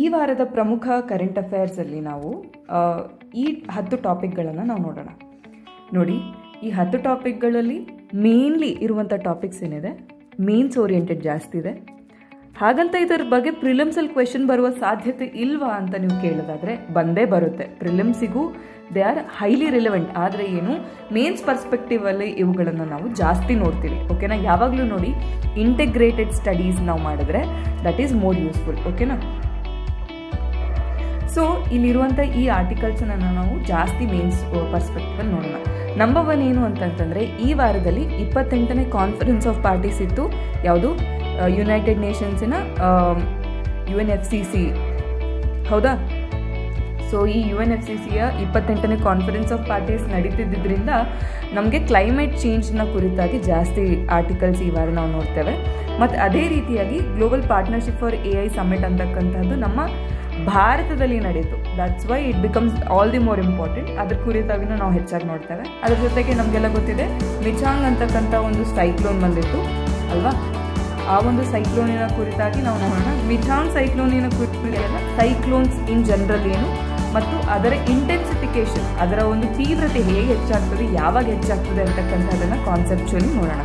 ಈ ವಾರದ ಪ್ರಮುಖ ಕರೆಂಟ್ ಅಫೇರ್ಸಲ್ಲಿ ನಾವು ಈ 10 ಟಾಪಿಕ್ಗಳನ್ನು ನಾವು ನೋಡೋಣ. ನೋಡಿ, ಈ 10 ಟಾಪಿಕ್ಗಳಲ್ಲಿ ಮೇನ್ಲಿ ಇರುವಂಥ ಟಾಪಿಕ್ಸ್ ಏನಿದೆ, ಮೇನ್ಸ್ ಓರಿಯೆಂಟೆಡ್ ಜಾಸ್ತಿ ಇದೆ. ಹಾಗಂತ ಇದರ ಬಗ್ಗೆ ಪ್ರಿಲಿಮ್ಸಲ್ಲಿ ಕ್ವೆಶನ್ ಬರುವ ಸಾಧ್ಯತೆ ಇಲ್ವಾ ಅಂತ ನೀವು ಕೇಳೋದಾದರೆ ಬಂದೇ ಬರುತ್ತೆ. ಪ್ರಿಲಿಮ್ಸಿಗೂ ದೇ ಆರ್ ಹೈಲಿ ರಿಲೆವೆಂಟ್. ಆದರೆ ಏನು, ಮೇನ್ಸ್ ಪರ್ಸ್ಪೆಕ್ಟಿವಲ್ಲಿ ಇವುಗಳನ್ನು ನಾವು ಜಾಸ್ತಿ ನೋಡ್ತೀವಿ. ಓಕೆನಾ? ಯಾವಾಗಲೂ ನೋಡಿ, ಇಂಟಿಗ್ರೇಟೆಡ್ ಸ್ಟಡೀಸ್ ನಾವು ಮಾಡಿದ್ರೆ ದಟ್ ಈಸ್ ಮೋರ್ ಯೂಸ್ಫುಲ್. ಓಕೆನಾ? ಸೊ ಇಲ್ಲಿರುವಂಥ ಈ ಆರ್ಟಿಕಲ್ಸನ್ನು ನಾವು ಜಾಸ್ತಿ ಮೇನ್ಸ್ ಪರ್ಸ್ಪೆಕ್ಟಿವಲ್ಲಿ ನೋಡೋಣ. ನಂಬರ್ 1 ಏನು ಅಂತಂತಂದರೆ, ಈ ವಾರದಲ್ಲಿ 28ನೇ ಕಾನ್ಫರೆನ್ಸ್ ಆಫ್ ಪಾರ್ಟೀಸ್ ಇತ್ತು. ಯಾವುದು? ಯುನೈಟೆಡ್ ನೇಷನ್ಸಿನ UNFCC. ಹೌದಾ? ಸೊ ಈ UNFCCಯ 28ನೇ ಕಾನ್ಫರೆನ್ಸ್ ಆಫ್ ಪಾರ್ಟೀಸ್ ನಡೀತಿದ್ದರಿಂದ ನಮಗೆ ಕ್ಲೈಮೇಟ್ ಚೇಂಜ್ನ ಕುರಿತಾಗಿ ಜಾಸ್ತಿ ಆರ್ಟಿಕಲ್ಸ್ ಈ ವಾರ ನಾವು ನೋಡ್ತೇವೆ. ಮತ್ತು ಅದೇ ರೀತಿಯಾಗಿ global partnership for AI summit ಅಂತಕ್ಕಂಥದ್ದು ನಮ್ಮ ಭಾರತದಲ್ಲಿ ನಡೀತು. That's why it becomes all the more important. ಅದ್ರ ಕುರಿತಾಗಿನೂ ನಾವು ಹೆಚ್ಚಾಗಿ ನೋಡ್ತೇವೆ. ಅದ್ರ ಜೊತೆಗೆ ನಮಗೆಲ್ಲ ಗೊತ್ತಿದೆ, ಮಿಚಾಂಗ್ ಅಂತಕ್ಕಂಥ ಒಂದು ಸೈಕ್ಲೋನ್ ಬಂದಿತ್ತು ಅಲ್ವಾ? ಆ ಒಂದು ಸೈಕ್ಲೋನಿನ ಕುರಿತಾಗಿ ನಾವು ನೋಡೋಣ. ಮಿಚಾಂಗ್ ಸೈಕ್ಲೋನಿನ ಕುರಿತಾಗೆಲ್ಲ ಸೈಕ್ಲೋನ್ಸ್ ಇನ್ ಜನರಲ್ ಏನು ಮತ್ತು ಅದರ ಇಂಟೆನ್ಸಿಫಿಕೇಶನ್, ಅದರ ಒಂದು ತೀವ್ರತೆ ಹೇಗೆ ಹೆಚ್ಚಾಗ್ತದೆ, ಯಾವಾಗ ಹೆಚ್ಚಾಗ್ತದೆ ಅಂತಕ್ಕಂಥದ್ದನ್ನು ಕಾನ್ಸೆಪ್ಚುಯಲಿ ನೋಡೋಣ.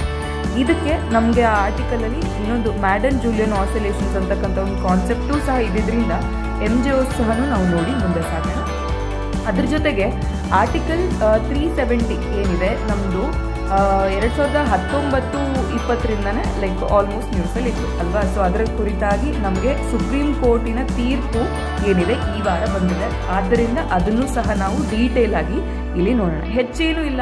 ಇದಕ್ಕೆ ನಮಗೆ ಆ ಆರ್ಟಿಕಲಲ್ಲಿ ಇನ್ನೊಂದು ಮ್ಯಾಡನ್ ಜೂಲಿಯನ್ ಆಸಿಲೇಷನ್ಸ್ ಅಂತಕ್ಕಂಥ ಒಂದು ಕಾನ್ಸೆಪ್ಟು ಸಹ ಇದ್ದಿದ್ದರಿಂದ MJO ಸಹ ನಾವು ನೋಡಿ ಮುಂದೆ ಸಾಗೋಣ. ಅದ್ರ ಜೊತೆಗೆ ಆರ್ಟಿಕಲ್ 370 ಏನಿದೆ ನಮ್ಮದು 2019-20 ಲೈಕ್ ಆಲ್ಮೋಸ್ಟ್ ನ್ಯೂಸಲ್ಲಿ ಇತ್ತು ಅಲ್ವಾ? ಸೊ ಅದರ ಕುರಿತಾಗಿ ನಮಗೆ ಸುಪ್ರೀಂ ಕೋರ್ಟಿನ ತೀರ್ಪು ಏನಿದೆ ಈ ವಾರ ಬಂದಿದೆ. ಆದ್ದರಿಂದ ಅದನ್ನು ಸಹ ನಾವು ಡೀಟೇಲ್ ಆಗಿ ಇಲ್ಲಿ ನೋಡೋಣ. ಹೆಚ್ಚೇನು ಇಲ್ಲ.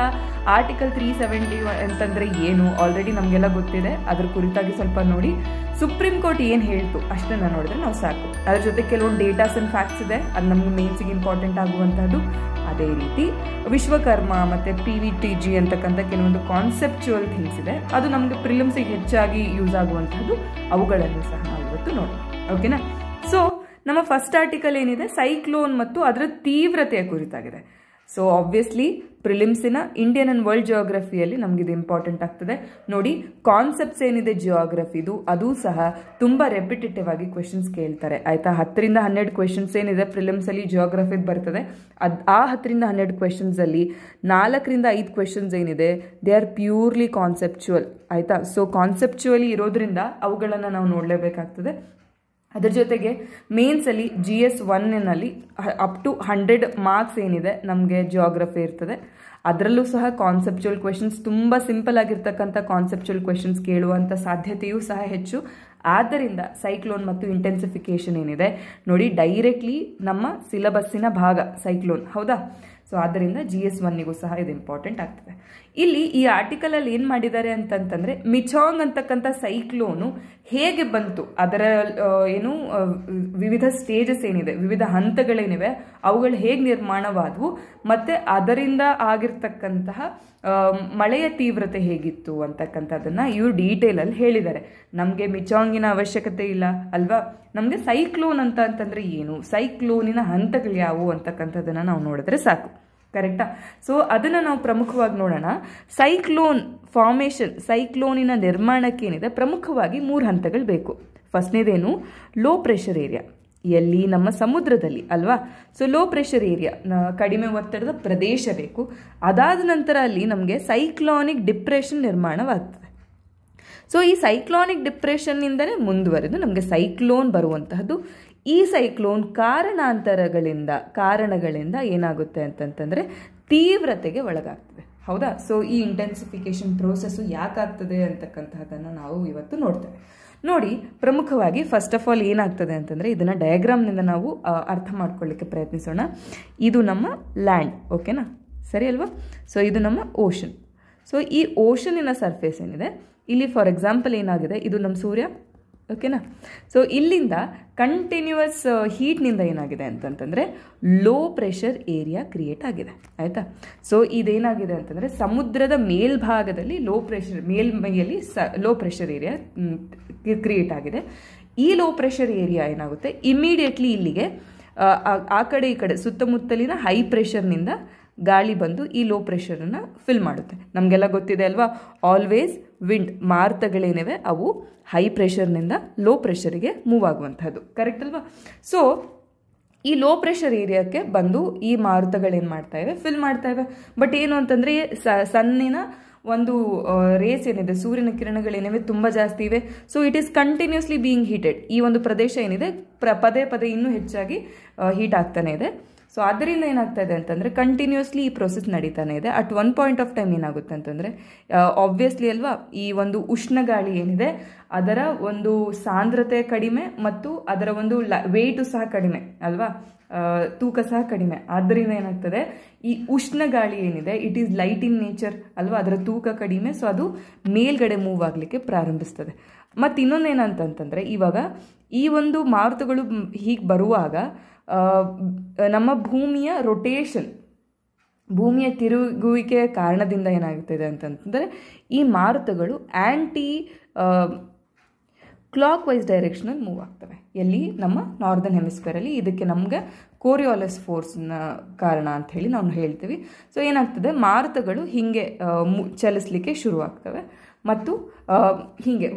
ಆರ್ಟಿಕಲ್ 370 ಅಂತಂದರೆ ಏನು ಆಲ್ರೆಡಿ ನಮಗೆಲ್ಲ ಗೊತ್ತಿದೆ. ಅದ್ರ ಕುರಿತಾಗಿ ಸ್ವಲ್ಪ ನೋಡಿ, ಸುಪ್ರೀಂ ಕೋರ್ಟ್ ಏನು ಹೇಳ್ತು ಅಷ್ಟನ್ನು ನೋಡಿದ್ರೆ ನಾವು ಸಾಕು. ಅದ್ರ ಜೊತೆ ಕೆಲವೊಂದು ಡೇಟಾಸ್ ಆ್ಯಂಡ್ ಫ್ಯಾಕ್ಟ್ಸ್ ಇದೆ, ಅದು ನಮ್ಗೆ ಮೇನ್ಸಿಗೆ ಇಂಪಾರ್ಟೆಂಟ್ ಆಗುವಂಥದ್ದು. ಅದೇ ರೀತಿ ವಿಶ್ವಕರ್ಮ ಮತ್ತು PVTG ಅಂತಕ್ಕಂಥ ಕೆಲವೊಂದು ಕಾನ್ಸೆಪ್ಚುವಲ್ ಥಿಂಗ್ಸ್ ಇದೆ, ಅದು ನಮಗೆ ಪ್ರಿಲಿಮ್ಸಿಗೆ ಹೆಚ್ಚಾಗಿ ಯೂಸ್ ಆಗುವಂಥದ್ದು. ಅವುಗಳನ್ನು ಸಹ ನಾವು ಇವತ್ತು ನೋಡೋಣ. ಓಕೆನಾ? ಸೊ ನಮ್ಮ ಫಸ್ಟ್ ಆರ್ಟಿಕಲ್ ಏನಿದೆ, ಸೈಕ್ಲೋನ್ ಮತ್ತು ಅದರ ತೀವ್ರತೆಯ ಕುರಿತಾಗಿದೆ. ಸೊ ಆಬ್ವಿಯಸ್ಲಿ ಪ್ರಿಲಿಮ್ಸಿನ ಇಂಡಿಯನ್ ಆ್ಯಂಡ್ ವರ್ಲ್ಡ್ ಜಿಯೋಗ್ರಫಿಯಲ್ಲಿ ನಮಗಿದು ಇಂಪಾರ್ಟೆಂಟ್ ಆಗ್ತದೆ. ನೋಡಿ, ಕಾನ್ಸೆಪ್ಟ್ಸ್ ಏನಿದೆ ಜಿಯೋಗ್ರಫಿದು ಅದು ಸಹ ತುಂಬ ರೆಪಿಟೇಟಿವ್ ಆಗಿ ಕ್ವೆಶನ್ಸ್ ಕೇಳ್ತಾರೆ. ಆಯಿತಾ? 10ರಿಂದ 12 ಕ್ವೆಶನ್ಸ್ ಏನಿದೆ ಪ್ರಿಲಿಮ್ಸಲ್ಲಿ ಜಿಯೋಗ್ರಫಿದು ಬರ್ತದೆ. ಆ 10ರಿಂದ 12 ಕ್ವೆಶನ್ಸಲ್ಲಿ 4ರಿಂದ 5 ಕ್ವೆಶನ್ಸ್ ಏನಿದೆ ದೇ ಆರ್ ಪ್ಯೂರ್ಲಿ ಕಾನ್ಸೆಪ್ಚುವಲ್. ಆಯಿತಾ? ಸೊ ಕಾನ್ಸೆಪ್ಚುವಲಿ ಇರೋದ್ರಿಂದ ಅವುಗಳನ್ನು ನಾವು ನೋಡಲೇಬೇಕಾಗ್ತದೆ. ಅದರ ಜೊತೆಗೆ ಮೇನ್ಸಲ್ಲಿ GS 1ನಲ್ಲಿ ಅಪ್ ಟು 100 ಮಾರ್ಕ್ಸ್ ಏನಿದೆ ನಮಗೆ ಜಿಯೋಗ್ರಫಿ ಇರ್ತದೆ. ಅದರಲ್ಲೂ ಸಹ ಕಾನ್ಸೆಪ್ಚುವಲ್ ಕ್ವೆಶನ್ಸ್, ತುಂಬ ಸಿಂಪಲ್ ಆಗಿರ್ತಕ್ಕಂಥ ಕಾನ್ಸೆಪ್ಚುವಲ್ ಕ್ವೆಶನ್ಸ್ ಕೇಳುವಂಥ ಸಾಧ್ಯತೆಯೂ ಸಹ ಹೆಚ್ಚು. ಆದ್ದರಿಂದ ಸೈಕ್ಲೋನ್ ಮತ್ತು ಇಂಟೆನ್ಸಿಫಿಕೇಶನ್ ಏನಿದೆ ನೋಡಿ, ಡೈರೆಕ್ಟ್ಲಿ ನಮ್ಮ ಸಿಲೆಬಸ್ಸಿನ ಭಾಗ ಸೈಕ್ಲೋನ್. ಹೌದಾ? ಸೊ ಆದ್ದರಿಂದ GS 1ನಿಗೂ ಸಹ ಇದು ಇಂಪಾರ್ಟೆಂಟ್ ಆಗ್ತದೆ. ಇಲ್ಲಿ ಈ ಆರ್ಟಿಕಲಲ್ಲಿ ಏನು ಮಾಡಿದ್ದಾರೆ ಅಂತಂತಂದರೆ, ಮಿಚಾಂಗ್ ಅಂತಕ್ಕಂಥ ಸೈಕ್ಲೋನು ಹೇಗೆ ಬಂತು, ಅದರ ಏನು ವಿವಿಧ ಸ್ಟೇಜಸ್ ಏನಿದೆ, ವಿವಿಧ ಹಂತಗಳೇನಿವೆ, ಅವುಗಳು ಹೇಗೆ ನಿರ್ಮಾಣವಾದವು ಮತ್ತು ಅದರಿಂದ ಆಗಿರ್ತಕ್ಕಂತಹ ಮಳೆಯ ತೀವ್ರತೆ ಹೇಗಿತ್ತು ಅಂತಕ್ಕಂಥದ್ದನ್ನು ಇವರು ಡೀಟೇಲಲ್ಲಿ ಹೇಳಿದ್ದಾರೆ. ನಮಗೆ ಮಿಚಾಂಗಿನ ಅವಶ್ಯಕತೆ ಇಲ್ಲ ಅಲ್ವಾ? ನಮಗೆ ಸೈಕ್ಲೋನ್ ಅಂತಂದರೆ ಏನು, ಸೈಕ್ಲೋನಿನ ಹಂತಗಳು ಯಾವುವು ಅಂತಕ್ಕಂಥದ್ದನ್ನು ನಾವು ನೋಡಿದ್ರೆ ಸಾಕು. ಕರೆಕ್ಟಾ? ಸೊ ಅದನ್ನು ನಾವು ಪ್ರಮುಖವಾಗಿ ನೋಡೋಣ. ಸೈಕ್ಲೋನ್ ಫಾರ್ಮೇಷನ್, ಸೈಕ್ಲೋನಿನ ನಿರ್ಮಾಣಕ್ಕೇನಿದೆ ಪ್ರಮುಖವಾಗಿ 3 ಹಂತಗಳು ಬೇಕು. ಫಸ್ಟ್ನೇದೇನು, ಲೋ ಪ್ರೆಷರ್ ಏರಿಯಾ. ಎಲ್ಲಿ? ನಮ್ಮ ಸಮುದ್ರದಲ್ಲಿ ಅಲ್ವಾ? ಸೊ ಲೋ ಪ್ರೆಷರ್ ಏರಿಯಾ, ಕಡಿಮೆ ಒತ್ತಡದ ಪ್ರದೇಶ ಬೇಕು. ಅದಾದ ನಂತರ ಅಲ್ಲಿ ನಮಗೆ ಸೈಕ್ಲಾನಿಕ್ ಡಿಪ್ರೆಷನ್ ನಿರ್ಮಾಣವಾಗ್ತದೆ. ಸೊ ಈ ಸೈಕ್ಲಾನಿಕ್ ಡಿಪ್ರೆಷನ್ನಿಂದಲೇ ಮುಂದುವರೆದು ನಮಗೆ ಸೈಕ್ಲೋನ್ ಬರುವಂತಹದ್ದು. ಈ ಸೈಕ್ಲೋನ್ ಕಾರಣಗಳಿಂದ ಏನಾಗುತ್ತೆ ಅಂತಂತಂದರೆ ತೀವ್ರತೆಗೆ ಒಳಗಾಗ್ತದೆ. ಹೌದಾ? ಸೊ ಈ ಇಂಟೆನ್ಸಿಫಿಕೇಶನ್ ಪ್ರೋಸೆಸ್ಸು ಯಾಕಾಗ್ತದೆ ಅಂತಕ್ಕಂತಹದ್ದನ್ನು ನಾವು ಇವತ್ತು ನೋಡ್ತೇವೆ. ನೋಡಿ, ಪ್ರಮುಖವಾಗಿ ಫಸ್ಟ್ ಆಫ್ ಆಲ್ ಏನಾಗ್ತದೆ ಅಂತಂದರೆ, ಇದನ್ನು ಡಯಾಗ್ರಾಮ್ನಿಂದ ನಾವು ಅರ್ಥ ಮಾಡ್ಕೊಳ್ಳಿಕ್ಕೆ ಪ್ರಯತ್ನಿಸೋಣ. ಇದು ನಮ್ಮ ಲ್ಯಾಂಡ್. ಓಕೆನಾ? ಸರಿ ಅಲ್ವಾ? ಸೊ ಇದು ನಮ್ಮ ಓಷನ್. ಸೊ ಈ ಓಷನಿನ ಸರ್ಫೇಸ್ ಏನಿದೆ ಇಲ್ಲಿ, ಫಾರ್ ಎಕ್ಸಾಂಪಲ್ ಏನಾಗಿದೆ, ಇದು ನಮ್ಮ ಸೂರ್ಯ. ಓಕೆನಾ? ಸೊ ಇಲ್ಲಿಂದ ಕಂಟಿನ್ಯೂಯಸ್ ಹೀಟ್ನಿಂದ ಏನಾಗಿದೆ ಅಂತಂತಂದರೆ ಲೋ ಪ್ರೆಷರ್ ಏರಿಯಾ ಕ್ರಿಯೇಟ್ ಆಗಿದೆ. ಆಯಿತಾ? ಸೊ ಇದೇನಾಗಿದೆ ಅಂತಂದರೆ ಸಮುದ್ರದ ಮೇಲ್ಭಾಗದಲ್ಲಿ ಮೇಲ್ಮೈಯಲ್ಲಿ ಲೋ ಪ್ರೆಷರ್ ಏರಿಯಾ ಕ್ರಿಯೇಟ್ ಆಗಿದೆ. ಈ ಲೋ ಪ್ರೆಷರ್ ಏರಿಯಾ ಏನಾಗುತ್ತೆ, ಇಮಿಡಿಯೇಟ್ಲಿ ಇಲ್ಲಿಗೆ ಆ ಕಡೆ ಈ ಕಡೆ ಸುತ್ತಮುತ್ತಲಿನ ಹೈ ಪ್ರೆಷರ್ನಿಂದ ಗಾಳಿ ಬಂದು ಈ ಲೋ ಪ್ರೆಷರನ್ನು ಫಿಲ್ ಮಾಡುತ್ತೆ. ನಮಗೆಲ್ಲ ಗೊತ್ತಿದೆ ಅಲ್ವಾ, ಆಲ್ವೇಸ್ ವಿಂಡ್, ಮಾರುತಗಳೇನಿವೆ ಅವು ಹೈ ಪ್ರೆಷರ್ನಿಂದ ಲೋ ಪ್ರೆಷರಿಗೆ ಮೂವ್ ಆಗುವಂಥದ್ದು. ಕರೆಕ್ಟ್ ಅಲ್ವಾ? ಸೊ ಈ ಲೋ ಪ್ರೆಷರ್ ಏರಿಯಾಕ್ಕೆ ಬಂದು ಈ ಮಾರುತಗಳೇನು ಮಾಡ್ತಾ ಇವೆ, ಫಿಲ್ ಮಾಡ್ತಾ ಇವೆ. ಬಟ್ ಏನು ಅಂತಂದರೆ ಸನ್ನಿನ ಒಂದು ರೇಸ್ ಏನಿದೆ, ಸೂರ್ಯನ ಕಿರಣಗಳೇನಿವೆ ತುಂಬ ಜಾಸ್ತಿ ಇವೆ. So it is continuously being heated. ಈ ಒಂದು ಪ್ರದೇಶ ಏನಿದೆ ಪದೇ ಪದೇ ಇನ್ನೂ ಹೆಚ್ಚಾಗಿ ಹೀಟ್ ಆಗ್ತಾನೆ ಇದೆ. ಸೊ ಅದರಿಂದ ಏನಾಗ್ತಾ ಇದೆ ಅಂತಂದರೆ ಕಂಟಿನ್ಯೂಸ್ಲಿ ಈ ಪ್ರೊಸೆಸ್ ನಡೀತಾನೆ ಇದೆ. At one point of time ಏನಾಗುತ್ತೆ ಅಂತಂದರೆ ಆಬ್ವಿಯಸ್ಲಿ ಅಲ್ವಾ, ಈ ಒಂದು ಉಷ್ಣ ಗಾಳಿ ಏನಿದೆ ಅದರ ಒಂದು ಸಾಂದ್ರತೆ ಕಡಿಮೆ ಮತ್ತು ಅದರ ಒಂದು ವೇಟು ಸಹ ಕಡಿಮೆ ಅಲ್ವಾ, ತೂಕ ಸಹ ಕಡಿಮೆ. ಆದ್ದರಿಂದ ಏನಾಗ್ತದೆ, ಈ ಉಷ್ಣ ಗಾಳಿ ಏನಿದೆ it is light in nature ಅಲ್ವಾ, ಅದರ ತೂಕ ಕಡಿಮೆ. ಸೊ ಅದು ಮೇಲ್ಗಡೆ ಮೂವ್ ಆಗಲಿಕ್ಕೆ ಪ್ರಾರಂಭಿಸ್ತದೆ. ಮತ್ತು ಇನ್ನೊಂದೇನಂತಂತಂದರೆ ಇವಾಗ ಈ ಒಂದು ಮಾರುತಗಳು ಹೀಗೆ ಬರುವಾಗ ನಮ್ಮ ಭೂಮಿಯ ರೊಟೇಷನ್, ಭೂಮಿಯ ತಿರುಗುವಿಕೆಯ ಕಾರಣದಿಂದ ಏನಾಗ್ತಿದೆ ಅಂತಂದರೆ ಈ ಮಾರುತಗಳು ಆ್ಯಂಟಿ ಕ್ಲಾಕ್ ವೈಸ್ ಡೈರೆಕ್ಷನಲ್ಲಿ ಮೂವ್ ಆಗ್ತವೆ. ಎಲ್ಲಿ? ನಮ್ಮ ನಾರ್ದರ್ನ್ ಹೆಮಿಸ್ಫಿಯರಲ್ಲಿ. ಇದಕ್ಕೆ ನಮಗೆ ಕೋರಿಯೋಲಸ್ ಫೋರ್ಸ್ನ ಕಾರಣ ಅಂತ ಹೇಳಿ ನಾವು ಹೇಳ್ತೀವಿ. ಸೊ ಏನಾಗ್ತದೆ, ಮಾರುತಗಳು ಹೀಗೆ ಚಲಿಸಲಿಕ್ಕೆ ಶುರುವಾಗ್ತವೆ ಮತ್ತು ಹೀಗೆ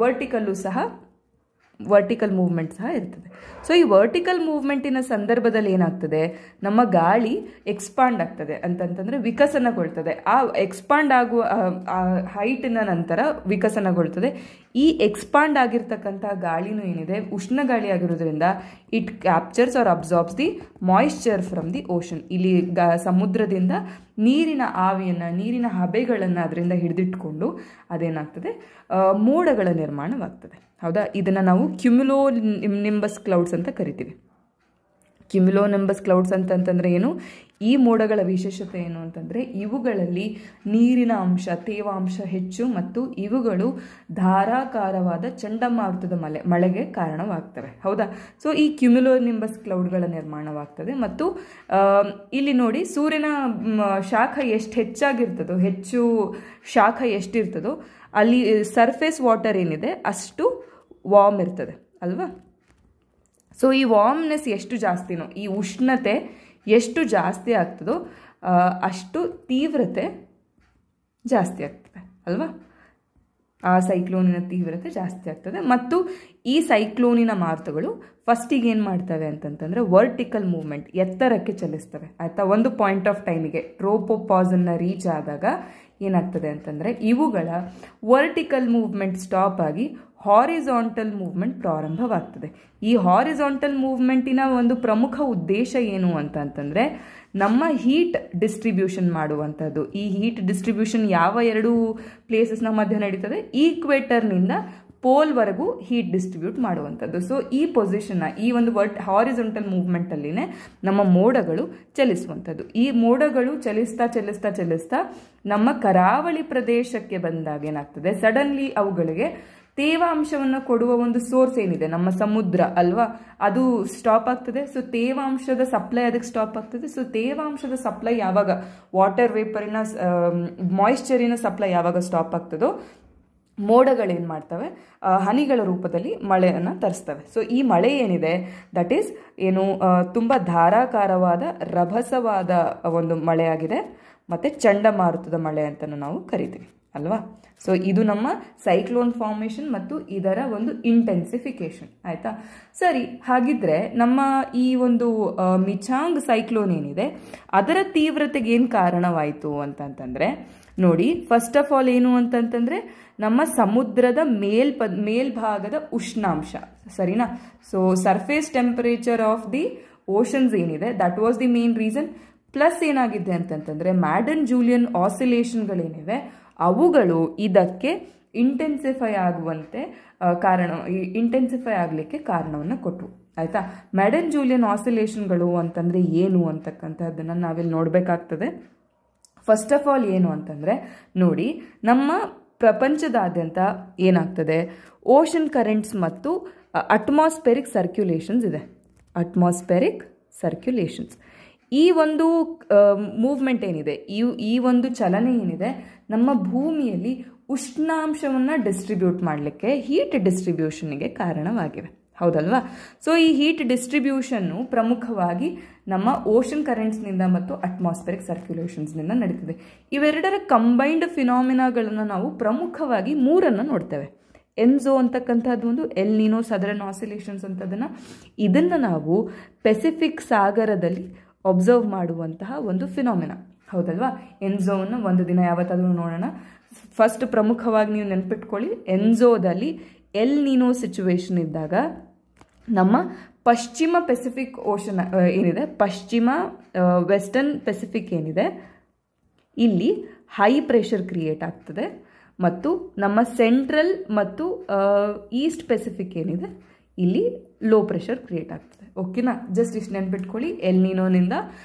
ವರ್ಟಿಕಲ್ ಮೂವ್ಮೆಂಟ್ ಸಹ ಇರ್ತದೆ. ಸೊ ಈ ವರ್ಟಿಕಲ್ ಮೂವ್ಮೆಂಟಿನ ಸಂದರ್ಭದಲ್ಲಿ ಏನಾಗ್ತದೆ, ನಮ್ಮ ಗಾಳಿ ಎಕ್ಸ್ಪಾಂಡ್ ಆಗ್ತದೆ ಅಂತಂತಂದರೆ ವಿಕಸನಗೊಳ್ತದೆ. ಆ ಎಕ್ಸ್ಪಾಂಡ್ ಆಗುವ ಹೈಟಿನ ನಂತರ ವಿಕಸನಗೊಳ್ತದೆ. ಈ ಎಕ್ಸ್ಪಾಂಡ್ ಆಗಿರ್ತಕ್ಕಂಥ ಗಾಳಿನೂ ಏನಿದೆ ಉಷ್ಣ ಗಾಳಿ ಆಗಿರೋದ್ರಿಂದ it captures or absorbs the moisture from the ocean. ಇಲ್ಲಿ ಸಮುದ್ರದಿಂದ ನೀರಿನ ಆವಿಯನ್ನು, ನೀರಿನ ಹಬೆಗಳನ್ನು ಅದರಿಂದ ಹಿಡಿದಿಟ್ಕೊಂಡು ಅದೇನಾಗ್ತದೆ, ಮೋಡಗಳ ನಿರ್ಮಾಣವಾಗ್ತದೆ. ಹೌದಾ? ಇದನ್ನು ನಾವು ಕ್ಯುಮ್ಯುಲೋ ನಿಂಬಸ್ ಕ್ಲೌಡ್ಸ್ ಅಂತ ಕರಿತೀವಿ. ಕ್ಯುಮ್ಯುಲೋ ನಿಂಬಸ್ ಕ್ಲೌಡ್ಸ್ ಅಂತಂತಂದರೆ ಏನು? ಈ ಮೋಡಗಳ ವಿಶೇಷತೆ ಏನು ಅಂತಂದರೆ ಇವುಗಳಲ್ಲಿ ನೀರಿನ ಅಂಶ, ತೇವಾಂಶ ಹೆಚ್ಚು ಮತ್ತು ಇವುಗಳು ಧಾರಾಕಾರವಾದ ಚಂಡಮಾರುತದ ಮಳೆಗೆ ಕಾರಣವಾಗ್ತವೆ. ಹೌದಾ? ಸೊ ಈ ಕ್ಯುಮ್ಯುಲೋ ನಿಂಬಸ್ ಕ್ಲೌಡ್ಗಳ ನಿರ್ಮಾಣವಾಗ್ತದೆ. ಮತ್ತು ಇಲ್ಲಿ ನೋಡಿ, ಸೂರ್ಯನ ಶಾಖ ಎಷ್ಟು ಹೆಚ್ಚಾಗಿರ್ತದೋ, ಹೆಚ್ಚು ಶಾಖ ಎಷ್ಟಿರ್ತದೋ ಅಲ್ಲಿ ಸರ್ಫೇಸ್ ವಾಟರ್ ಏನಿದೆ ಅಷ್ಟು ವಾರ್ಮ್ ಇರ್ತದೆ ಅಲ್ವಾ. ಸೊ ಈ ವಾರ್ಮ್ನೆಸ್ ಎಷ್ಟು ಜಾಸ್ತಿನೋ, ಈ ಉಷ್ಣತೆ ಎಷ್ಟು ಜಾಸ್ತಿ ಆಗ್ತದೋ ಅಷ್ಟು ತೀವ್ರತೆ ಜಾಸ್ತಿ ಆಗ್ತದೆ ಅಲ್ವಾ. ಆ ಸೈಕ್ಲೋನಿನ ತೀವ್ರತೆ ಜಾಸ್ತಿ ಆಗ್ತದೆ. ಮತ್ತು ಈ ಸೈಕ್ಲೋನಿನ ಮಾರುತಗಳು ಫಸ್ಟಿಗೆ ಏನು ಮಾಡ್ತವೆ ಅಂತಂತಂದರೆ ವರ್ಟಿಕಲ್ ಮೂವ್ಮೆಂಟ್, ಎತ್ತರಕ್ಕೆ ಚಲಿಸ್ತವೆ ಆಯಿತಾ. ಒಂದು ಪಾಯಿಂಟ್ ಆಫ್ ಟೈಮಿಗೆ ಟ್ರೋಪೋಪಾಸನ್ನು ರೀಚ್ ಆದಾಗ ಏನಾಗ್ತದೆ ಅಂತಂದರೆ ಇವುಗಳ ವರ್ಟಿಕಲ್ ಮೂವ್ಮೆಂಟ್ ಸ್ಟಾಪ್ ಆಗಿ ಹಾರಿಜಾಂಟಲ್ ಮೂವ್ಮೆಂಟ್ ಪ್ರಾರಂಭವಾಗ್ತದೆ. ಈ ಹಾರಿಜಾಂಟಲ್ ಮೂವ್ಮೆಂಟಿನ ಒಂದು ಪ್ರಮುಖ ಉದ್ದೇಶ ಏನು ಅಂತಂತಂದರೆ ನಮ್ಮ ಹೀಟ್ ಡಿಸ್ಟ್ರಿಬ್ಯೂಷನ್ ಮಾಡುವಂಥದ್ದು. ಈ ಹೀಟ್ ಡಿಸ್ಟ್ರಿಬ್ಯೂಷನ್ ಯಾವ ಎರಡು ಪ್ಲೇಸಸ್ನ ಮಧ್ಯೆ ನಡೀತದೆ? ಈಕ್ವೇಟರ್ನಿಂದ ಪೋಲ್ವರೆಗೂ ಹೀಟ್ ಡಿಸ್ಟ್ರಿಬ್ಯೂಟ್ ಮಾಡುವಂಥದ್ದು. ಸೊ ಈ ಪೊಸಿಷನ್ನ, ಈ ಒಂದು ಹಾರಿಜಾಂಟಲ್ ಮೂವ್ಮೆಂಟಲ್ಲಿನೇ ನಮ್ಮ ಮೋಡಗಳು ಚಲಿಸುವಂಥದ್ದು. ಈ ಮೋಡಗಳು ಚಲಿಸ್ತಾ ನಮ್ಮ ಕರಾವಳಿ ಪ್ರದೇಶಕ್ಕೆ ಬಂದಾಗ ಏನಾಗ್ತದೆ, ಸಡನ್ಲಿ ಅವುಗಳಿಗೆ ತೇವಾಂಶವನ್ನು ಕೊಡುವ ಒಂದು ಸೋರ್ಸ್ ಏನಿದೆ ನಮ್ಮ ಸಮುದ್ರ ಅಲ್ವಾ, ಅದು ಸ್ಟಾಪ್ ಆಗ್ತದೆ. ಸೊ ತೇವಾಂಶದ ಸಪ್ಲೈ ಅದಕ್ಕೆ ಸ್ಟಾಪ್ ಆಗ್ತದೆ. ಸೊ ತೇವಾಂಶದ ಸಪ್ಲೈ ಯಾವಾಗ, ವಾಟರ್ ವೇಪರಿನ ಮಾಯಿಶ್ಚರಿನ ಸಪ್ಲೈ ಯಾವಾಗ ಸ್ಟಾಪ್ ಆಗ್ತದೋ ಮೋಡಗಳೇನು ಮಾಡ್ತವೆ, ಹನಿಗಳ ರೂಪದಲ್ಲಿ ಮಳೆಯನ್ನು ತರಿಸ್ತವೆ. ಸೊ ಈ ಮಳೆ ಏನಿದೆ ದಟ್ ಈಸ್ ಏನು, ತುಂಬ ಧಾರಾಕಾರವಾದ ರಭಸವಾದ ಒಂದು ಮಳೆಯಾಗಿದೆ ಮತ್ತು ಚಂಡಮಾರುತದ ಮಳೆ ಅಂತಲೂ ನಾವು ಕರಿತೀವಿ ಅಲ್ವಾ. ಸೊ ಇದು ನಮ್ಮ ಸೈಕ್ಲೋನ್ ಫಾರ್ಮೇಷನ್ ಮತ್ತು ಇದರ ಒಂದು ಇಂಟೆನ್ಸಿಫಿಕೇಶನ್ ಆಯಿತಾ. ಸರಿ, ಹಾಗಿದ್ರೆ ನಮ್ಮ ಈ ಒಂದು ಮಿಚಾಂಗ್ ಸೈಕ್ಲೋನ್ ಏನಿದೆ ಅದರ ತೀವ್ರತೆಗೆ ಏನು ಕಾರಣವಾಯಿತು ಅಂತಂತಂದರೆ ನೋಡಿ, ಫಸ್ಟ್ ಆಫ್ ಆಲ್ ಏನು ಅಂತಂತಂದರೆ ನಮ್ಮ ಸಮುದ್ರದ ಮೇಲ್ಭಾಗದ ಉಷ್ಣಾಂಶ, ಸರಿನಾ. So surface temperature of the oceans ಏನಿದೆ that was the main reason. Plus ಏನಾಗಿದೆ ಅಂತಂತಂದರೆ ಮ್ಯಾಡನ್ ಜೂಲಿಯನ್ ಆಸಿಲೇಷನ್ಗಳೇನಿವೆ ಅವುಗಳು ಇದಕ್ಕೆ ಇಂಟೆನ್ಸಿಫೈ ಆಗುವಂತೆ ಇಂಟೆನ್ಸಿಫೈ ಆಗಲಿಕ್ಕೆ ಕಾರಣವನ್ನು ಕೊಟ್ಟವು ಆಯಿತಾ. ಮ್ಯಾಡನ್ ಜೂಲಿಯನ್ ಆಸಿಲೇಷನ್ಗಳು ಅಂತಂದರೆ ಏನು ಅಂತಕ್ಕಂಥದ್ದನ್ನು ನಾವಿಲ್ಲಿ ನೋಡಬೇಕಾಗ್ತದೆ. ಫಸ್ಟ್ ಆಫ್ ಆಲ್ ಏನು ಅಂತಂದರೆ ನೋಡಿ, ನಮ್ಮ ಪ್ರಪಂಚದಾದ್ಯಂತ ಏನಾಗ್ತದೆ, ಓಷನ್ ಕರೆಂಟ್ಸ್ ಮತ್ತು ಅಟ್ಮಾಸ್ಫೆರಿಕ್ ಸರ್ಕ್ಯುಲೇಷನ್ಸ್ ಇದೆ. ಅಟ್ಮಾಸ್ಫೆರಿಕ್ ಸರ್ಕ್ಯುಲೇಷನ್ಸ್, ಈ ಒಂದು ಮೂವ್ಮೆಂಟ್ ಏನಿದೆ, ಈ ಒಂದು ಚಲನೆ ಏನಿದೆ ನಮ್ಮ ಭೂಮಿಯಲ್ಲಿ ಉಷ್ಣಾಂಶವನ್ನು ಡಿಸ್ಟ್ರಿಬ್ಯೂಟ್ ಮಾಡಲಿಕ್ಕೆ, ಹೀಟ್ ಡಿಸ್ಟ್ರಿಬ್ಯೂಷನ್ಗೆ ಕಾರಣವಾಗಿವೆ. ಹೌದಲ್ವಾ? ಸೊ ಈ ಹೀಟ್ ಡಿಸ್ಟ್ರಿಬ್ಯೂಷನ್ನು ಪ್ರಮುಖವಾಗಿ ನಮ್ಮ ಓಷನ್ ಕರೆಂಟ್ಸ್ನಿಂದ ಮತ್ತು ಅಟ್ಮಾಸ್ಫಿರಿಕ್ ಸರ್ಕ್ಯುಲೇಷನ್ಸ್ನಿಂದ ನಡೀತದೆ. ಇವೆರಡರ ಕಂಬೈನ್ಡ್ ಫಿನಾಮಿನಾಗಳನ್ನು ನಾವು ಪ್ರಮುಖವಾಗಿ 3 ನೋಡ್ತೇವೆ. ಎನ್ಝೋ ಅಂತಕ್ಕಂಥದ್ದು ಒಂದು, ಎಲ್ ನೀನೋ ಸದರನ್ ಆಸಿಲೇಷನ್ಸ್ ಇದನ್ನು ನಾವು ಪೆಸಿಫಿಕ್ ಸಾಗರದಲ್ಲಿ ಒಬ್ಸರ್ವ್ ಮಾಡುವಂತಹ ಒಂದು ಫಿನಾಮಿನಾ, ಹೌದಲ್ವಾ? ಎನ್ಝೋವನ್ನು ಒಂದು ದಿನ ಯಾವತ್ತಾದರೂ ನೋಡೋಣ. ಫಸ್ಟ್ ಪ್ರಮುಖವಾಗಿ ನೀವು ನೆನ್ಪಿಟ್ಕೊಳ್ಳಿ, ಎನ್ಝೋದಲ್ಲಿ ಎಲ್ ನೀನೋ ಸಿಚುವೇಶನ್ ಇದ್ದಾಗ ನಮ್ಮ ಪಶ್ಚಿಮ ಪೆಸಿಫಿಕ್ ಓಷನ್ ಏನಿದೆ, ಪಶ್ಚಿಮ ವೆಸ್ಟರ್ನ್ ಪೆಸಿಫಿಕ್ ಏನಿದೆ, ಇಲ್ಲಿ ಹೈ ಪ್ರೆಷರ್ ಕ್ರಿಯೇಟ್ ಆಗ್ತದೆ. ಮತ್ತು ನಮ್ಮ ಸೆಂಟ್ರಲ್ ಮತ್ತು ಈಸ್ಟ್ ಪೆಸಿಫಿಕ್ ಏನಿದೆ, ಇಲ್ಲಿ ಲೋ ಪ್ರೆಷರ್ ಕ್ರಿಯೇಟ್ ಆಗ್ತದೆ. ಓಕೆನಾ? ಜಸ್ಟ್ ಇಷ್ಟು ನೆನ್ಪಿಟ್ಕೊಳ್ಳಿ. ಎಲ್ ನೀನೋನಿಂದ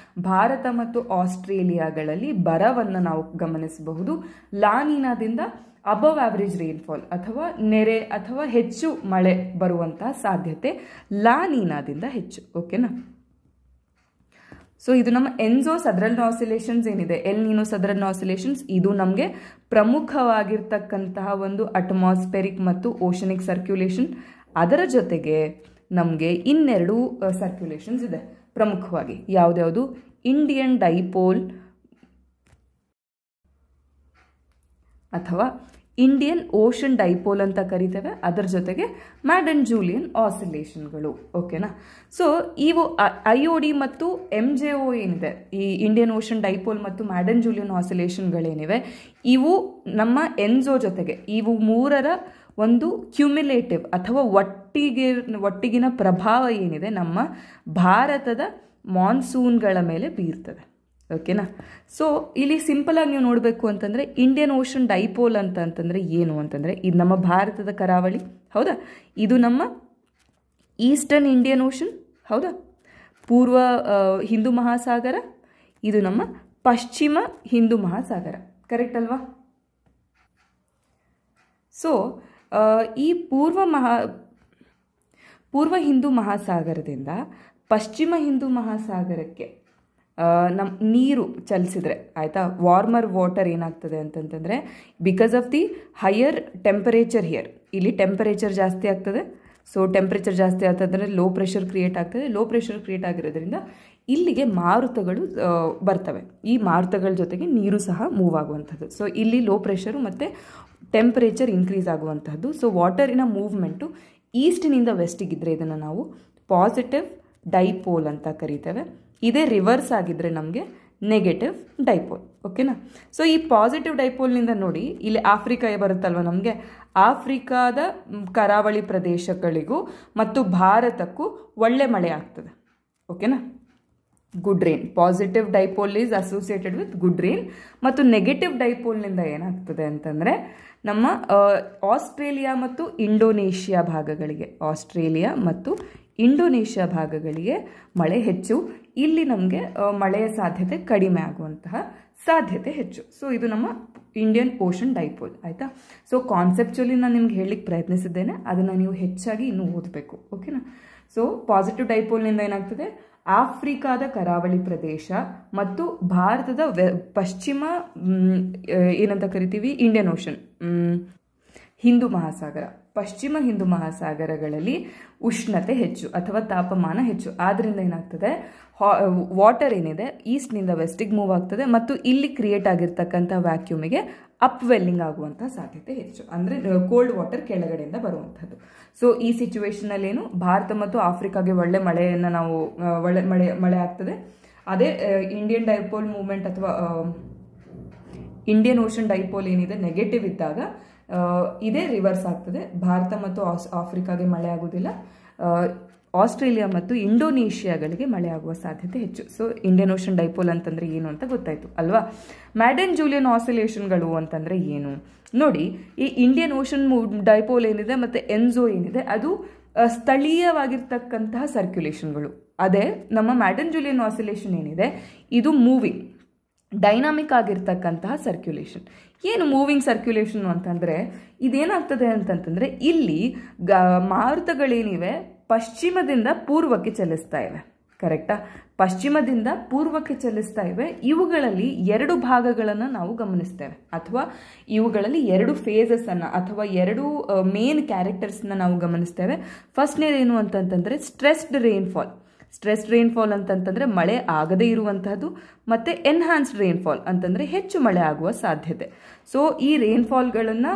ಭಾರತ ಮತ್ತು ಆಸ್ಟ್ರೇಲಿಯಾಗಳಲ್ಲಿ ಬರವನ್ನು ನಾವು ಗಮನಿಸಬಹುದು. ಲಾ ನೀನಾದಿಂದ ಅಬವ್ ಆವರೇಜ್ ರೈನ್ಫಾಲ್ ಅಥವಾ ನೆರೆ ಅಥವಾ ಹೆಚ್ಚು ಮಳೆ ಬರುವಂತಹ ಸಾಧ್ಯತೆ ಲಾ ನೀನಾದಿಂದ ಹೆಚ್ಚು. ಓಕೆನಾ? ಸೊ ಇದು ನಮ್ಮ ಎನ್ಝೋ ಸದರನ್ ಆಸಿಲೇಷನ್ಸ್ ಏನಿದೆ, ಎಲ್ ನೀನೋ ಸದರನ್ ಆಸಿಲೇಷನ್ಸ್, ಇದು ನಮಗೆ ಪ್ರಮುಖವಾಗಿರ್ತಕ್ಕಂತಹ ಒಂದು ಅಟ್ಮಾಸ್ಫೆರಿಕ್ ಮತ್ತು ಓಷನಿಕ್ ಸರ್ಕ್ಯುಲೇಷನ್. ಅದರ ಜೊತೆಗೆ ನಮಗೆ ಇನ್ನೆರಡು ಸರ್ಕ್ಯುಲೇಷನ್ಸ್ ಇದೆ ಪ್ರಮುಖವಾಗಿ. ಯಾವುದ್ಯಾವುದು? ಇಂಡಿಯನ್ ಡೈಪೋಲ್ ಅಥವಾ ಇಂಡಿಯನ್ ಓಷನ್ ಡೈಪೋಲ್ ಅಂತ ಕರಿತೇವೆ. ಅದರ ಜೊತೆಗೆ ಮ್ಯಾಡನ್ ಜೂಲಿಯನ್ ಆಸಿಲೇಷನ್ಗಳು. ಓಕೆನಾ? ಸೊ ಇವು IOD ಮತ್ತು MJO ಏನಿದೆ, ಈ ಇಂಡಿಯನ್ ಓಷನ್ ಡೈಪೋಲ್ ಮತ್ತು ಮ್ಯಾಡನ್ ಜೂಲಿಯನ್ ಆಸಿಲೇಷನ್ಗಳೇನಿವೆ, ಇವು ನಮ್ಮ ಎನ್ಝೋ ಜೊತೆಗೆ ಇವು 3ರ ಒಂದು ಕ್ಯುಮ್ಯುಲೇಟಿವ್ ಅಥವಾ ಒಟ್ಟಿಗಿನ ಪ್ರಭಾವ ಏನಿದೆ ನಮ್ಮ ಭಾರತದ ಮಾನ್ಸೂನ್ಗಳ ಮೇಲೆ ಬೀರ್ತದೆ. ಓಕೆನಾ? ಸೊ ಇಲ್ಲಿ ಸಿಂಪಲ್ ಆಗಿ ನೀವು ನೋಡಬೇಕು ಅಂತಂದರೆ, ಇಂಡಿಯನ್ ಓಷನ್ ಡೈಪೋಲ್ ಅಂತಂದರೆ ಏನು ಅಂತಂದರೆ, ಇದು ನಮ್ಮ ಭಾರತದ ಕರಾವಳಿ, ಹೌದಾ? ಇದು ನಮ್ಮ ಈಸ್ಟರ್ನ್ ಇಂಡಿಯನ್ ಓಷನ್, ಹೌದಾ? ಪೂರ್ವ ಹಿಂದೂ ಮಹಾಸಾಗರ, ಇದು ನಮ್ಮ ಪಶ್ಚಿಮ ಹಿಂದೂ ಮಹಾಸಾಗರ. ಕರೆಕ್ಟ್ ಅಲ್ವಾ? ಸೊ ಈ ಪೂರ್ವ ಹಿಂದೂ ಮಹಾಸಾಗರದಿಂದ ಪಶ್ಚಿಮ ಹಿಂದೂ ಮಹಾಸಾಗರಕ್ಕೆ ನೀರು ಚಲಿಸಿದ್ರೆ ಆಯಿತಾ, ವಾರ್ಮರ್ ವಾಟರ್ ಏನಾಗ್ತದೆ ಅಂತಂತಂದರೆ, because of the higher temperature here, ಇಲ್ಲಿ ಟೆಂಪರೇಚರ್ ಜಾಸ್ತಿ ಆಗ್ತದೆ. ಸೊ ಟೆಂಪರೇಚರ್ ಜಾಸ್ತಿ ಆಗ್ತದಂದರೆ ಲೋ ಪ್ರೆಷರ್ ಕ್ರಿಯೇಟ್ ಆಗ್ತದೆ. ಲೋ ಪ್ರೆಷರ್ ಕ್ರಿಯೇಟ್ ಆಗಿರೋದ್ರಿಂದ ಇಲ್ಲಿಗೆ ಮಾರುತಗಳು ಬರ್ತವೆ. ಈ ಮಾರುತಗಳ ಜೊತೆಗೆ ನೀರು ಸಹ ಮೂವ್ ಆಗುವಂಥದ್ದು. ಸೊ ಇಲ್ಲಿ ಲೋ ಪ್ರೆಷರು ಮತ್ತು ಟೆಂಪರೇಚರ್ ಇನ್ಕ್ರೀಸ್ ಆಗುವಂಥದ್ದು. ಸೊ ವಾಟರಿನ ಮೂವ್ಮೆಂಟು ಈಸ್ಟಿನಿಂದ ವೆಸ್ಟಿಗಿದ್ರೆ ಇದನ್ನು ನಾವು ಪಾಸಿಟಿವ್ ಡೈಪೋಲ್ ಅಂತ ಕರಿತೇವೆ. ಇದೇ ರಿವರ್ಸ್ ಆಗಿದ್ರೆ ನಮಗೆ ನೆಗೆಟಿವ್ ಡೈಪೋಲ್. ಓಕೆನಾ? ಸೊ ಈ ಪಾಸಿಟಿವ್ ಡೈಪೋಲ್ನಿಂದ ನೋಡಿ, ಇಲ್ಲಿ ಆಫ್ರಿಕಾ ಬರುತ್ತಲ್ವ, ನಮಗೆ ಆಫ್ರಿಕಾದ ಕರಾವಳಿ ಪ್ರದೇಶಗಳಿಗೂ ಮತ್ತು ಭಾರತಕ್ಕೂ ಒಳ್ಳೆ ಮಳೆ ಆಗ್ತದೆ. ಓಕೆನಾ? Good rain. Positive dipole is associated with good rain. ಮತ್ತು ನೆಗೆಟಿವ್ ಡೈಪೋಲ್ನಿಂದ ಏನಾಗ್ತದೆ ಅಂತಂದರೆ, ನಮ್ಮ ಆಸ್ಟ್ರೇಲಿಯಾ ಮತ್ತು ಇಂಡೋನೇಷ್ಯಾ ಭಾಗಗಳಿಗೆ ಮಳೆ ಹೆಚ್ಚು. ಇಲ್ಲಿ ನಮಗೆ ಮಳೆಯ ಸಾಧ್ಯತೆ ಕಡಿಮೆ ಆಗುವಂತಹ ಸಾಧ್ಯತೆ ಹೆಚ್ಚು. ಸೊ ಇದು ನಮ್ಮ ಇಂಡಿಯನ್ ಓಷನ್ ಡೈಪೋಲ್. ಆಯಿತಾ? ಸೊ ಕಾನ್ಸೆಪ್ಚುಲಿ ನಾನು ನಿಮ್ಗೆ ಹೇಳಲಿಕ್ಕೆ ಪ್ರಯತ್ನಿಸಿದ್ದೇನೆ, ಅದನ್ನು ನೀವು ಹೆಚ್ಚಾಗಿ ಇನ್ನೂ ಓದಬೇಕು. ಓಕೆನಾ? ಸೊ ಪಾಸಿಟಿವ್ ಡೈಪೋಲ್ನಿಂದ ಏನಾಗ್ತದೆ, ಆಫ್ರಿಕಾದ ಕರಾವಳಿ ಪ್ರದೇಶ ಮತ್ತು ಭಾರತದ ಪಶ್ಚಿಮ ಏನಂತ ಕರಿತೀವಿ, ಇಂಡಿಯನ್ ಓಷನ್, ಹಿಂದೂ ಮಹಾಸಾಗರ, ಪಶ್ಚಿಮ ಹಿಂದೂ ಮಹಾಸಾಗರಗಳಲ್ಲಿ ಉಷ್ಣತೆ ಹೆಚ್ಚು ಅಥವಾ ತಾಪಮಾನ ಹೆಚ್ಚು. ಆದ್ದರಿಂದ ಏನಾಗ್ತದೆ, ವಾಟರ್ ಏನಿದೆ ಈಸ್ಟ್ನಿಂದ ವೆಸ್ಟಿಗೆ ಮೂವ್ ಆಗ್ತದೆ ಮತ್ತು ಇಲ್ಲಿ ಕ್ರಿಯೇಟ್ ಆಗಿರ್ತಕ್ಕಂಥ ವ್ಯಾಕ್ಯೂಮಿಗೆ ಅಪ್ವೆಲ್ಲಿಂಗ್ ಆಗುವಂಥ ಸಾಧ್ಯತೆ ಹೆಚ್ಚು. ಅಂದರೆ ಕೋಲ್ಡ್ ವಾಟರ್ ಕೆಳಗಡೆಯಿಂದ ಬರುವಂಥದ್ದು. ಸೊ ಈ ಸಿಚುವೇಶನಲ್ಲಿ ಏನು, ಭಾರತ ಮತ್ತು ಆಫ್ರಿಕಾಗೆ ಒಳ್ಳೆ ಮಳೆಯನ್ನು ನಾವು ಮಳೆ ಆಗ್ತದೆ. ಅದೇ ಇಂಡಿಯನ್ ಡೈಪೋಲ್ ಮೂವ್ಮೆಂಟ್ ಅಥವಾ ಇಂಡಿಯನ್ ಓಷನ್ ಡೈಪೋಲ್ ಏನಿದೆ ನೆಗೆಟಿವ್ ಇದ್ದಾಗ ಇದೇ ರಿವರ್ಸ್ ಆಗ್ತದೆ. ಭಾರತ ಮತ್ತು ಆಫ್ರಿಕಾಗೆ ಮಳೆ ಆಗೋದಿಲ್ಲ, ಆಸ್ಟ್ರೇಲಿಯಾ ಮತ್ತು ಇಂಡೋನೇಷ್ಯಾಗಳಿಗೆ ಮಳೆ ಆಗುವ ಸಾಧ್ಯತೆ ಹೆಚ್ಚು. ಸೊ ಇಂಡಿಯನ್ ಓಷನ್ ಡೈಪೋಲ್ ಅಂತಂದರೆ ಏನು ಅಂತ ಗೊತ್ತಾಯಿತು ಅಲ್ವಾ? ಮ್ಯಾಡನ್ ಜೂಲಿಯನ್ ಆಸಿಲೇಷನ್ಗಳು ಅಂತಂದರೆ ಏನು ನೋಡಿ. ಈ ಇಂಡಿಯನ್ ಓಷನ್ ಡೈಪೋಲ್ ಏನಿದೆ ಮತ್ತು ಎನ್ಝೋ ಏನಿದೆ, ಅದು ಸ್ಥಳೀಯವಾಗಿರ್ತಕ್ಕಂತಹ ಸರ್ಕ್ಯುಲೇಷನ್ಗಳು. ಅದೇ ನಮ್ಮ ಮ್ಯಾಡನ್ ಜೂಲಿಯನ್ ಆಸಿಲೇಷನ್ ಏನಿದೆ, ಇದು ಮೂವಿಂಗ್ ಡೈನಾಮಿಕ್ ಆಗಿರ್ತಕ್ಕಂತಹ ಸರ್ಕ್ಯುಲೇಷನ್. ಏನು ಮೂವಿಂಗ್ ಸರ್ಕ್ಯುಲೇಷನ್ ಅಂತಂದರೆ, ಇದೇನಾಗ್ತದೆ ಅಂತಂತಂದರೆ, ಇಲ್ಲಿ ಮಾರುತಗಳೇನಿವೆ ಪಶ್ಚಿಮದಿಂದ ಪೂರ್ವಕ್ಕೆ ಚಲಿಸ್ತಾ ಇವೆ. ಕರೆಕ್ಟಾ? ಪಶ್ಚಿಮದಿಂದ ಪೂರ್ವಕ್ಕೆ ಚಲಿಸ್ತಾ ಇವೆ. ಇವುಗಳಲ್ಲಿ 2 ಭಾಗಗಳನ್ನು ನಾವು ಗಮನಿಸ್ತೇವೆ, ಅಥವಾ ಇವುಗಳಲ್ಲಿ 2 ಫೇಸಸ್ಸನ್ನು ಅಥವಾ 2 ಮೇನ್ ಕ್ಯಾರೆಕ್ಟರ್ಸ್ನ ನಾವು ಗಮನಿಸ್ತೇವೆ. ಫಸ್ಟ್ನೇದೇನು ಅಂತಂತಂದರೆ ಸ್ಟ್ರೆಸ್ಡ್ ರೈನ್ಫಾಲ್. ಸ್ಟ್ರೆಸ್ಡ್ ರೈನ್ಫಾಲ್ ಅಂತಂತಂದರೆ ಮಳೆ ಆಗದೇ ಇರುವಂತಹದ್ದು, ಮತ್ತು ಎನ್ಹಾನ್ಸ್ಡ್ ರೈನ್ಫಾಲ್ ಅಂತಂದರೆ ಹೆಚ್ಚು ಮಳೆ ಆಗುವ ಸಾಧ್ಯತೆ. ಸೊ ಈ ರೈನ್ಫಾಲ್ಗಳನ್ನು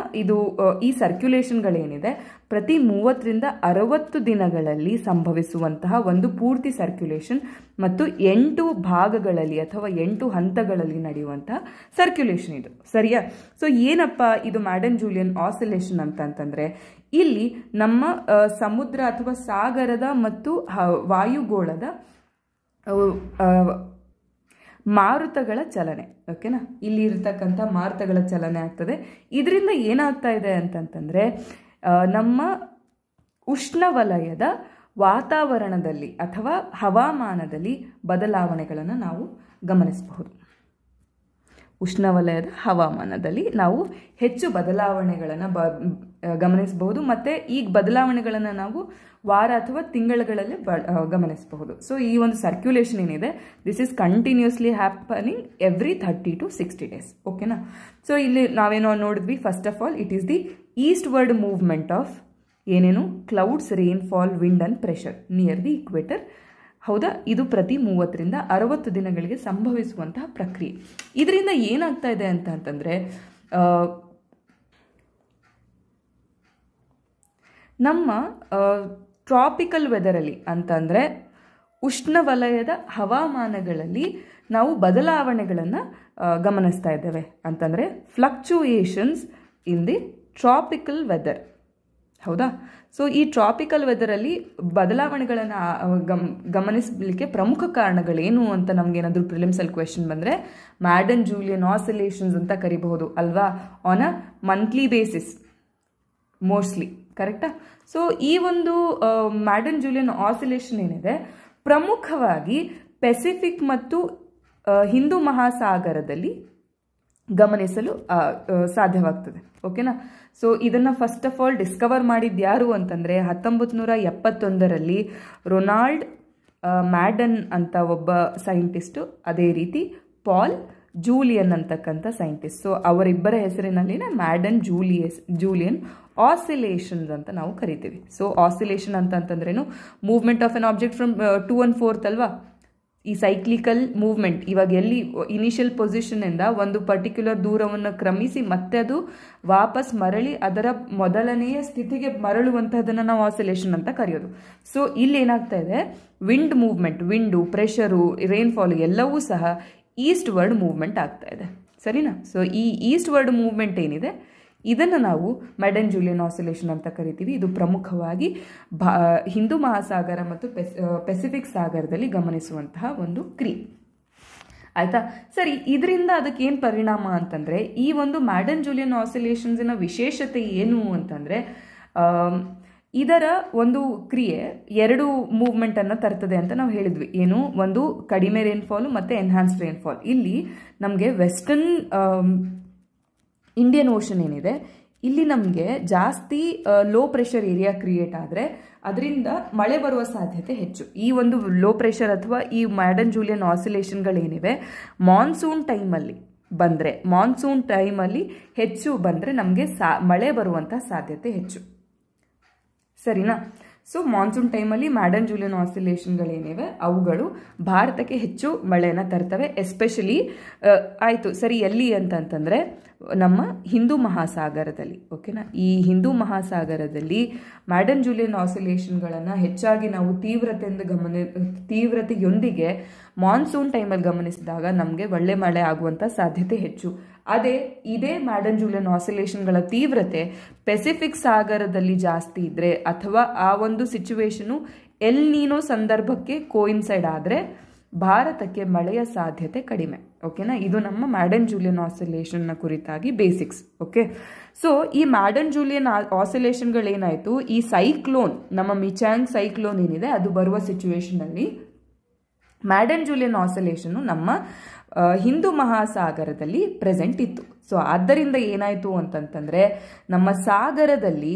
ಈ ಸರ್ಕ್ಯುಲೇಷನ್ಗಳೇನಿದೆ ಪ್ರತಿ 30ರಿಂದ 60 ದಿನಗಳಲ್ಲಿ ಸಂಭವಿಸುವಂತಹ ಒಂದು ಪೂರ್ತಿ ಸರ್ಕ್ಯುಲೇಷನ್ ಮತ್ತು 8 ಭಾಗಗಳಲ್ಲಿ ಅಥವಾ 8 ಹಂತಗಳಲ್ಲಿ ನಡೆಯುವಂತಹ ಸರ್ಕ್ಯುಲೇಷನ್ ಇದು. ಸರಿಯಾ? ಸೊ ಏನಪ್ಪ ಇದು ಮ್ಯಾಡನ್ ಜೂಲಿಯನ್ ಆಸಿಲೇಷನ್ ಅಂತಂತಂದರೆ, ಇಲ್ಲಿ ನಮ್ಮ ಸಮುದ್ರ ಅಥವಾ ಸಾಗರದ ಮತ್ತು ವಾಯುಗೋಳದ ಮಾರುತಗಳ ಚಲನೆ. ಓಕೆನಾ? ಇಲ್ಲಿ ಇರತಕ್ಕಂಥ ಮಾರುತಗಳ ಚಲನೆ ಆಗ್ತದೆ. ಇದರಿಂದ ಏನಾಗ್ತಾ ಇದೆ ಅಂತಂತಂದರೆ, ನಮ್ಮ ಉಷ್ಣವಲಯದ ವಾತಾವರಣದಲ್ಲಿ ಅಥವಾ ಹವಾಮಾನದಲ್ಲಿ ಬದಲಾವಣೆಗಳನ್ನು ನಾವು ಗಮನಿಸಬಹುದು. ಉಷ್ಣವಲಯದ ಹವಾಮಾನದಲ್ಲಿ ನಾವು ಹೆಚ್ಚು ಬದಲಾವಣೆಗಳನ್ನು ಗಮನಿಸಬಹುದು, ಮತ್ತು ಈ ಬದಲಾವಣೆಗಳನ್ನು ನಾವು ವಾರ ಅಥವಾ ತಿಂಗಳುಗಳಲ್ಲಿ ಗಮನಿಸಬಹುದು. ಸೊ ಈ ಒಂದು ಸರ್ಕ್ಯುಲೇಷನ್ ಏನಿದೆ, this is continuously happening every 30 to 60 days. ಓಕೆನಾ? ಸೊ ಇಲ್ಲಿ ನಾವೇನೋ ನೋಡಿದ್ವಿ, first of all it is the eastward movement of ಏನೇನು clouds, rainfall, wind and pressure near the equator. ಹೌದಾ? ಇದು ಪ್ರತಿ 30ರಿಂದ 60 ದಿನಗಳಿಗೆ ಸಂಭವಿಸುವಂತಹ ಪ್ರಕ್ರಿಯೆ. ಇದರಿಂದ ಏನಾಗ್ತಾ ಇದೆ ಅಂತಂದರೆ, ನಮ್ಮ ಟ್ರಾಪಿಕಲ್ ವೆದರಲ್ಲಿ ಅಂತಂದರೆ ಉಷ್ಣವಲಯದ ಹವಾಮಾನಗಳಲ್ಲಿ ನಾವು ಬದಲಾವಣೆಗಳನ್ನು ಗಮನಿಸ್ತಾ ಇದ್ದೇವೆ. ಅಂತಂದರೆ fluctuations in the tropical weather. ಹೌದಾ? ಸೊ ಈ ಟ್ರಾಪಿಕಲ್ ವೆದರಲ್ಲಿ ಬದಲಾವಣೆಗಳನ್ನು ಗಮನಿಸಲಿಕ್ಕೆ ಪ್ರಮುಖ ಕಾರಣಗಳೇನು ಅಂತ ನಮಗೇನಾದರೂ ಪ್ರಿಲಿಮ್ಸಲ್ಲಿ ಕ್ವೆಶನ್ ಬಂದರೆ, ಮ್ಯಾಡನ್ ಜೂಲಿಯನ್ ಆಸಿಲೇಷನ್ಸ್ ಅಂತ ಕರಿಬಹುದು ಅಲ್ವಾ, on a monthly basis mostly. ಕರೆಕ್ಟಾ? ಸೊ ಈ ಒಂದು ಮ್ಯಾಡನ್ ಜೂಲಿಯನ್ ಆಸಿಲೇಷನ್ ಏನಿದೆ ಪ್ರಮುಖವಾಗಿ ಪೆಸಿಫಿಕ್ ಮತ್ತು ಹಿಂದೂ ಮಹಾಸಾಗರದಲ್ಲಿ ಗಮನಿಸಲು ಸಾಧ್ಯವಾಗ್ತದೆ. ಓಕೆನಾ? ಸೊ ಇದನ್ನು ಫಸ್ಟ್ ಆಫ್ ಆಲ್ ಡಿಸ್ಕವರ್ ಮಾಡಿದ್ದು ಯಾರು ಅಂತಂದರೆ 1971ರಲ್ಲಿ ರೊನಾಲ್ಡ್ ಮ್ಯಾಡನ್ ಅಂತ ಒಬ್ಬ ಸೈಂಟಿಸ್ಟು, ಅದೇ ರೀತಿ ಪಾಲ್ ಜೂಲಿಯನ್ ಅಂತಕ್ಕಂಥ ಸೈಂಟಿಸ್ಟ್. ಸೊ ಅವರಿಬ್ಬರ ಹೆಸರಿನಲ್ಲಿನ ಮ್ಯಾಡನ್ ಜೂಲಿಯನ್ ಆಸಿಲೇಷನ್ಸ್ ಅಂತ ನಾವು ಕರಿತೀವಿ. ಸೊ ಆಸಿಲೇಷನ್ ಅಂತಂದ್ರೇನು, movement of N object from 2 1/4 ಅಲ್ವಾ, ಈ ಸೈಕ್ಲಿಕಲ್ ಮೂವ್ಮೆಂಟ್. ಇವಾಗ ಎಲ್ಲಿ ಇನಿಷಿಯಲ್ ಪೊಸಿಷನ್ನಿಂದ ಒಂದು ಪರ್ಟಿಕ್ಯುಲರ್ ದೂರವನ್ನು ಕ್ರಮಿಸಿ ಮತ್ತೆ ಅದು ವಾಪಸ್ ಮರಳಿ ಅದರ ಮೊದಲನೆಯ ಸ್ಥಿತಿಗೆ ಮರಳುವಂತಹದನ್ನು ನಾವು ಆಸಿಲೇಷನ್ ಅಂತ ಕರೆಯೋದು. ಸೊ ಇಲ್ಲಿ ಏನಾಗ್ತಾ ಇದೆ, wind movement, wind, pressure, rainfall ಎಲ್ಲವೂ ಸಹ ಈಸ್ಟ್ ವರ್ಡ್ ಮೂವ್ಮೆಂಟ್ ಆಗ್ತಾ ಇದೆ. ಸರಿನಾ? ಸೊ ಈ ಈಸ್ಟ್ ವರ್ಡ್ ಮೂವ್ಮೆಂಟ್ ಏನಿದೆ ಇದನ್ನು ನಾವು ಮ್ಯಾಡನ್ ಜೂಲಿಯನ್ ಆಸಿಲೇಷನ್ ಅಂತ ಕರಿತೀವಿ. ಇದು ಪ್ರಮುಖವಾಗಿ ಹಿಂದೂ ಮಹಾಸಾಗರ ಮತ್ತು ಪೆಸಿಫಿಕ್ ಸಾಗರದಲ್ಲಿ ಗಮನಿಸುವಂತಹ ಒಂದು ಕ್ರಿಯೆ. ಆಯ್ತಾ? ಸರಿ, ಇದರಿಂದ ಅದಕ್ಕೆ ಏನು ಪರಿಣಾಮ ಅಂತಂದರೆ, ಈ ಒಂದು ಮ್ಯಾಡನ್ ಜೂಲಿಯನ್ ಆಸಿಲೇಷನ್ಸಿನ ವಿಶೇಷತೆ ಏನು ಅಂತಂದರೆ, ಇದರ ಒಂದು ಕ್ರಿಯೆ 2 ಮೂವ್ಮೆಂಟನ್ನು ತರ್ತದೆ ಅಂತ ನಾವು ಹೇಳಿದ್ವಿ. ಏನು? ಒಂದು ಕಡಿಮೆ ರೈನ್ಫಾಲು ಮತ್ತು ಎನ್ಹಾನ್ಸ್ಡ್ ರೈನ್ಫಾಲ್. ಇಲ್ಲಿ ನಮಗೆ ವೆಸ್ಟರ್ನ್ ಇಂಡಿಯನ್ ಓಷನ್ ಏನಿದೆ ಇಲ್ಲಿ ನಮಗೆ ಜಾಸ್ತಿ ಲೋ ಪ್ರೆಷರ್ ಏರಿಯಾ ಕ್ರಿಯೇಟ್ ಆದರೆ ಅದರಿಂದ ಮಳೆ ಬರುವ ಸಾಧ್ಯತೆ ಹೆಚ್ಚು. ಈ ಒಂದು ಲೋ ಪ್ರೆಷರ್ ಅಥವಾ ಈ ಮ್ಯಾಡನ್ ಜೂಲಿಯನ್ ಆಸಿಲೇಷನ್ಗಳೇನಿವೆ ಮಾನ್ಸೂನ್ ಟೈಮಲ್ಲಿ ಹೆಚ್ಚು ಬಂದರೆ ನಮಗೆ ಮಳೆ ಬರುವಂಥ ಸಾಧ್ಯತೆ ಹೆಚ್ಚು. ಸರಿನಾ? ಸೊ ಮಾನ್ಸೂನ್ ಟೈಮಲ್ಲಿ ಮ್ಯಾಡನ್ ಜೂಲಿಯನ್ ಆಸಿಲೇಷನ್ಗಳೇನಿವೆ ಅವುಗಳು ಭಾರತಕ್ಕೆ ಹೆಚ್ಚು ಮಳೆಯನ್ನು ತರ್ತವೆ. ಎಸ್ಪೆಷಲಿ ಆಯಿತು ಸರಿ, ಎಲ್ಲಿ ಅಂತಂತಂದರೆ ನಮ್ಮ ಹಿಂದೂ ಮಹಾಸಾಗರದಲ್ಲಿ. ಓಕೆನಾ? ಈ ಹಿಂದೂ ಮಹಾಸಾಗರದಲ್ಲಿ ಮ್ಯಾಡನ್ ಜೂಲಿಯನ್ ಆಸಿಲೇಷನ್ಗಳನ್ನು ಹೆಚ್ಚಾಗಿ ನಾವು ತೀವ್ರತೆಯೊಂದಿಗೆ ಮಾನ್ಸೂನ್ ಟೈಮಲ್ಲಿ ಗಮನಿಸಿದಾಗ ನಮಗೆ ಒಳ್ಳೆ ಮಳೆ ಆಗುವಂಥ ಸಾಧ್ಯತೆ ಹೆಚ್ಚು. ಇದೇ ಮ್ಯಾಡನ್ ಜೂಲಿಯನ್ ಆಸಿಲೇಷನ್ಗಳ ತೀವ್ರತೆ ಪೆಸಿಫಿಕ್ ಸಾಗರದಲ್ಲಿ ಜಾಸ್ತಿ ಇದ್ದರೆ ಅಥವಾ ಆ ಒಂದು ಸಿಚುವೇಶನು ಎಲ್ ನೀನೋ ಸಂದರ್ಭಕ್ಕೆ ಕೋಯಿನ್ಸೈಡ್ ಆದರೆ ಭಾರತಕ್ಕೆ ಮಳೆಯ ಸಾಧ್ಯತೆ ಕಡಿಮೆ. ಓಕೆನಾ? ಇದು ನಮ್ಮ ಮ್ಯಾಡನ್ ಜೂಲಿಯನ್ ಆಸಿಲೇಷನ್ನ ಕುರಿತಾಗಿ ಬೇಸಿಕ್ಸ್. ಓಕೆ, ಸೊ ಈ ಮ್ಯಾಡನ್ ಜೂಲಿಯನ್ ಆಸಿಲೇಷನ್ಗಳೇನಾಯಿತು, ಈ ಸೈಕ್ಲೋನ್, ನಮ್ಮ ಮಿಚಾಂಗ್ ಸೈಕ್ಲೋನ್ ಏನಿದೆ ಅದು ಬರುವ ಸಿಚುವೇಶನಲ್ಲಿ ಮ್ಯಾಡನ್ ಜೂಲಿಯನ್ ಆಸಿಲೇಷನ್ನು ನಮ್ಮ ಹಿಂದೂ ಮಹಾಸಾಗರದಲ್ಲಿ ಪ್ರೆಸೆಂಟ್ ಇತ್ತು. ಸೊ ಆದ್ದರಿಂದ ಏನಾಯಿತು ಅಂತಂತಂದರೆ ನಮ್ಮ ಸಾಗರದಲ್ಲಿ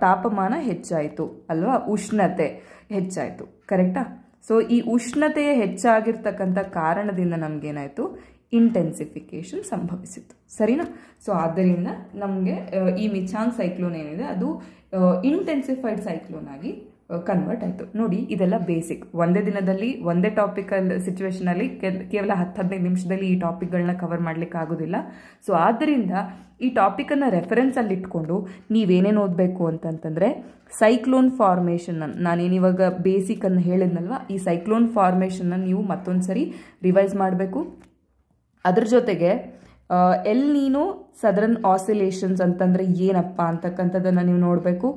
ತಾಪಮಾನ ಹೆಚ್ಚಾಯಿತು ಅಲ್ವಾ, ಉಷ್ಣತೆ ಹೆಚ್ಚಾಯಿತು, ಕರೆಕ್ಟಾ? ಸೊ ಈ ಉಷ್ಣತೆಯ ಹೆಚ್ಚಾಗಿರ್ತಕ್ಕಂಥ ಕಾರಣದಿಂದ ನಮಗೇನಾಯಿತು, ಇಂಟೆನ್ಸಿಫಿಕೇಶನ್ ಸಂಭವಿಸಿತು, ಸರಿನಾ? ಸೊ ಆದ್ದರಿಂದ ನಮಗೆ ಈ ಮಿಚಾಂಗ್ ಸೈಕ್ಲೋನ್ ಏನಿದೆ ಅದು ಇಂಟೆನ್ಸಿಫೈಡ್ ಸೈಕ್ಲೋನ್ ಆಗಿ ಕನ್ವರ್ಟ್ ಆಯಿತು. ನೋಡಿ, ಇದೆಲ್ಲ ಬೇಸಿಕ್. ಒಂದೇ ದಿನದಲ್ಲಿ ಒಂದೇ ಟಾಪಿಕಲ್ ಸಿಚುವೇಶನಲ್ಲಿ ಕೇವಲ 10-15 ನಿಮಿಷದಲ್ಲಿ ಈ ಟಾಪಿಕ್ಗಳನ್ನ ಕವರ್ ಮಾಡ್ಲಿಕ್ಕೆ ಆಗೋದಿಲ್ಲ. ಸೊ ಆದ್ದರಿಂದ ಈ ಟಾಪಿಕನ್ನು ರೆಫರೆನ್ಸಲ್ಲಿ ಇಟ್ಕೊಂಡು ನೀವೇನೇನು ಓದಬೇಕು ಅಂತಂತಂದರೆ, ಸೈಕ್ಲೋನ್ ಫಾರ್ಮೇಷನ್, ನಾನೇನಿವಾಗ ಬೇಸಿಕನ್ನು ಹೇಳಿದ್ನಲ್ವ, ಈ ಸೈಕ್ಲೋನ್ ಫಾರ್ಮೇಷನ್ನ ನೀವು ಮತ್ತೊಂದು ಸರಿ ರಿವೈಸ್ ಮಾಡಬೇಕು. ಅದ್ರ ಜೊತೆಗೆ ಎಲ್ ನೀನೋ ಸದರ್ನ್ ಆಸಿಲೇಷನ್ಸ್ ಅಂತಂದರೆ ಏನಪ್ಪ ಅಂತಕ್ಕಂಥದ್ದನ್ನು ನೀವು ನೋಡಬೇಕು.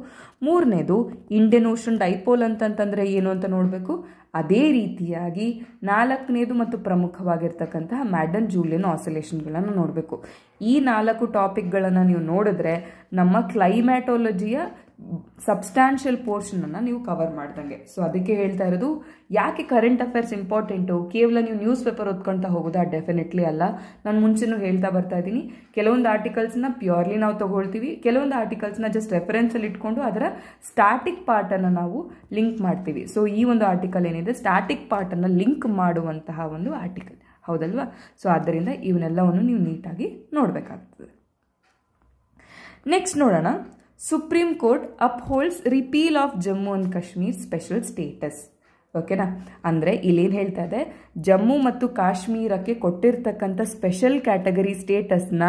ಮೂರನೇದು ಇಂಡಿಯನ್ ಓಷನ್ ಡೈಪೋಲ್ ಅಂತಂತಂದರೆ ಏನು ಅಂತ ನೋಡಬೇಕು. ಅದೇ ರೀತಿಯಾಗಿ 4ನೇದು ಮತ್ತು ಪ್ರಮುಖವಾಗಿರ್ತಕ್ಕಂತಹ ಮ್ಯಾಡನ್ ಜೂಲಿಯನ್ ಆಸಿಲೇಷನ್ಗಳನ್ನು ನೋಡಬೇಕು. ಈ 4 ಟಾಪಿಕ್ಗಳನ್ನು ನೀವು ನೋಡಿದ್ರೆ ನಮ್ಮ ಕ್ಲೈಮ್ಯಾಟೋಲಜಿಯ ಸಬ್ಸ್ಟ್ಯಾನ್ಷಿಯಲ್ ಪೋರ್ಷನನ್ನು ನೀವು ಕವರ್ ಮಾಡ್ದಂಗೆ. ಸೊ ಅದಕ್ಕೆ ಹೇಳ್ತಾ ಇರೋದು, ಯಾಕೆ ಕರೆಂಟ್ ಅಫೇರ್ಸ್ ಇಂಪಾರ್ಟೆಂಟು, ಕೇವಲ ನೀವು ನ್ಯೂಸ್ ಪೇಪರ್ ಓದ್ಕೊಳ್ತಾ ಹೋಗೋದಾ? ಡೆಫಿನೆಟ್ಲಿ ಅಲ್ಲ. ನಾನು ಮುಂಚೆನೂ ಹೇಳ್ತಾ ಬರ್ತಾ ಇದ್ದೀನಿ, ಕೆಲವೊಂದು ಆರ್ಟಿಕಲ್ಸ್ನ ಪ್ಯೂರ್ಲಿ ನಾವು ತಗೊಳ್ತೀವಿ, ಕೆಲವೊಂದು ಆರ್ಟಿಕಲ್ಸ್ನ ಜಸ್ಟ್ ರೆಫರೆನ್ಸಲ್ಲಿ ಇಟ್ಕೊಂಡು ಅದರ ಸ್ಟ್ಯಾಟಿಕ್ ಪಾರ್ಟನ್ನು ನಾವು ಲಿಂಕ್ ಮಾಡ್ತೀವಿ. ಸೊ ಈ ಒಂದು ಆರ್ಟಿಕಲ್ ಏನಿದೆ ಸ್ಟ್ಯಾಟಿಕ್ ಪಾರ್ಟನ್ನು ಲಿಂಕ್ ಮಾಡುವಂತಹ ಒಂದು ಆರ್ಟಿಕಲ್, ಹೌದಲ್ವಾ? ಸೊ ಆದ್ದರಿಂದ ಇವನ್ನೆಲ್ಲವನ್ನು ನೀವು ನೀಟಾಗಿ ನೋಡಬೇಕಾಗ್ತದೆ. ನೆಕ್ಸ್ಟ್ ನೋಡೋಣ, Supreme Court upholds repeal of Jammu and Kashmir special status. ಓಕೆನಾ? ಅಂದರೆ ಇಲ್ಲೇನು ಹೇಳ್ತಾ ಇದೆ, ಜಮ್ಮು ಮತ್ತು ಕಾಶ್ಮೀರಕ್ಕೆ ಕೊಟ್ಟಿರ್ತಕ್ಕಂಥ ಸ್ಪೆಷಲ್ ಕ್ಯಾಟಗರಿ ಸ್ಟೇಟಸ್ನ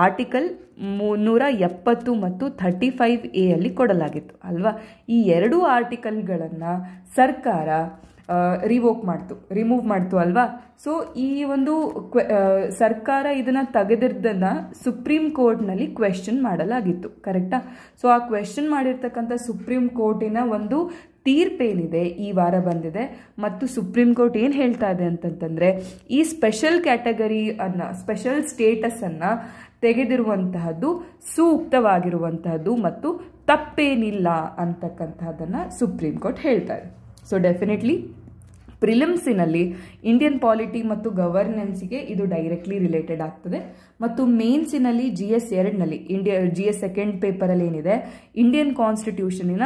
ಆರ್ಟಿಕಲ್ 370 ಮತ್ತು 35A ಅಲ್ಲಿ ಕೊಡಲಾಗಿತ್ತು ಅಲ್ವಾ. ಈ 2 ಆರ್ಟಿಕಲ್ಗಳನ್ನು ಸರ್ಕಾರ ರಿಮೂವ್ ಮಾಡ್ತು ಅಲ್ವಾ. ಸೊ ಈ ಒಂದು ಸರ್ಕಾರ ಇದನ್ನು ತೆಗೆದಿದ್ದನ್ನು ಸುಪ್ರೀಂ ಕೋರ್ಟ್ನಲ್ಲಿ ಕ್ವೆಶ್ಚನ್ ಮಾಡಲಾಗಿತ್ತು, ಕರೆಕ್ಟಾ? ಸೊ ಆ ಕ್ವೆಶ್ಚನ್ ಮಾಡಿರ್ತಕ್ಕಂಥ ಸುಪ್ರೀಂ ಕೋರ್ಟಿನ ಒಂದು ತೀರ್ಪೇನಿದೆ ಈ ವಾರ ಬಂದಿದೆ. ಮತ್ತು ಸುಪ್ರೀಂ ಕೋರ್ಟ್ ಏನು ಹೇಳ್ತಾ ಇದೆ ಅಂತಂತಂದರೆ, ಈ ಸ್ಪೆಷಲ್ ಕ್ಯಾಟಗರಿ ಸ್ಪೆಷಲ್ ಸ್ಟೇಟಸನ್ನು ತೆಗೆದಿರುವಂತಹದ್ದು ಸೂಕ್ತವಾಗಿರುವಂತಹದ್ದು ಮತ್ತು ತಪ್ಪೇನಿಲ್ಲ ಅಂತಕ್ಕಂತಹದನ್ನು ಸುಪ್ರೀಂ ಕೋರ್ಟ್ ಹೇಳ್ತಾ ಇದೆ. ಸೊ ಡೆಫಿನೆಟ್ಲಿ ಪ್ರಿಲಿಮ್ಸಿನಲ್ಲಿ ಇಂಡಿಯನ್ ಪಾಲಿಟಿ ಮತ್ತು ಗವರ್ನೆನ್ಸ್ಗೆ ಇದು ಡೈರೆಕ್ಟ್ಲಿ ರಿಲೇಟೆಡ್ ಆಗ್ತದೆ. ಮತ್ತು ಮೇನ್ಸಿನಲ್ಲಿ GS 2ನಲ್ಲಿ GS 2nd ಪೇಪರಲ್ಲಿ ಏನಿದೆ, ಇಂಡಿಯನ್ ಕಾನ್ಸ್ಟಿಟ್ಯೂಷನಿನ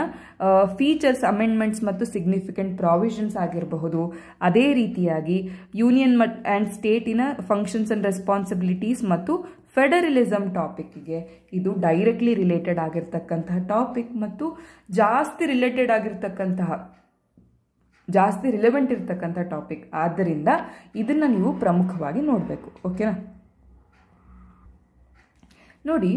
ಫೀಚರ್ಸ್, ಅಮೆಂಡ್ಮೆಂಟ್ಸ್ ಮತ್ತು ಸಿಗ್ನಿಫಿಕೆಂಟ್ ಪ್ರಾವಿಷನ್ಸ್ ಆಗಿರಬಹುದು, ಅದೇ ರೀತಿಯಾಗಿ ಯೂನಿಯನ್ ಆ್ಯಂಡ್ ಸ್ಟೇಟಿನ ಫಂಕ್ಷನ್ಸ್ ಆ್ಯಂಡ್ ರೆಸ್ಪಾನ್ಸಿಬಿಲಿಟೀಸ್ ಮತ್ತು ಫೆಡರಲಿಸಮ್ ಟಾಪಿಕ್ಗೆ ಇದು ಡೈರೆಕ್ಟ್ಲಿ ರಿಲೇಟೆಡ್ ಆಗಿರ್ತಕ್ಕಂತಹ ಟಾಪಿಕ್ ಮತ್ತು ಜಾಸ್ತಿ ರಿಲೆವೆಂಟ್ ಇರ್ತಕ್ಕಂಥ ಟಾಪಿಕ್. ಆದ್ದರಿಂದ ಇದನ್ನು ನೀವು ಪ್ರಮುಖವಾಗಿ ನೋಡಬೇಕು. ಓಕೆನಾ? ನೋಡಿ,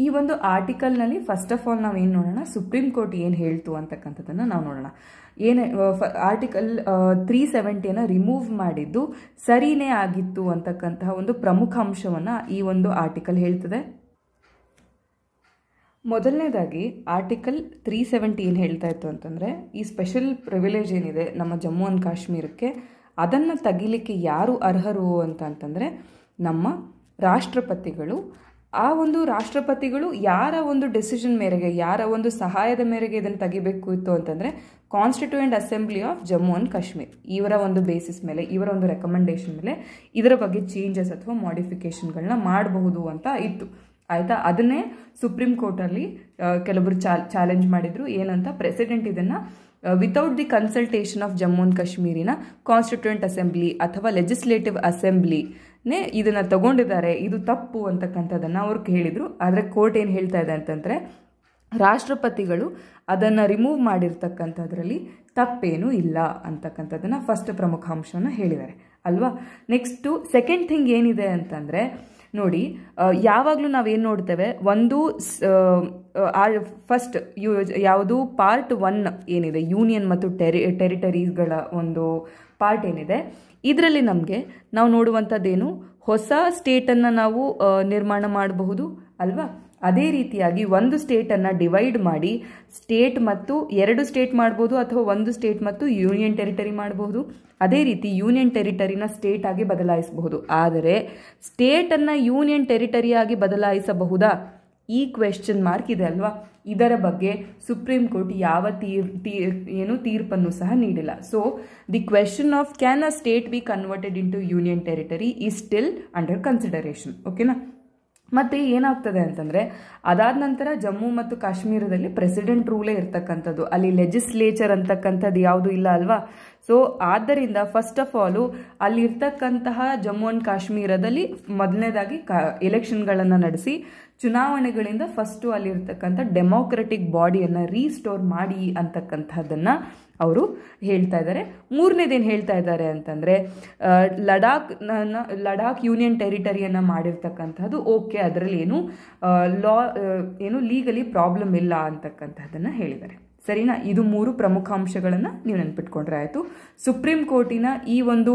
ಈ ಒಂದು ಆರ್ಟಿಕಲ್ನಲ್ಲಿ ಫಸ್ಟ್ ಆಫ್ ಆಲ್ ನಾವೇನು ನೋಡೋಣ, ಸುಪ್ರೀಂ ಕೋರ್ಟ್ ಏನು ಹೇಳ್ತು ಅಂತಕ್ಕಂಥದ್ದನ್ನು ನಾವು ನೋಡೋಣ. ಆರ್ಟಿಕಲ್ 370ನ ರಿಮೂವ್ ಮಾಡಿದ್ದು ಸರಿನೇ ಆಗಿತ್ತು ಅಂತಕ್ಕಂತಹ ಒಂದು ಪ್ರಮುಖ ಅಂಶವನ್ನು ಈ ಒಂದು ಆರ್ಟಿಕಲ್ ಹೇಳ್ತದೆ. ಮೊದಲನೇದಾಗಿ ಆರ್ಟಿಕಲ್ 370 ಏನು ಹೇಳ್ತಾ ಇತ್ತು ಅಂತಂದರೆ, ಈ ಸ್ಪೆಷಲ್ ಪ್ರಿವಿಲೇಜ್ ಏನಿದೆ ನಮ್ಮ ಜಮ್ಮು ಆ್ಯಂಡ್ ಕಾಶ್ಮೀರಕ್ಕೆ, ಅದನ್ನು ತೆಗಿಲಿಕ್ಕೆ ಯಾರು ಅರ್ಹರು ಅಂತಂತಂದರೆ ನಮ್ಮ ರಾಷ್ಟ್ರಪತಿಗಳು. ಆ ಒಂದು ರಾಷ್ಟ್ರಪತಿಗಳು ಯಾರ ಒಂದು ಡಿಸಿಷನ್ ಮೇರೆಗೆ, ಯಾರ ಒಂದು ಸಹಾಯದ ಮೇರೆಗೆ ಇದನ್ನು ತೆಗಿಬೇಕು ಇತ್ತು ಅಂತಂದರೆ, constituent assembly of Jammu and Kashmir ಇವರ ಒಂದು ಬೇಸಿಸ್ ಮೇಲೆ, ಇವರ ಒಂದು ರೆಕಮೆಂಡೇಶನ್ ಮೇಲೆ ಇದರ ಬಗ್ಗೆ ಚೇಂಜಸ್ ಅಥವಾ ಮಾಡಿಫಿಕೇಶನ್ಗಳನ್ನ ಮಾಡಬಹುದು ಅಂತ ಇತ್ತು. ಆಯಿತಾ? ಅದನ್ನೇ ಸುಪ್ರೀಂ ಕೋರ್ಟಲ್ಲಿ ಕೆಲವರು ಚಾಲೆಂಜ್ ಮಾಡಿದರು. ಏನಂತ, ಪ್ರೆಸಿಡೆಂಟ್ ಇದನ್ನು without the consultation of Jammu and ಕಾಶ್ಮೀರಿನ ಕಾನ್ಸ್ಟಿಟ್ಯೂಯೆಂಟ್ ಅಸೆಂಬ್ಲಿ ಅಥವಾ ಲೆಜಿಸ್ಲೇಟಿವ್ ಅಸೆಂಬ್ಲಿನೇ ಇದನ್ನು ತಗೊಂಡಿದ್ದಾರೆ, ಇದು ತಪ್ಪು ಅಂತಕ್ಕಂಥದ್ದನ್ನು ಅವ್ರು ಹೇಳಿದರು. ಆದರೆ ಕೋರ್ಟ್ ಏನು ಹೇಳ್ತಾ ಇದೆ ಅಂತಂದರೆ, ರಾಷ್ಟ್ರಪತಿಗಳು ಅದನ್ನು ರಿಮೂವ್ ಮಾಡಿರ್ತಕ್ಕಂಥದ್ರಲ್ಲಿ ತಪ್ಪೇನೂ ಇಲ್ಲ ಅಂತಕ್ಕಂಥದ್ದನ್ನು ಫಸ್ಟ್ ಪ್ರಮುಖ ಅಂಶವನ್ನು ಹೇಳಿದ್ದಾರೆ ಅಲ್ವಾ. ನೆಕ್ಸ್ಟು ಸೆಕೆಂಡ್ ಥಿಂಗ್ ಏನಿದೆ ಅಂತಂದರೆ, ನೋಡಿ, ಯಾವಾಗಲೂ ನಾವೇನು ನೋಡ್ತೇವೆ, ಒಂದು ಫಸ್ಟ್ ಯಾವುದು ಪಾರ್ಟ್ 1 ಏನಿದೆ, ಯೂನಿಯನ್ ಮತ್ತು ಟೆರಿಟರೀಸ್ಗಳ ಒಂದು ಪಾರ್ಟ್ ಏನಿದೆ, ಇದರಲ್ಲಿ ನಾವು ನೋಡುವಂಥದ್ದೇನು, ಹೊಸ ಸ್ಟೇಟನ್ನು ನಾವು ನಿರ್ಮಾಣ ಮಾಡಬಹುದು ಅಲ್ವಾ. ಅದೇ ರೀತಿಯಾಗಿ ಒಂದು ಸ್ಟೇಟನ್ನು ಡಿವೈಡ್ ಮಾಡಿ ಸ್ಟೇಟ್ ಮತ್ತು 2 ಸ್ಟೇಟ್ ಮಾಡ್ಬೋದು, ಅಥವಾ ಒಂದು ಸ್ಟೇಟ್ ಮತ್ತು ಯೂನಿಯನ್ ಟೆರಿಟರಿ ಮಾಡಬಹುದು. ಅದೇ ರೀತಿ ಯೂನಿಯನ್ ಟೆರಿಟರಿನ ಸ್ಟೇಟ್ ಆಗಿ ಬದಲಾಯಿಸಬಹುದು. ಆದರೆ ಸ್ಟೇಟನ್ನು ಯೂನಿಯನ್ ಟೆರಿಟರಿಯಾಗಿ ಬದಲಾಯಿಸಬಹುದಾ, ಈ ಕ್ವೆಶ್ಚನ್ ಮಾರ್ಕ್ ಇದೆ ಅಲ್ವಾ. ಇದರ ಬಗ್ಗೆ ಸುಪ್ರೀಂ ಕೋರ್ಟ್ ಯಾವ ತೀರ್ಪನ್ನು ಸಹ ನೀಡಿಲ್ಲ. So the question of can a state B converted into union territory is still under consideration. ಓಕೆನಾ? ಮತ್ತು ಏನಾಗ್ತದೆ ಅಂತಂದರೆ ಅದಾದ ನಂತರ ಜಮ್ಮು ಮತ್ತು ಕಾಶ್ಮೀರದಲ್ಲಿ ಪ್ರೆಸಿಡೆಂಟ್ ರೂಲೇ ಇರ್ತಕ್ಕಂಥದ್ದು, ಅಲ್ಲಿ ಲೆಜಿಸ್ಲೇಚರ್ ಅಂತಕ್ಕಂಥದ್ದು ಯಾವುದೂ ಇಲ್ಲ ಅಲ್ವಾ. ಸೊ ಆದ್ದರಿಂದ ಫಸ್ಟ್ ಆಫ್ ಆಲು ಅಲ್ಲಿರ್ತಕ್ಕಂತಹ ಜಮ್ಮು ಆ್ಯಂಡ್ ಕಾಶ್ಮೀರದಲ್ಲಿ ಮೊದಲನೇದಾಗಿ ಎಲೆಕ್ಷನ್ಗಳನ್ನು ನಡೆಸಿ ಚುನಾವಣೆಗಳಿಂದ ಫಸ್ಟು ಅಲ್ಲಿರ್ತಕ್ಕಂಥ ಡೆಮೋಕ್ರೆಟಿಕ್ ಬಾಡಿಯನ್ನು ರೀಸ್ಟೋರ್ ಮಾಡಿ ಅಂತಕ್ಕಂಥದ್ದನ್ನು ಅವರು ಹೇಳ್ತಾ ಇದ್ದಾರೆ. ಮೂರನೇದೇನು ಹೇಳ್ತಾ ಇದ್ದಾರೆ ಅಂತಂದರೆ ಲಡಾಖ್ ಯೂನಿಯನ್ ಟೆರಿಟರಿಯನ್ನು ಮಾಡಿರ್ತಕ್ಕಂಥದ್ದು ಓಕೆ, ಅದರಲ್ಲಿ ಏನು ಲೀಗಲಿ ಪ್ರಾಬ್ಲಮ್ ಇಲ್ಲ ಅಂತಕ್ಕಂಥದ್ದನ್ನು ಹೇಳಿದ್ದಾರೆ. ಸರಿನಾ? ಇದು 3 ಪ್ರಮುಖ ಅಂಶಗಳನ್ನು ನೀವು ನೆನ್ಪಿಟ್ಕೊಂಡ್ರೆ ಆಯಿತು. ಸುಪ್ರೀಂ ಕೋರ್ಟಿನ ಈ ಒಂದು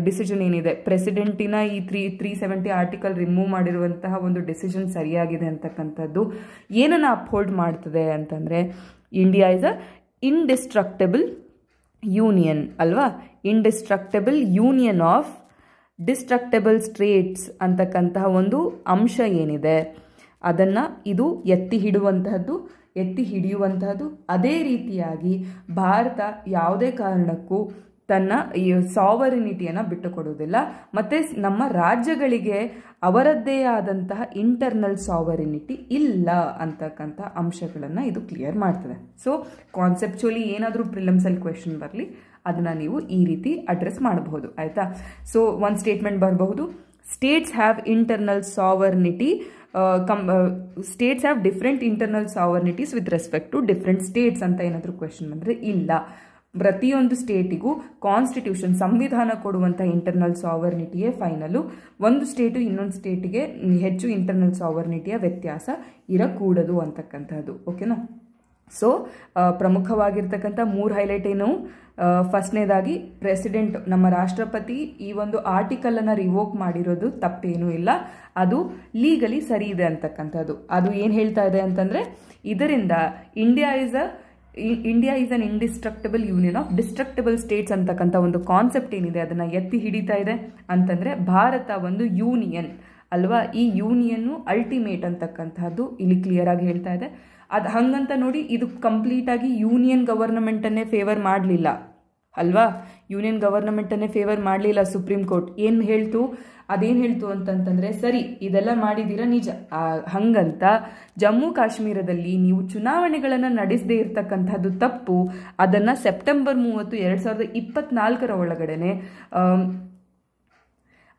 ಡಿಸಿಷನ್ ಏನಿದೆ, ಪ್ರೆಸಿಡೆಂಟಿನ ಈ 370 ಆರ್ಟಿಕಲ್ ರಿಮೂವ್ ಮಾಡಿರುವಂತಹ ಒಂದು ಡಿಸಿಷನ್ ಸರಿಯಾಗಿದೆ ಅಂತಕ್ಕಂಥದ್ದು ಏನನ್ನು ಅಪ್ಹೋಲ್ಡ್ ಮಾಡ್ತದೆ ಅಂತಂದರೆ India is a indestructible union ಅಲ್ವಾ, indestructible union of destructible States ಅಂತಕ್ಕಂತಹ ಒಂದು ಅಂಶ ಏನಿದೆ ಅದನ್ನು ಇದು ಎತ್ತಿ ಹಿಡಿಯುವಂತಹದ್ದು. ಅದೇ ರೀತಿಯಾಗಿ ಭಾರತ ಯಾವುದೇ ಕಾರಣಕ್ಕೂ ತನ್ನ ಈ ಸಾವರಿನಿಟಿಯನ್ನು ಬಿಟ್ಟುಕೊಡುವುದಿಲ್ಲ, ಮತ್ತು ನಮ್ಮ ರಾಜ್ಯಗಳಿಗೆ ಅವರದ್ದೇ ಆದಂತಹ ಇಂಟರ್ನಲ್ ಸಾವರಿನಿಟಿ ಇಲ್ಲ ಅಂತಕ್ಕಂಥ ಅಂಶಗಳನ್ನು ಇದು ಕ್ಲಿಯರ್ ಮಾಡ್ತದೆ. ಸೊ ಕಾನ್ಸೆಪ್ಚುಲಿ ಏನಾದರೂ ಪ್ರಿಲಿಮ್ಸಲ್ಲಿ ಕ್ವೆಶನ್ ಬರಲಿ ಅದನ್ನು ನೀವು ಈ ರೀತಿ ಅಡ್ರೆಸ್ ಮಾಡಬಹುದು ಆಯಿತಾ. ಸೊ ಒಂದು ಸ್ಟೇಟ್ಮೆಂಟ್ ಬರಬಹುದು, states have internal sovereignty, states have different internal sovereignties with respect to different states ಅಂತ ಏನಾದರೂ ಕ್ವೆಶನ್ ಬಂದರೆ ಇಲ್ಲ, ಪ್ರತಿಯೊಂದು ಸ್ಟೇಟಿಗೂ ಕಾನ್ಸ್ಟಿಟ್ಯೂಷನ್ ಸಂವಿಧಾನ ಕೊಡುವಂಥ ಇಂಟರ್ನಲ್ ಸಾವರ್ನಿಟಿಯೇ ಫೈನಲು. ಒಂದು ಸ್ಟೇಟು ಇನ್ನೊಂದು ಸ್ಟೇಟಿಗೆ ಹೆಚ್ಚು ಇಂಟರ್ನಲ್ ಸಾವರ್ನಿಟಿಯ ವ್ಯತ್ಯಾಸ ಇರಕೂಡದು ಅಂತಕ್ಕಂಥದ್ದು. ಓಕೆನಾ? ಸೊ ಪ್ರಮುಖವಾಗಿರ್ತಕ್ಕಂಥ 3 ಹೈಲೈಟ್ ಏನು, ಫಸ್ಟ್ನೇದಾಗಿ ಪ್ರೆಸಿಡೆಂಟ್ ನಮ್ಮ ರಾಷ್ಟ್ರಪತಿ ಈ ಒಂದು ಆರ್ಟಿಕಲನ್ನು ರಿವೋಕ್ ಮಾಡಿರೋದು ತಪ್ಪೇನೂ ಇಲ್ಲ, ಅದು ಲೀಗಲಿ ಸರಿ ಇದೆ ಅಂತಕ್ಕಂಥದ್ದು. ಅದು ಏನು ಹೇಳ್ತಾ ಇದೆ ಅಂತಂದರೆ ಇದರಿಂದ India is an indestructible union of destructible states ಅಂತಕ್ಕಂಥ ಒಂದು ಕಾನ್ಸೆಪ್ಟ್ ಏನಿದೆ ಅದನ್ನು ಎತ್ತಿ ಹಿಡಿತಾ ಇದೆ. ಅಂತಂದರೆ ಭಾರತ ಒಂದು ಯೂನಿಯನ್ ಅಲ್ವಾ, ಈ ಯೂನಿಯನ್ನು ಅಲ್ಟಿಮೇಟ್ ಅಂತಕ್ಕಂಥದ್ದು ಇಲ್ಲಿ ಕ್ಲಿಯರ್ ಆಗಿ ಹೇಳ್ತಾ ಇದೆ. ಅದು ಹಂಗಂತ ನೋಡಿ ಇದು ಕಂಪ್ಲೀಟಾಗಿ ಯೂನಿಯನ್ ಗವರ್ನಮೆಂಟನ್ನೇ ಫೇವರ್ ಮಾಡಲಿಲ್ಲ ಅಲ್ವಾ, ಯೂನಿಯನ್ ಗವರ್ನಮೆಂಟನ್ನೇ ಫೇವರ್ ಮಾಡಲಿಲ್ಲ ಸುಪ್ರೀಂ ಕೋರ್ಟ್. ಅದೇನು ಹೇಳ್ತು ಅಂತಂತಂದರೆ ಸರಿ ಇದೆಲ್ಲ ಮಾಡಿದ್ದೀರಾ ನಿಜ, ಹಂಗಂತ ಜಮ್ಮು ಕಾಶ್ಮೀರದಲ್ಲಿ ನೀವು ಚುನಾವಣೆಗಳನ್ನು ನಡೆಸದೇ ಇರತಕ್ಕಂಥದ್ದು ತಪ್ಪು, ಅದನ್ನು ಸೆಪ್ಟೆಂಬರ್ 30, 2024 ಒಳಗಡೆನೆ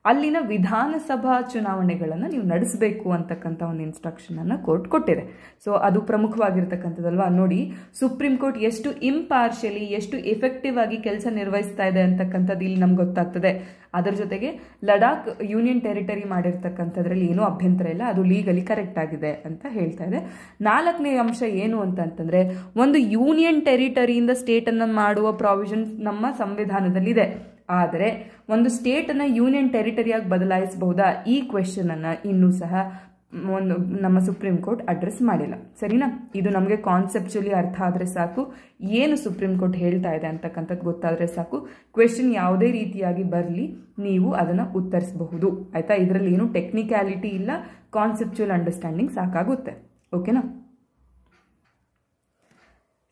ಅಲ್ಲಿನ ವಿಧಾನಸಭಾ ಚುನಾವಣೆಗಳನ್ನು ನೀವು ನಡೆಸಬೇಕು ಅಂತಕ್ಕಂಥ ಒಂದು ಇನ್ಸ್ಟ್ರಕ್ಷನನ್ನು ಕೋರ್ಟ್ ಕೊಟ್ಟಿದೆ. ಸೊ ಅದು ಪ್ರಮುಖವಾಗಿರ್ತಕ್ಕಂಥದ್ದಲ್ವಾ. ನೋಡಿ ಸುಪ್ರೀಂ ಕೋರ್ಟ್ ಎಷ್ಟು ಇಂಪಾರ್ಷಿಯಲಿ ಎಷ್ಟು ಎಫೆಕ್ಟಿವ್ ಆಗಿ ಕೆಲಸ ನಿರ್ವಹಿಸ್ತಾ ಇದೆ ಅಂತಕ್ಕಂಥದ್ದು ಇಲ್ಲಿ ನಮ್ಗೆ ಗೊತ್ತಾಗ್ತದೆ. ಅದರ ಜೊತೆಗೆ ಲಡಾಖ್ ಯೂನಿಯನ್ ಟೆರಿಟರಿ ಮಾಡಿರ್ತಕ್ಕಂಥದ್ರಲ್ಲಿ ಏನೂ ಅಭ್ಯಂತರ ಇಲ್ಲ, ಅದು ಲೀಗಲಿ ಕರೆಕ್ಟ್ ಆಗಿದೆ ಅಂತ ಹೇಳ್ತಾ ಇದೆ. 4ನೇ ಅಂಶ ಏನು ಅಂತಂತಂದರೆ ಒಂದು ಯೂನಿಯನ್ ಟೆರಿಟರಿಯಿಂದ ಸ್ಟೇಟನ್ನು ಮಾಡುವ ಪ್ರಾವಿಷನ್ಸ್ ನಮ್ಮ ಸಂವಿಧಾನದಲ್ಲಿದೆ, ಆದರೆ ಒಂದು ಸ್ಟೇಟನ್ನು ಯೂನಿಯನ್ ಟೆರಿಟರಿಯಾಗಿ ಬದಲಾಯಿಸಬಹುದಾ, ಈ ಕ್ವೆಶನನ್ನು ಇನ್ನೂ ಸಹ ನಮ್ಮ ಸುಪ್ರೀಂ ಕೋರ್ಟ್ ಅಡ್ರೆಸ್ ಮಾಡಿಲ್ಲ. ಸರಿನಾ? ಇದು ನಮಗೆ ಕಾನ್ಸೆಪ್ಚುಲಿ ಅರ್ಥ ಆದರೆ ಸಾಕು, ಏನು ಸುಪ್ರೀಂ ಕೋರ್ಟ್ ಹೇಳ್ತಾ ಇದೆ ಅಂತಕ್ಕಂಥದ್ದು ಗೊತ್ತಾದರೆ ಸಾಕು, ಕ್ವೆಶನ್ ಯಾವುದೇ ರೀತಿಯಾಗಿ ಬರಲಿ ನೀವು ಅದನ್ನು ಉತ್ತರಿಸಬಹುದು ಆಯಿತಾ. ಇದರಲ್ಲಿ ಏನು ಟೆಕ್ನಿಕ್ಯಾಲಿಟಿ ಇಲ್ಲ, ಕಾನ್ಸೆಪ್ಚುಯಲ್ ಅಂಡರ್ಸ್ಟ್ಯಾಂಡಿಂಗ್ ಸಾಕಾಗುತ್ತೆ. ಓಕೆನಾ?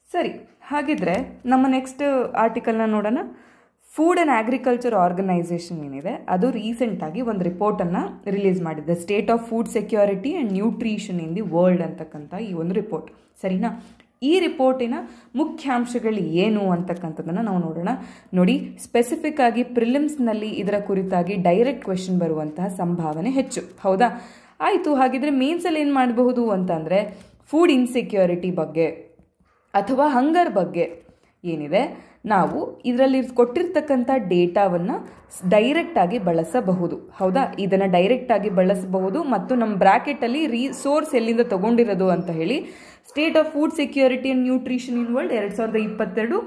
ಸರಿ, ಹಾಗಿದ್ರೆ ನಮ್ಮ ನೆಕ್ಸ್ಟ್ ಆರ್ಟಿಕಲ್ನ ನೋಡೋಣ. ಫುಡ್ ಆ್ಯಂಡ್ ಅಗ್ರಿಕಲ್ಚರ್ ಆರ್ಗನೈಸೇಷನ್ ಏನಿದೆ ಅದು ರೀಸೆಂಟಾಗಿ ಒಂದು ರಿಪೋರ್ಟನ್ನು ರಿಲೀಸ್ ಮಾಡಿದೆ, state of food security and nutrition in the world ಅಂತಕ್ಕಂಥ ಈ ಒಂದು ರಿಪೋರ್ಟ್. ಸರಿನಾ? ಈ ರಿಪೋರ್ಟಿನ ಮುಖ್ಯಾಂಶಗಳು ಏನು ಅಂತಕ್ಕಂಥದ್ದನ್ನು ನಾವು ನೋಡೋಣ. ನೋಡಿ, ಸ್ಪೆಸಿಫಿಕ್ ಆಗಿ ಪ್ರಿಲಿಮ್ಸ್ನಲ್ಲಿ ಇದರ ಕುರಿತಾಗಿ ಡೈರೆಕ್ಟ್ ಕ್ವೆಶನ್ ಬರುವಂತಹ ಸಂಭಾವನೆ ಹೆಚ್ಚು. ಹೌದಾ? ಆಯಿತು. ಹಾಗಿದ್ರೆ ಮೇನ್ಸಲ್ಲಿ ಏನು ಮಾಡಬಹುದು ಅಂತಂದರೆ ಫುಡ್ ಇನ್ಸೆಕ್ಯೂರಿಟಿ ಬಗ್ಗೆ ಅಥವಾ ಹಂಗರ್ ಬಗ್ಗೆ ಏನಿದೆ ನಾವು ಇದರಲ್ಲಿ ಕೊಟ್ಟಿರ್ತಕ್ಕಂಥ ಡೇಟಾವನ್ನು ಡೈರೆಕ್ಟಾಗಿ ಬಳಸಬಹುದು. ಹೌದಾ? ಇದನ್ನು ಡೈರೆಕ್ಟಾಗಿ ಬಳಸಬಹುದು ಮತ್ತು ನಮ್ಮ ಬ್ರ್ಯಾಕೆಟಲ್ಲಿ ಸೋರ್ಸ್ ಎಲ್ಲಿಂದ ತೊಗೊಂಡಿರೋದು ಅಂತ ಹೇಳಿ state of food security and nutrition in world 2022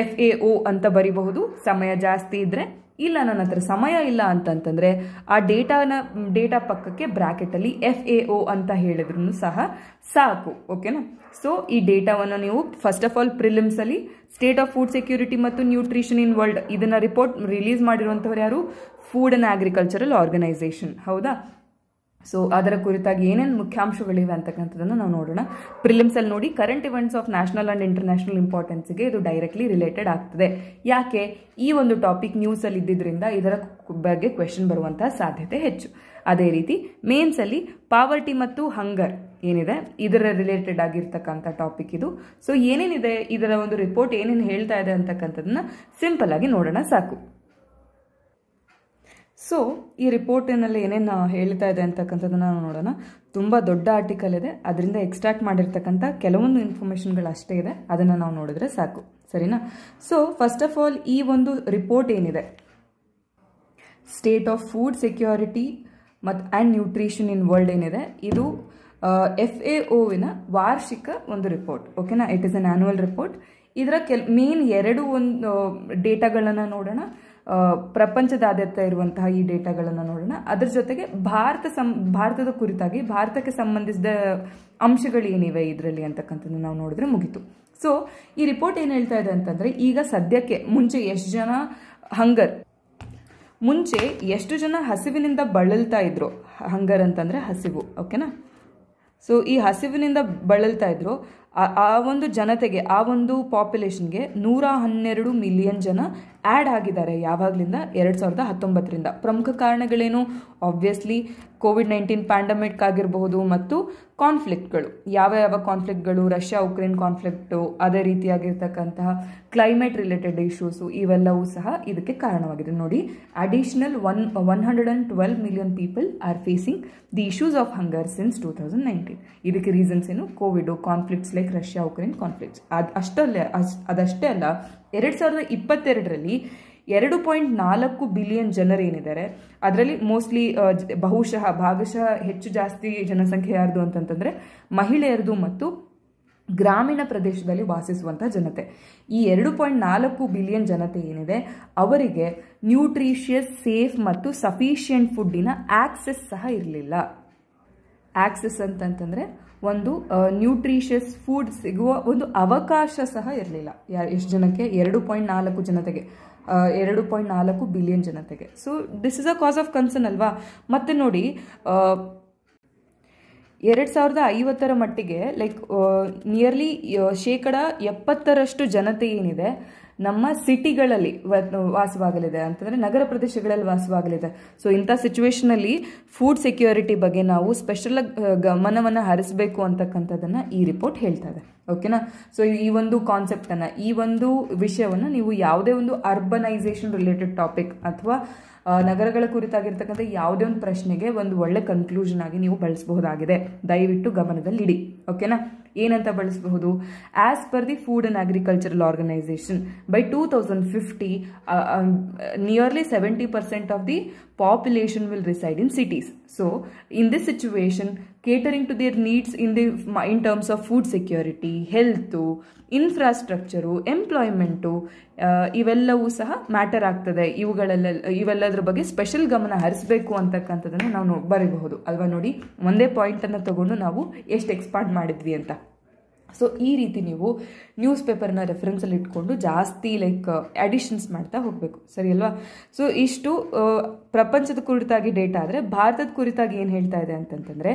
FAO ಅಂತ ಬರಿಬಹುದು ಸಮಯ ಜಾಸ್ತಿ ಇದ್ದರೆ. ಇಲ್ಲ ನನ್ನ ಹತ್ರ ಸಮಯ ಇಲ್ಲ ಅಂತಂತಂದರೆ ಆ ಡೇಟಾ ಪಕ್ಕಕ್ಕೆ ಬ್ರ್ಯಾಕೆಟಲ್ಲಿ FAO ಅಂತ ಹೇಳಿದ್ರೂ ಸಹ ಸಾಕು. ಓಕೆನಾ? ಸೊ ಈ ಡೇಟಾವನ್ನು ನೀವು ಫಸ್ಟ್ ಆಫ್ ಆಲ್ ಪ್ರಿಲಿಮ್ಸಲ್ಲಿ ಸ್ಟೇಟ್ ಆಫ್ ಫುಡ್ ಸೆಕ್ಯೂರಿಟಿ ಮತ್ತು ನ್ಯೂಟ್ರಿಷನ್ ಇನ್ ವರ್ಲ್ಡ್ ಇದನ್ನು ರಿಪೋರ್ಟ್ ರಿಲೀಸ್ ಮಾಡಿರುವಂಥವ್ರು ಯಾರು? Food and agricultural organisation. ಹೌದಾ? ಸೊ ಅದರ ಕುರಿತಾಗಿ ಏನೇನು ಮುಖ್ಯಾಂಶಗಳಿವೆ ಅಂತಕ್ಕಂಥದ್ದನ್ನು ನಾವು ನೋಡೋಣ. ಪ್ರಿಲಿಮ್ಸಲ್ಲಿ ನೋಡಿ current events of national and international ಇಂಪಾರ್ಟೆನ್ಸ್ಗೆ ಇದು ಡೈರೆಕ್ಟ್ಲಿ ರಿಲೇಟೆಡ್ ಆಗ್ತದೆ. ಯಾಕೆ? ಈ ಒಂದು ಟಾಪಿಕ್ ನ್ಯೂಸಲ್ಲಿ ಇದ್ದಿದ್ದರಿಂದ ಇದರ ಬಗ್ಗೆ ಕ್ವೆಶನ್ ಬರುವಂತಹ ಸಾಧ್ಯತೆ ಹೆಚ್ಚು. ಅದೇ ರೀತಿ ಮೇನ್ಸಲ್ಲಿ ಪಾವರ್ಟಿ ಮತ್ತು ಹಂಗರ್ ಏನಿದೆ ಇದರ ರಿಲೇಟೆಡ್ ಆಗಿರ್ತಕ್ಕಂಥ ಟಾಪಿಕ್ ಇದು. ಸೊ ಏನೇನಿದೆ ಇದರ ಒಂದು ರಿಪೋರ್ಟ್ ಏನೇನು ಹೇಳ್ತಾ ಇದೆ ಅಂತಕ್ಕಂಥದ್ದನ್ನ ಸಿಂಪಲ್ ಆಗಿ ನೋಡೋಣ ಸಾಕು. ಸೊ ಈ ರಿಪೋರ್ಟಿನಲ್ಲಿ ಏನೇನು ಹೇಳ್ತಾ ಇದೆ ಅಂತಕ್ಕಂಥದ್ದನ್ನು ನಾವು ನೋಡೋಣ. ತುಂಬ ದೊಡ್ಡ ಆರ್ಟಿಕಲ್ ಇದೆ, ಅದರಿಂದ ಎಕ್ಸ್ಟ್ರಾಕ್ಟ್ ಮಾಡಿರ್ತಕ್ಕಂಥ ಕೆಲವೊಂದು ಇನ್ಫಾರ್ಮೇಷನ್ಗಳು ಅಷ್ಟೇ ಇದೆ, ಅದನ್ನು ನಾವು ನೋಡಿದ್ರೆ ಸಾಕು, ಸರಿನಾ? ಸೊ ಫಸ್ಟ್ ಆಫ್ ಆಲ್ ಈ ಒಂದು ರಿಪೋರ್ಟ್ ಏನಿದೆ, state of food security and nutrition in world ಏನಿದೆ, ಇದು FAOವಿನ ವಾರ್ಷಿಕ ಒಂದು ರಿಪೋರ್ಟ್. ಓಕೆನಾ? It is an annual report. ಇದರ ಮೇನ್ ಎರಡು ಒಂದು ಡೇಟಾಗಳನ್ನು ನೋಡೋಣ. ಪ್ರಪಂಚದಾದ್ಯಂತ ಇರುವಂತಹ ಈ ಡೇಟಾಗಳನ್ನು ನೋಡೋಣ. ಅದರ ಜೊತೆಗೆ ಭಾರತದ ಕುರಿತಾಗಿ ಭಾರತಕ್ಕೆ ಸಂಬಂಧಿಸಿದ ಅಂಶಗಳು ಏನಿವೆ ಇದರಲ್ಲಿ ಅಂತಕ್ಕಂಥದ್ದು ನಾವು ನೋಡಿದ್ರೆ ಮುಗೀತು. ಸೊ ಈ ರಿಪೋರ್ಟ್ ಏನು ಹೇಳ್ತಾ ಇದೆ ಅಂತಂದ್ರೆ, ಈಗ ಸದ್ಯಕ್ಕೆ ಮುಂಚೆ ಎಷ್ಟು ಜನ ಹಸಿವಿನಿಂದ ಬಳಲ್ತಾ ಇದ್ರು. ಹಂಗರ್ ಅಂತಂದ್ರೆ ಹಸಿವು. ಓಕೆನಾ? ಸೊ ಈ ಹಸಿವಿನಿಂದ ಬಳಲ್ತಾ ಇದ್ರು ಆ ಒಂದು ಜನತೆಗೆ, ಆ ಒಂದು ಪಾಪ್ಯುಲೇಷನ್ಗೆ 112 ಮಿಲಿಯನ್ ಜನ ಆ್ಯಡ್ ಆಗಿದ್ದಾರೆ ಯಾವಾಗಲಿಂದ 2019ರಿಂದ. ಪ್ರಮುಖ ಕಾರಣಗಳೇನು? ಆಬ್ವಿಯಸ್ಲಿ COVID-19 ಪ್ಯಾಂಡಮಿಕ್ ಆಗಿರಬಹುದು ಮತ್ತು ಕಾನ್ಫ್ಲಿಕ್ಟ್ಗಳು. ಯಾವ ಕಾನ್ಫ್ಲಿಕ್ಟ್ಗಳು? ರಷ್ಯಾ ಉಕ್ರೇನ್ ಕಾನ್ಫ್ಲಿಕ್ಟು, ಅದೇ ರೀತಿಯಾಗಿರ್ತಕ್ಕಂತಹ ಕ್ಲೈಮೇಟ್ ರಿಲೇಟೆಡ್ ಇಶ್ಯೂಸು, ಇವೆಲ್ಲವೂ ಸಹ ಇದಕ್ಕೆ ಕಾರಣವಾಗಿದೆ. ನೋಡಿ, additional 112 million people are facing the issues of hunger since 2019. ಇದಕ್ಕೆ ರೀಸನ್ಸ್ ಏನು? Covid, conflicts like Russia Ukraine conflicts. ಅದಷ್ಟೇ ಅಲ್ಲ, 2022ರಲ್ಲಿ 2.4 ಬಿಲಿಯನ್ ಜನರೇನಿದ್ದಾರೆ, ಅದರಲ್ಲಿ ಮೋಸ್ಟ್ಲಿ ಭಾಗಶಃ ಜಾಸ್ತಿ ಜನಸಂಖ್ಯೆ ಯಾರ್ದು ಅಂತಂತಂದ್ರೆ ಮಹಿಳೆಯರದು ಮತ್ತು ಗ್ರಾಮೀಣ ಪ್ರದೇಶದಲ್ಲಿ ವಾಸಿಸುವಂತಹ ಜನತೆ. ಈ 2.4 ಬಿಲಿಯನ್ ಜನತೆ ಏನಿದೆ, ಅವರಿಗೆ ನ್ಯೂಟ್ರಿಷಿಯಸ್, ಸೇಫ್ ಮತ್ತು ಸಫಿಷಿಯಂಟ್ ಫುಡ್ಡಿನ ಆಕ್ಸೆಸ್ ಸಹ ಇರಲಿಲ್ಲ. ಆಕ್ಸೆಸ್ ಅಂತಂತಂದ್ರೆ ಒಂದು ನ್ಯೂಟ್ರಿಷಿಯಸ್ ಫುಡ್ ಸಿಗುವ ಒಂದು ಅವಕಾಶ ಸಹ ಇರಲಿಲ್ಲ. ಎಷ್ಟು ಜನಕ್ಕೆ? 2.4 ಜನತೆಗೆ, 2.4 ಬಿಲಿಯನ್ ಜನತೆಗೆ. So this is a cause of concern ಅಲ್ವಾ? ಮತ್ತೆ ನೋಡಿ, 2050ರ ಮಟ್ಟಿಗೆ ನಿಯರ್ಲಿ 70% ಜನತೆ ಏನಿದೆ ನಮ್ಮ ಸಿಟಿಗಳಲ್ಲಿ ವಾಸವಾಗಲಿದೆ, ಅಂತಂದ್ರೆ ನಗರ ಪ್ರದೇಶಗಳಲ್ಲಿ ವಾಸವಾಗಲಿದೆ. ಸೊ ಇಂಥ ಸಿಚುವೇಶನಲ್ಲಿ ಫುಡ್ ಸೆಕ್ಯೂರಿಟಿ ಬಗ್ಗೆ ನಾವು ಸ್ಪೆಷಲ್ ಗಮನವನ್ನು ಹರಿಸಬೇಕು ಅಂತಕ್ಕಂಥದ್ದನ್ನ ಈ ರಿಪೋರ್ಟ್ ಹೇಳ್ತಾ ಇದೆ. ಓಕೆನಾ? ಸೊ ಈ ಒಂದು ಕಾನ್ಸೆಪ್ಟನ್ನು, ಈ ಒಂದು ವಿಷಯವನ್ನು ನೀವು ಯಾವುದೇ ಒಂದು ಅರ್ಬನೈಸೇಷನ್ ರಿಲೇಟೆಡ್ ಟಾಪಿಕ್ ಅಥವಾ ನಗರಗಳ ಕುರಿತಾಗಿರ್ತಕ್ಕಂಥ ಯಾವುದೇ ಒಂದು ಪ್ರಶ್ನೆಗೆ ಒಂದು ಒಳ್ಳೆ ಕನ್ಕ್ಲೂಷನ್ ಆಗಿ ನೀವು ಬಳಸಬಹುದಾಗಿದೆ. ದಯವಿಟ್ಟು ಗಮನದಲ್ಲಿಡಿ. ಓಕೆನಾ? ಏನಂತ ಬಳಸಬಹುದು? As per the food and agricultural organisation, by 2050 nearly 70% of the population will reside in cities. So in this situation, catering to their needs in terms of food security, health, infrastructure, employment, ಇವೆಲ್ಲವೂ ಸಹ matter ಆಗ್ತದೆ. ಇವೆಲ್ಲದರ ಬಗ್ಗೆ special ಗಮನ ಹರಿಸಬೇಕು ಅಂತಕ್ಕಂಥದ್ದನ್ನು ನಾವು ಬರೀಬಹುದು ಅಲ್ವಾ? ನೋಡಿ, ಒಂದೇ ಪಾಯಿಂಟನ್ನು ತಗೊಂಡು ನಾವು ಎಷ್ಟು ಎಕ್ಸ್ಪಾಂಡ್ ಮಾಡಿದ್ವಿ ಅಂತ. ಸೊ ಈ ರೀತಿ ನೀವು ನ್ಯೂಸ್ ಪೇಪರ್ನ ರೆಫರೆನ್ಸಲ್ಲಿ ಇಟ್ಕೊಂಡು ಜಾಸ್ತಿ ಅಡಿಷನ್ಸ್ ಮಾಡ್ತಾ ಹೋಗಬೇಕು, ಸರಿ ಅಲ್ವಾ? ಸೊ ಇಷ್ಟು ಪ್ರಪಂಚದ ಕುರಿತಾಗಿ ಡೇಟಾ. ಆದರೆ ಭಾರತದ ಕುರಿತಾಗಿ ಏನು ಹೇಳ್ತಾ ಇದೆ ಅಂತಂತಂದರೆ,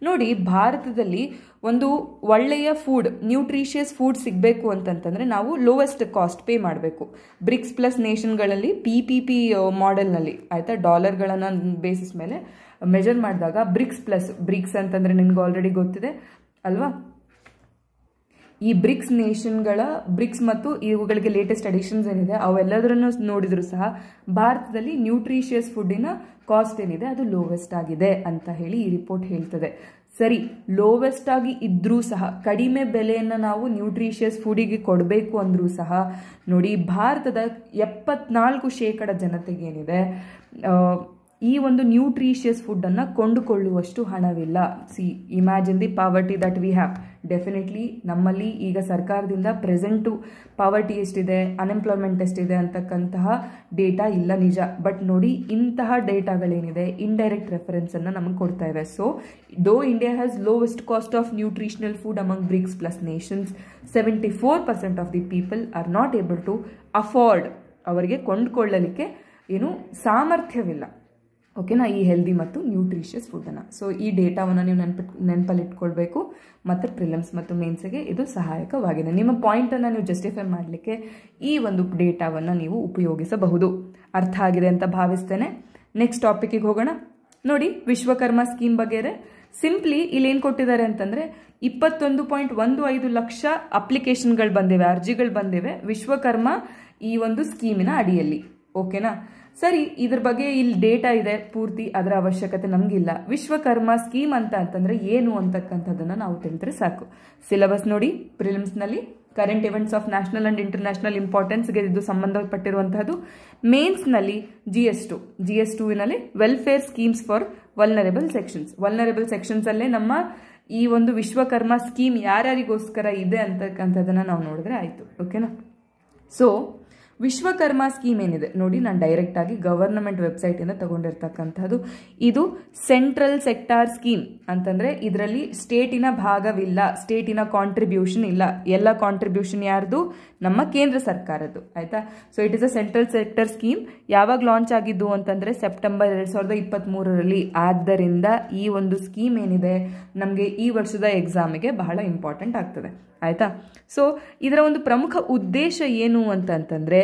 ನೋಡಿ, ಭಾರತದಲ್ಲಿ ಒಂದು ಒಳ್ಳೆಯ ಫುಡ್, ನ್ಯೂಟ್ರಿಷಿಯಸ್ ಫುಡ್ ಸಿಗಬೇಕು ಅಂತಂತಂದರೆ ನಾವು ಲೋವೆಸ್ಟ್ ಕಾಸ್ಟ್ ಪೇ ಮಾಡಬೇಕು. ಬ್ರಿಕ್ಸ್ ಪ್ಲಸ್ ನೇಷನ್ಗಳಲ್ಲಿ PPP ಮಾಡೆಲ್ನಲ್ಲಿ, ಆಯಿತಾ, ಡಾಲರ್ಗಳನ್ನು ಬೇಸಿಸ್ ಮೇಲೆ ಮೆಜರ್ ಮಾಡಿದಾಗ ಬ್ರಿಕ್ಸ್ ಅಂತಂದರೆ ನಿಮ್ಗೆ ಆಲ್ರೆಡಿ ಗೊತ್ತಿದೆ ಅಲ್ವಾ? ಈ ಬ್ರಿಕ್ಸ್ ಮತ್ತು ಇವುಗಳಿಗೆ ಲೇಟೆಸ್ಟ್ ಅಡಿಷನ್ಸ್ ಏನಿದೆ ಅವೆಲ್ಲದರನ್ನು ನೋಡಿದ್ರು ಸಹ ಭಾರತದಲ್ಲಿ ನ್ಯೂಟ್ರಿಷಿಯಸ್ ಫುಡ್ಡಿನ ಕಾಸ್ಟ್ ಏನಿದೆ ಅದು ಲೋವೆಸ್ಟ್ ಆಗಿದೆ ಅಂತ ಹೇಳಿ ಈ ರಿಪೋರ್ಟ್ ಹೇಳ್ತದೆ. ಸರಿ, ಲೋವೆಸ್ಟ್ ಆಗಿ ಇದ್ರೂ ಸಹ, ಕಡಿಮೆ ಬೆಲೆಯನ್ನು ನಾವು ನ್ಯೂಟ್ರಿಷಿಯಸ್ ಫುಡಿಗೆ ಕೊಡಬೇಕು ಅಂದ್ರೂ ಸಹ, ನೋಡಿ, ಭಾರತದ 74% ಜನತೆಗೆ ಏನಿದೆ ಈ ಒಂದು ನ್ಯೂಟ್ರಿಷಿಯಸ್ ಫುಡ್ಡನ್ನು ಕೊಂಡುಕೊಳ್ಳುವಷ್ಟು ಹಣವಿಲ್ಲ. Imagine the poverty that we have. Definitely ನಮ್ಮಲ್ಲಿ ಈಗ ಸರ್ಕಾರದಿಂದ ಪ್ರೆಸೆಂಟು ಪಾವರ್ಟಿ ಎಷ್ಟಿದೆ, ಅನ್ಎಂಪ್ಲಾಯ್ಮೆಂಟ್ ಎಷ್ಟಿದೆ ಅಂತಕ್ಕಂತಹ ಡೇಟಾ ಇಲ್ಲ, ನಿಜ. ಬಟ್ ನೋಡಿ, ಇಂತಹ ಡೇಟಾಗಳೇನಿದೆ ಇಂಡೈರೆಕ್ಟ್ ರೆಫರೆನ್ಸನ್ನು ನಮಗೆ ಕೊಡ್ತಾ ಇವೆ. So though India has lowest cost of nutritional food among BRICS plus nations, 74% of the people are not able to afford. ಅವರಿಗೆ ಕೊಂಡುಕೊಳ್ಳಲಿಕ್ಕೆ ಏನು ಸಾಮರ್ಥ್ಯವಿಲ್ಲ. ಓಕೆನಾ, ಈ ಹೆಲ್ದಿ ಮತ್ತು ನ್ಯೂಟ್ರಿಷಿಯಸ್ ಫುಡ್ಡನ್ನು. ಸೊ ಈ ಡೇಟಾವನ್ನು ನೀವು ನೆನಪಲ್ಲಿ ಇಟ್ಕೊಳ್ಬೇಕು ಮತ್ತು ಪ್ರಿಲಿಮ್ಸ್ ಮತ್ತು ಮೇನ್ಸ್ಗೆ ಇದು ಸಹಾಯಕವಾಗಿದೆ. ನಿಮ್ಮ ಪಾಯಿಂಟನ್ನು ನೀವು ಜಸ್ಟಿಫೈ ಮಾಡಲಿಕ್ಕೆ ಈ ಒಂದು ಡೇಟಾವನ್ನು ನೀವು ಉಪಯೋಗಿಸಬಹುದು. ಅರ್ಥ ಆಗಿದೆ ಅಂತ ಭಾವಿಸ್ತೇನೆ. ನೆಕ್ಸ್ಟ್ ಟಾಪಿಕ್ಕಿಗೆ ಹೋಗೋಣ. ನೋಡಿ, ವಿಶ್ವಕರ್ಮ ಸ್ಕೀಮ್ ಬಗ್ಗೆ ಇದೆ. ಸಿಂಪ್ಲಿ ಇಲ್ಲಿ ಏನು ಕೊಟ್ಟಿದ್ದಾರೆ ಅಂತಂದರೆ 21.15 ಲಕ್ಷ ಅಪ್ಲಿಕೇಶನ್ಗಳು ಬಂದಿವೆ, ಅರ್ಜಿಗಳು ಬಂದಿವೆ ವಿಶ್ವಕರ್ಮ ಈ ಒಂದು ಸ್ಕೀಮಿನ ಅಡಿಯಲ್ಲಿ. ಓಕೆನಾ, ಸರಿ, ಇದ್ರ ಬಗ್ಗೆ ಇಲ್ಲಿ ಡೇಟಾ ಇದೆ ಪೂರ್ತಿ, ಅದರ ಅವಶ್ಯಕತೆ ನಮಗಿಲ್ಲ. ವಿಶ್ವಕರ್ಮ ಸ್ಕೀಮ್ ಅಂತಂದ್ರೆ ಏನು ಅಂತಕ್ಕಂಥದ್ದನ್ನು ನಾವು ತಿಳಿದ್ರೆ ಸಾಕು. ಸಿಲೆಬಸ್ ನೋಡಿ, ಪ್ರಿಲಿಮ್ಸ್ನಲ್ಲಿ current events of national and international ಇಂಪಾರ್ಟೆನ್ಸ್ಗೆ ಇದು ಸಂಬಂಧಪಟ್ಟಿರುವಂತಹದ್ದು. ಮೇನ್ಸ್ನಲ್ಲಿ GS2 welfare schemes for vulnerable sections. Vulnerable sections ಅಲ್ಲೇ ನಮ್ಮ ಈ ಒಂದು ವಿಶ್ವಕರ್ಮ ಸ್ಕೀಮ್ ಯಾರ್ಯಾರಿಗೋಸ್ಕರ ಇದೆ ಅಂತಕ್ಕಂಥದ್ದನ್ನು ನಾವು ನೋಡಿದ್ರೆ ಆಯಿತು. ಓಕೆನಾ, ಸೊ ವಿಶ್ವಕರ್ಮ ಸ್ಕೀಮ್ ಏನಿದೆ ನೋಡಿ, ನಾನು ಡೈರೆಕ್ಟ್ ಆಗಿ ಗವರ್ನಮೆಂಟ್ ವೆಬ್ಸೈಟಿಂದ ತಗೊಂಡಿರ್ತಕ್ಕಂಥದ್ದು. ಇದು ಸೆಂಟ್ರಲ್ ಸೆಕ್ಟಾರ್ ಸ್ಕೀಮ್ ಅಂತಂದ್ರೆ ಇದರಲ್ಲಿ ಸ್ಟೇಟಿನ ಭಾಗವಿಲ್ಲ, ಸ್ಟೇಟಿನ ಕಾಂಟ್ರಿಬ್ಯೂಷನ್ ಇಲ್ಲ. ಎಲ್ಲ ಕಾಂಟ್ರಿಬ್ಯೂಷನ್ ಯಾರ್ದು? ನಮ್ಮ ಕೇಂದ್ರ ಸರ್ಕಾರದ್ದು. ಆಯ್ತಾ? So it is a central sector scheme. ಯಾವಾಗ ಲಾಂಚ್ ಆಗಿದ್ದು ಅಂತಂದ್ರೆ ಸೆಪ್ಟೆಂಬರ್ 2023ರಲ್ಲಿ. ಆದ್ದರಿಂದ ಈ ಒಂದು ಸ್ಕೀಮ್ ಏನಿದೆ ನಮಗೆ ಈ ವರ್ಷದ ಎಕ್ಸಾಮಿಗೆ ಬಹಳ ಇಂಪಾರ್ಟೆಂಟ್ ಆಗ್ತದೆ. ಆಯ್ತಾ? ಸೊ ಇದರ ಒಂದು ಪ್ರಮುಖ ಉದ್ದೇಶ ಏನು ಅಂತಂತಂದ್ರೆ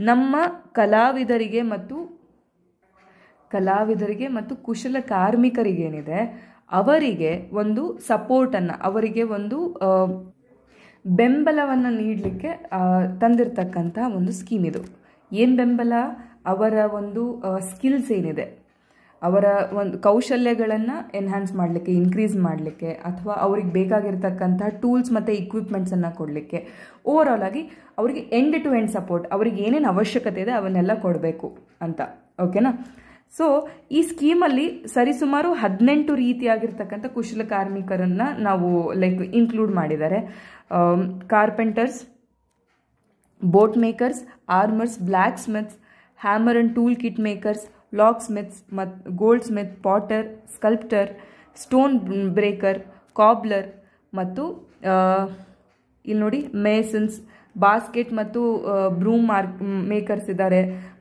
ನಮ್ಮ ಕಲಾವಿದರಿಗೆ ಮತ್ತು ಕುಶಲ ಕಾರ್ಮಿಕರಿಗೇನಿದೆ ಅವರಿಗೆ ಒಂದು ಸಪೋರ್ಟನ್ನು, ಅವರಿಗೆ ಒಂದು ಬೆಂಬಲವನ್ನು ನೀಡಲಿಕ್ಕೆ ತಂದಿರತಕ್ಕಂಥ ಒಂದು ಸ್ಕೀಮ್ ಇದು. ಏನು ಬೆಂಬಲ? ಅವರ ಒಂದು ಸ್ಕಿಲ್ಸ್ ಏನಿದೆ, ಅವರ ಒಂದು ಕೌಶಲ್ಯಗಳನ್ನು ಎನ್ಹಾನ್ಸ್ ಮಾಡಲಿಕ್ಕೆ, ಇನ್ಕ್ರೀಸ್ ಮಾಡಲಿಕ್ಕೆ, ಅಥವಾ ಅವ್ರಿಗೆ ಬೇಕಾಗಿರ್ತಕ್ಕಂಥ ಟೂಲ್ಸ್ ಮತ್ತು ಇಕ್ವಿಪ್ಮೆಂಟ್ಸನ್ನು ಕೊಡಲಿಕ್ಕೆ, ಓವರ್ ಆಲ್ ಆಗಿ ಅವರಿಗೆ ಎಂಡ್ ಟು ಎಂಡ್ ಸಪೋರ್ಟ್, ಅವ್ರಿಗೆ ಏನೇನು ಅವಶ್ಯಕತೆ ಇದೆ ಅವನ್ನೆಲ್ಲ ಕೊಡಬೇಕು ಅಂತ. ಓಕೆನಾ? ಸೊ ಈ ಸ್ಕೀಮಲ್ಲಿ ಸರಿಸುಮಾರು 18 ರೀತಿಯಾಗಿರ್ತಕ್ಕಂಥ ಕುಶಲ ಕಾರ್ಮಿಕರನ್ನು ನಾವು ಇನ್ಕ್ಲೂಡ್ ಮಾಡಿದ್ದಾರೆ. Carpenters, boat makers, armours, black Smith's, hammer and tool kit makers, lock Smith's, gold Smith, Potter, sculptor, stone breaker, cobbler, ಮತ್ತು ಇಲ್ಲಿ ನೋಡಿ ಮೇಸನ್ಸ್, ಬಾಸ್ಕೆಟ್ ಮತ್ತು ಬ್ರೂಮ್ ಮೇಕರ್ಸ್ ಇದ್ದಾರೆ,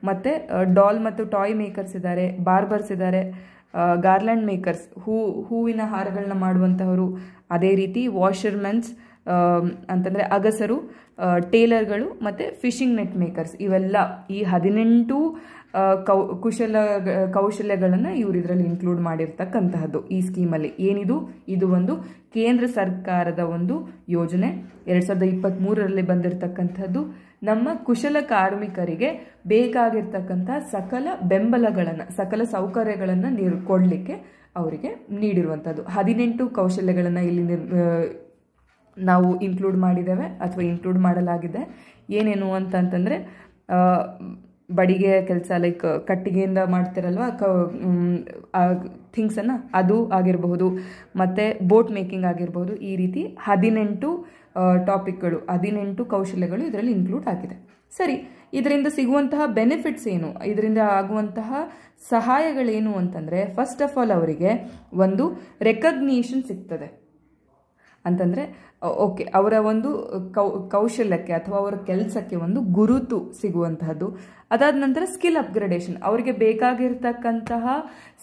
ಮತ್ತು ಡಾಲ್ ಮತ್ತು ಟಾಯ್ ಮೇಕರ್ಸ್ ಇದ್ದಾರೆ, ಬಾರ್ಬರ್ಸ್ ಇದ್ದಾರೆ, ಗಾರ್ಲ್ಯಾಂಡ್ ಮೇಕರ್ಸ್, ಹೂವಿನ ಹಾರಗಳನ್ನ ಮಾಡುವಂತಹವರು, ಅದೇ ರೀತಿ ವಾಷರ್ಮೆನ್ಸ್ ಅಂತಂದರೆ ಅಗಸರು, ಟೇಲರ್ಗಳು, ಮತ್ತು ಫಿಶಿಂಗ್ ನೆಟ್ ಮೇಕರ್ಸ್. ಇವೆಲ್ಲ ಈ 18 ಕೌಶಲ್ಯಗಳನ್ನು ಇವರು ಇದರಲ್ಲಿ ಇನ್ಕ್ಲೂಡ್ ಮಾಡಿರ್ತಕ್ಕಂತಹದ್ದು ಈ ಸ್ಕೀಮಲ್ಲಿ. ಏನಿದು? ಇದು ಒಂದು ಕೇಂದ್ರ ಸರ್ಕಾರದ ಒಂದು ಯೋಜನೆ, 2023ರಲ್ಲಿ ಬಂದಿರತಕ್ಕಂಥದ್ದು. ನಮ್ಮ ಕುಶಲ ಕಾರ್ಮಿಕರಿಗೆ ಬೇಕಾಗಿರ್ತಕ್ಕಂಥ ಸಕಲ ಬೆಂಬಲಗಳನ್ನು, ಸಕಲ ಸೌಕರ್ಯಗಳನ್ನು ಕೊಡಲಿಕ್ಕೆ ಅವರಿಗೆ ನೀಡಿರುವಂಥದ್ದು. 18 ಕೌಶಲ್ಯಗಳನ್ನು ಇಲ್ಲಿ ನಾವು ಇನ್ಕ್ಲೂಡ್ ಮಾಡಿದ್ದೇವೆ ಅಥವಾ ಇನ್ಕ್ಲೂಡ್ ಮಾಡಲಾಗಿದೆ. ಏನೇನು ಅಂತಂತಂದರೆ ಬಡಿಗೆ ಕೆಲಸ, ಲೈಕ್ ಕಟ್ಟಿಗೆಯಿಂದ ಮಾಡ್ತಿರಲ್ವ ಥಿಂಗ್ಸನ್ನು, ಅದು ಆಗಿರಬಹುದು, ಮತ್ತು ಬೋಟ್ ಮೇಕಿಂಗ್ ಆಗಿರಬಹುದು. ಈ ರೀತಿ 18 ಟಾಪಿಕ್ಗಳು, 18 ಕೌಶಲ್ಯಗಳು ಇದರಲ್ಲಿ ಇನ್ಕ್ಲೂಡ್ ಆಗಿದೆ. ಸರಿ, ಇದರಿಂದ ಸಿಗುವಂತಹ ಬೆನಿಫಿಟ್ಸ್ ಏನು, ಇದರಿಂದ ಆಗುವಂತಹ ಸಹಾಯಗಳೇನು ಅಂತಂದರೆ, ಫಸ್ಟ್ ಆಫ್ ಆಲ್ ಅವರಿಗೆ ಒಂದು ರೆಕಗ್ನಿಷನ್ ಸಿಗ್ತದೆ. ಅಂತಂದರೆ ಓಕೆ, ಅವರ ಒಂದು ಕೌಶಲ್ಯಕ್ಕೆ ಅಥವಾ ಅವರ ಕೆಲಸಕ್ಕೆ ಒಂದು ಗುರುತು ಸಿಗುವಂತಹದ್ದು. ಅದಾದ ನಂತರ ಸ್ಕಿಲ್ ಅಪ್ಗ್ರೇಡೇಷನ್, ಅವರಿಗೆ ಬೇಕಾಗಿರ್ತಕ್ಕಂತಹ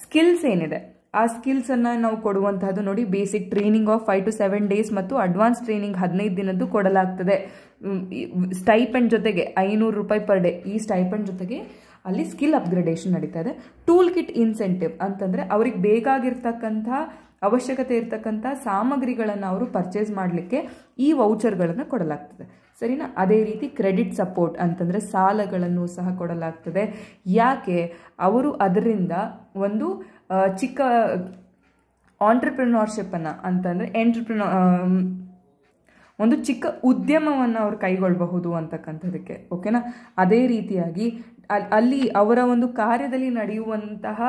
ಸ್ಕಿಲ್ಸ್ ಏನಿದೆ ಆ ಸ್ಕಿಲ್ಸನ್ನು ನಾವು ಕೊಡುವಂತಹದ್ದು. ನೋಡಿ, basic training of 5 to 7 days ಮತ್ತು ಅಡ್ವಾನ್ಸ್ ಟ್ರೈನಿಂಗ್ 15 ದಿನದ್ದು ಕೊಡಲಾಗ್ತದೆ. ಸ್ಟೈಪೆಂಡ್ ಜೊತೆಗೆ ₹500 ಪರ್ ಡೇ. ಈ ಸ್ಟೈಪೆಂಡ್ ಜೊತೆಗೆ ಅಲ್ಲಿ ಸ್ಕಿಲ್ ಅಪ್ಗ್ರೇಡೇಷನ್ ನಡೀತಾ ಇದೆ. ಟೂಲ್ ಕಿಟ್ ಇನ್ಸೆಂಟಿವ್ ಅಂತಂದರೆ ಅವ್ರಿಗೆ ಬೇಕಾಗಿರ್ತಕ್ಕಂಥ ಅವಶ್ಯಕತೆ ಇರ್ತಕ್ಕಂಥ ಸಾಮಗ್ರಿಗಳನ್ನು ಅವರು ಪರ್ಚೇಸ್ ಮಾಡಲಿಕ್ಕೆ ಈ ವೌಚರ್ಗಳನ್ನು ಕೊಡಲಾಗ್ತದೆ. ಸರಿನಾ? ಅದೇ ರೀತಿ ಕ್ರೆಡಿಟ್ ಸಪೋರ್ಟ್ ಅಂತಂದರೆ ಸಾಲಗಳನ್ನು ಸಹ ಕೊಡಲಾಗ್ತದೆ. ಯಾಕೆ? ಅವರು ಅದರಿಂದ ಒಂದು ಚಿಕ್ಕ ಆಂಟ್ರಪ್ರಿನರ್ಶಿಪ್ಪನ್ನು ಅಂತಂದರೆ ಒಂದು ಚಿಕ್ಕ ಉದ್ಯಮವನ್ನು ಅವರು ಕೈಗೊಳ್ಳಬಹುದು ಅಂತಕ್ಕಂಥದಕ್ಕೆ. ಓಕೆನಾ? ಅದೇ ರೀತಿಯಾಗಿ ಅಲ್ಲಿ ಅವರ ಒಂದು ಕಾರ್ಯದಲ್ಲಿ ನಡೆಯುವಂತಹ